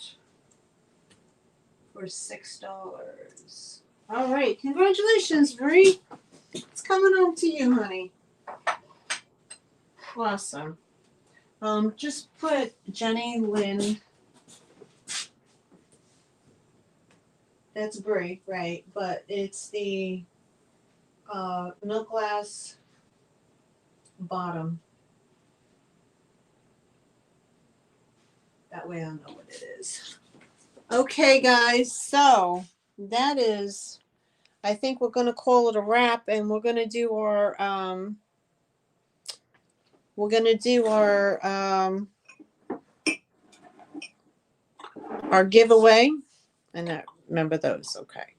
for $6. All right, congratulations, Bree. It's coming home to you, honey. Awesome. Just put Jenny Lynn. That's Brie, right? But it's the milk glass bottom. That way I'll know what it is. Okay, guys. So that is, I think we're gonna call it a wrap, and we're gonna do our our giveaway. And remember those. Okay,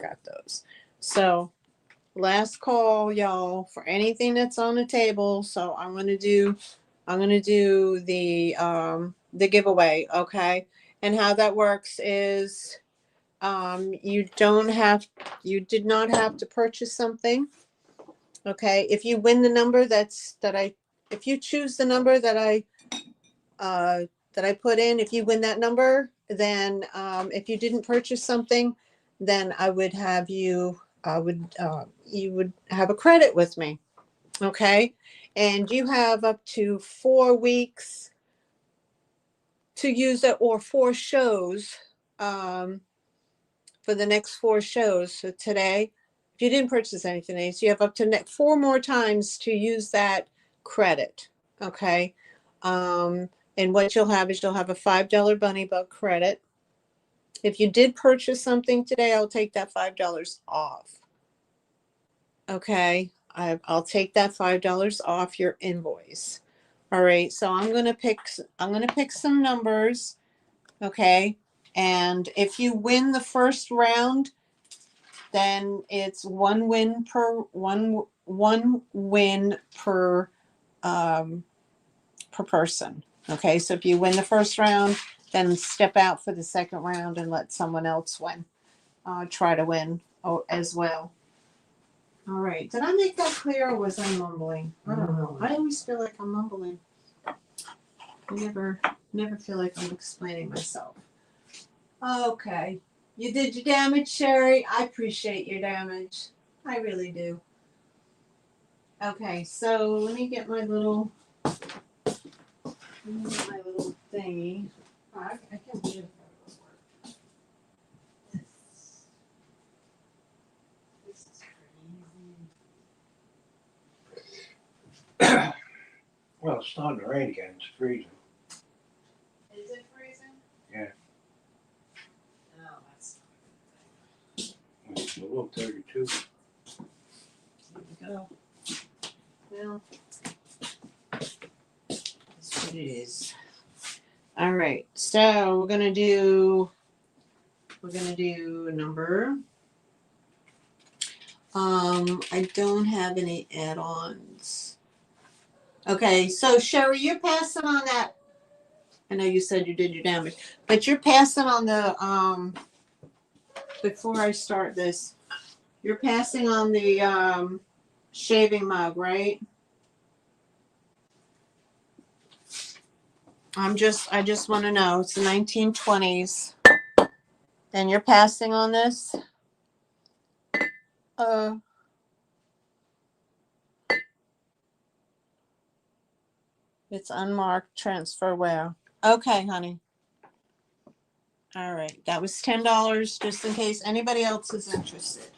got those. So last call, y'all, for anything that's on the table. So I'm gonna do the giveaway. Okay, and how that works is you did not have to purchase something. Okay, if you win the number if you choose the number that I put in, if you win that number, then if you didn't purchase something, then you would have a credit with me. Okay, and you have up to 4 weeks to use it, or 4 shows, for the next 4 shows. So today, if you didn't purchase anything, so you have up to 4 more times to use that credit. Okay. And what you'll have is you'll have a $5 Bunny Bug credit. If you did purchase something today, I'll take that $5 off. Okay. I'll take that $5 off your invoice. All right. So I'm gonna pick some numbers. Okay. And if you win the first round, then it's one win per person. Okay, so if you win the first round, then step out for the second round and let someone else win. Try to win as well. All right, did I make that clear, or was I mumbling? I don't know. I always feel like I'm mumbling. I never feel like I'm explaining myself. Okay. You did your damage, Sherry. I appreciate your damage. I really do. Okay, so let me get my little thingy. Oh, I can do it. This is pretty easy. Well, it's starting to rain again. It's freezing. Is it freezing? Yeah. No, that's It's below 32. There we go. Well, that's what it is. All right, so we're gonna do a number. I don't have any add-ons. Okay, so Sherry, you're passing on that. I know you said you did your damage, but you're passing on the before I start this, you're passing on the shaving mug, right? I just want to know. It's the 1920s. And you're passing on this? It's unmarked, transfer where? Okay, honey. All right. That was $10 just in case anybody else is interested.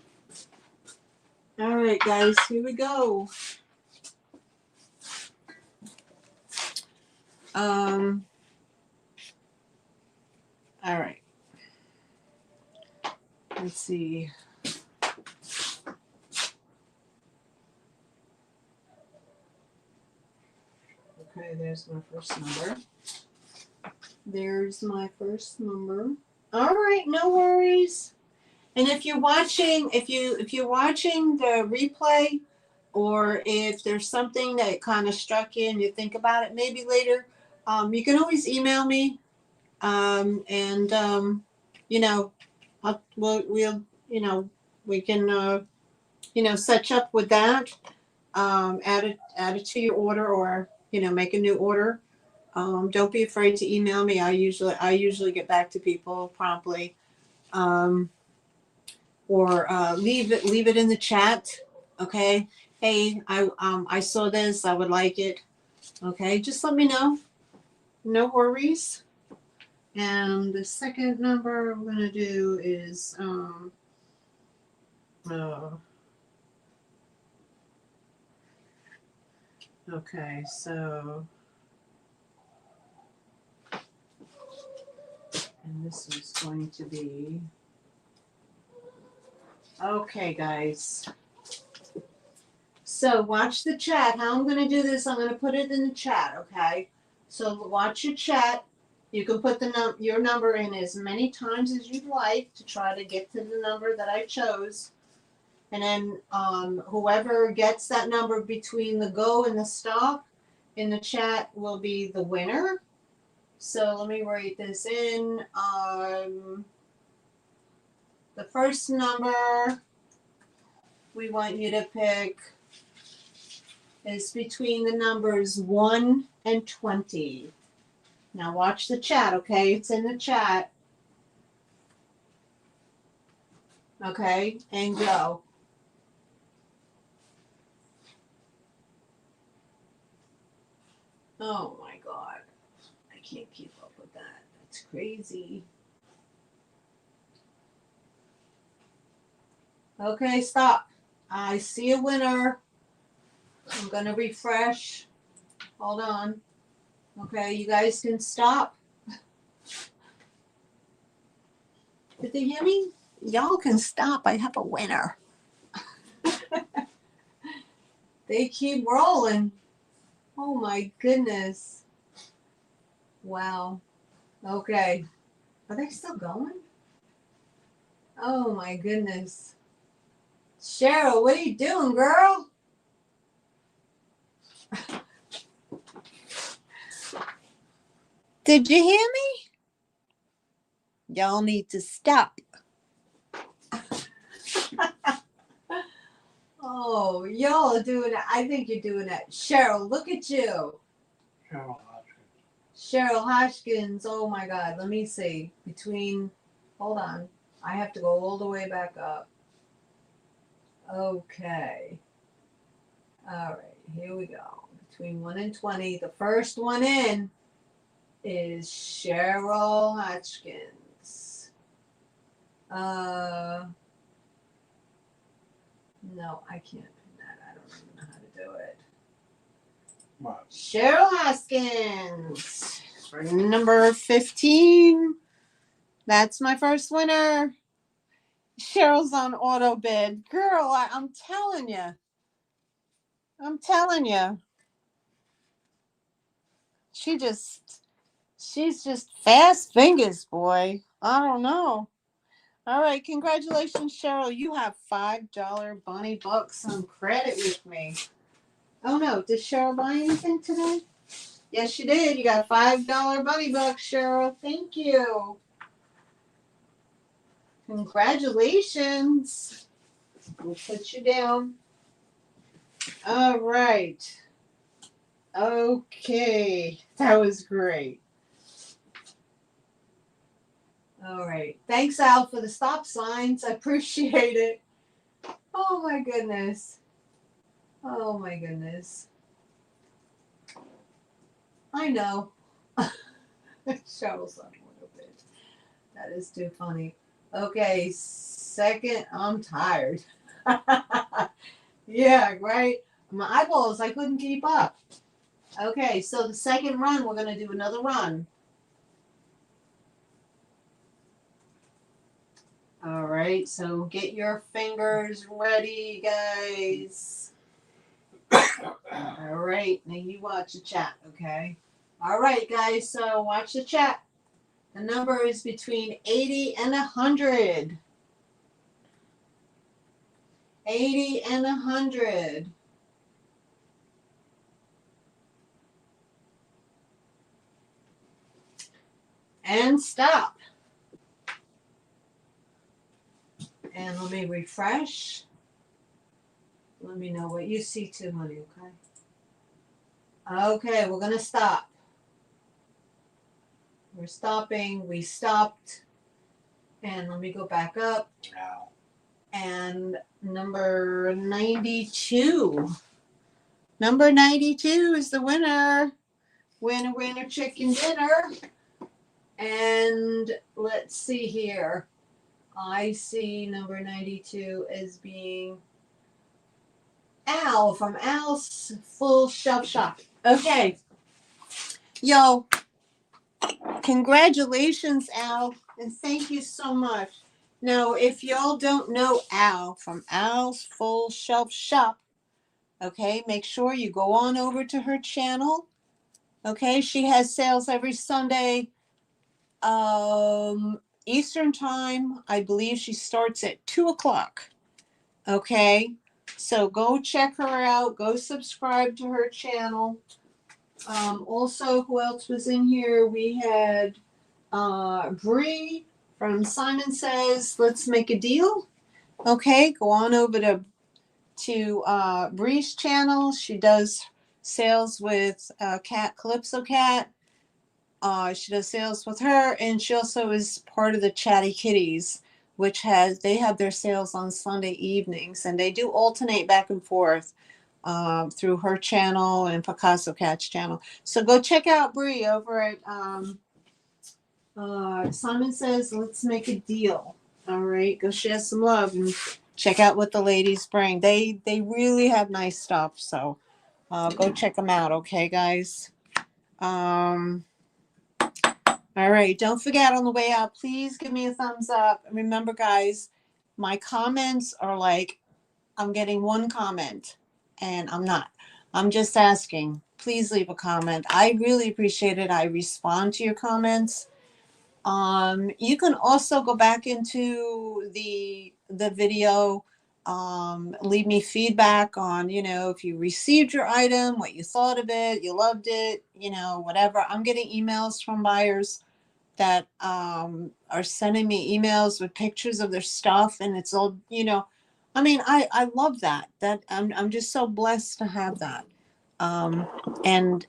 All right, guys, here we go. All right. Let's see. Okay, there's my first number. There's my first number. All right, no worries. And if you're watching, if you're watching the replay, or if there's something that kind of struck you and you think about it, maybe later, you can always email me, and you know, we'll we can set you up with that. Add it to your order, or make a new order. Don't be afraid to email me. I usually get back to people promptly. Or leave it in the chat. Okay. Hey, I saw this. I would like it. Okay, just let me know. No worries. And the second number I'm gonna do is okay, so, and this is going to be Okay, guys. So watch the chat. How I'm going to do this, I'm going to put it in the chat, okay? So watch your chat. You can put your number in as many times as you'd like to try to get to the number that I chose. And then whoever gets that number between the go and the stop in the chat will be the winner. So let me write this in. The first number we want you to pick is between the numbers 1 and 20. Now watch the chat, okay? It's in the chat. Okay, and go. Oh my God. I can't keep up with that. That's crazy. Okay, stop. I see a winner. I'm going to refresh. Hold on. Okay, you guys can stop. Did they hear me? Y'all can stop. I have a winner. They keep rolling. Oh my goodness. Wow. Okay. Are they still going? Oh my goodness. Cheryl, what are you doing, girl? Did you hear me? Y'all need to stop. Oh, y'all are doing it. I think you're doing it. Cheryl, look at you. Cheryl Hodgkins. Cheryl Hodgkins. Oh my God. Let me see. Hold on. I have to go all the way back up. Okay. All right. Here we go. Between 1 and 20. The first one in is Cheryl Hodgkins. No, I can't pin that. I don't even know how to do it. What? Cheryl Hoskins for number 15. That's my first winner. Cheryl's on auto bid. Girl, I'm telling you. She's just fast fingers, boy. I don't know. All right, congratulations, Cheryl. You have $5 Bunny Bucks on credit with me. Oh no, did Cheryl buy anything today? Yes, you did. You got $5 Bunny Bucks, Cheryl. Thank you. Congratulations. We'll put you down. All right. Okay. That was great. All right. Thanks, Al, for the stop signs. I appreciate it. Oh, my goodness. Oh, my goodness. I know. Cheryl's on a little bit. That is too funny. Okay, second. I'm tired. Yeah, right? My eyeballs, I couldn't keep up. Okay, so the second run, we're going to do another run. All right, so get your fingers ready, guys. All right, now you watch the chat, okay? All right, guys, so watch the chat. The number is between 80 and 100. 80 and 100. And stop. And let me refresh. Let me know what you see too, honey, okay? Okay, we're going to stop. We're stopping. We stopped. And let me go back up. No. And number 92. Number 92 is the winner. Winner, winner, chicken dinner. And let's see here. I see number 92 as being Al from Al's Full Shelf Shop. Okay. Yo, congratulations, Al. And thank you so much. Now, if y'all don't know Al from Al's Full Shelf Shop, okay, make sure you go on over to her channel. Okay, she has sales every Sunday, Eastern time. I believe she starts at 2 o'clock. Okay, so go check her out. Go subscribe to her channel. Also, who else was in here? We had Bree from Simon Says Let's Make a Deal. Okay, go on over to Bree's channel. She does sales with Cat Calypso Cat. She does sales with her, and she also is part of the Chatty Kitties, which they have their sales on Sunday evenings, and they do alternate back and forth through her channel and Picasso Cat's channel. So go check out Bree over at Simon Says Let's Make a Deal. All right, go share some love and check out what the ladies bring. They really have nice stuff, so go check them out, okay, guys? All right, don't forget on the way out, please give me a thumbs up. And remember, guys, my comments are like, I'm getting one comment, and I'm not. I'm just asking. Please leave a comment. I really appreciate it. I respond to your comments. You can also go back into the video, leave me feedback on, if you received your item, what you thought of it, you loved it, whatever. I'm getting emails from buyers that are sending me emails with pictures of their stuff, and it's all, I mean, I love that. That I'm just so blessed to have that. And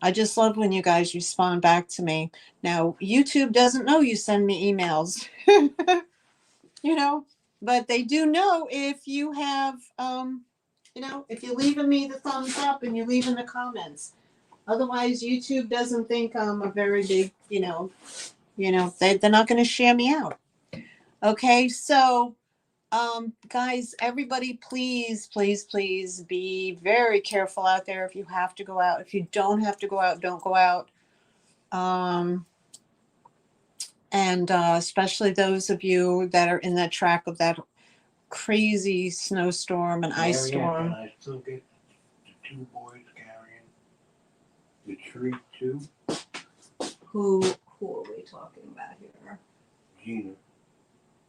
I just love when you guys respond back to me. Now, YouTube doesn't know you send me emails, but they do know if you have, if you're leaving me the thumbs up and you're leaving the comments. Otherwise, YouTube doesn't think I'm a very big, they're not going to share me out. Okay, so, guys, everybody, please, please, please be very careful out there. If you have to go out, if you don't have to go out, don't go out. And especially those of you that are in that track of that crazy snowstorm and ice storm. Can I still get the two boys carrying the tree too? Who are we talking about here?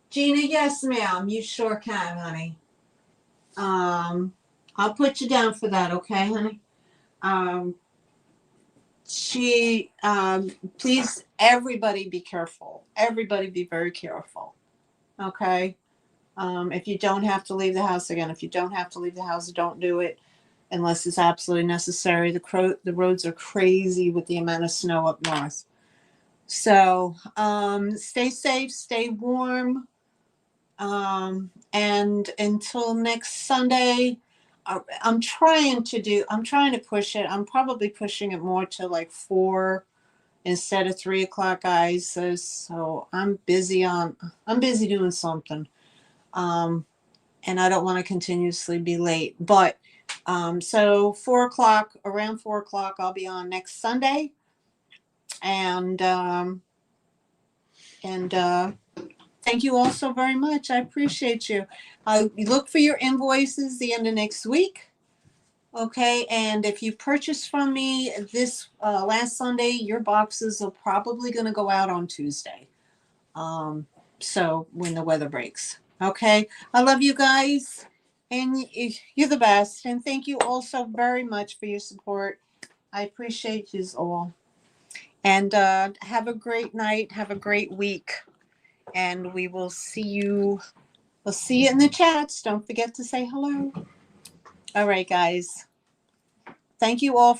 Gina, yes, ma'am. You sure can, honey. I'll put you down for that, okay, honey? Please, everybody be careful. Everybody be very careful. Okay? If you don't have to leave the house, again, if you don't have to leave the house, don't do it unless it's absolutely necessary. The roads are crazy with the amount of snow up north. So, stay safe, stay warm. And until next Sunday, I'm trying to push it. I'm probably pushing it more to like 4 instead of 3 o'clock, guys. So I'm busy doing something. And I don't want to continuously be late, but, so 4 o'clock, around 4 o'clock, I'll be on next Sunday. And thank you all so very much. I appreciate you. Look for your invoices the end of next week. Okay, and if you purchase from me this last Sunday, your boxes are probably going to go out on Tuesday. So when the weather breaks. Okay, I love you guys, and you're the best. And thank you all so very much for your support. I appreciate you all. And have a great night. Have a great week. And we will see you. We'll see you in the chats. Don't forget to say hello. All right, guys. Thank you all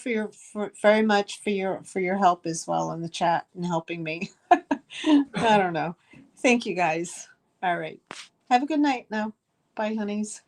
very much for your help as well in the chat and helping me. I don't know. Thank you, guys. All right. Have a good night now. Bye, honeys.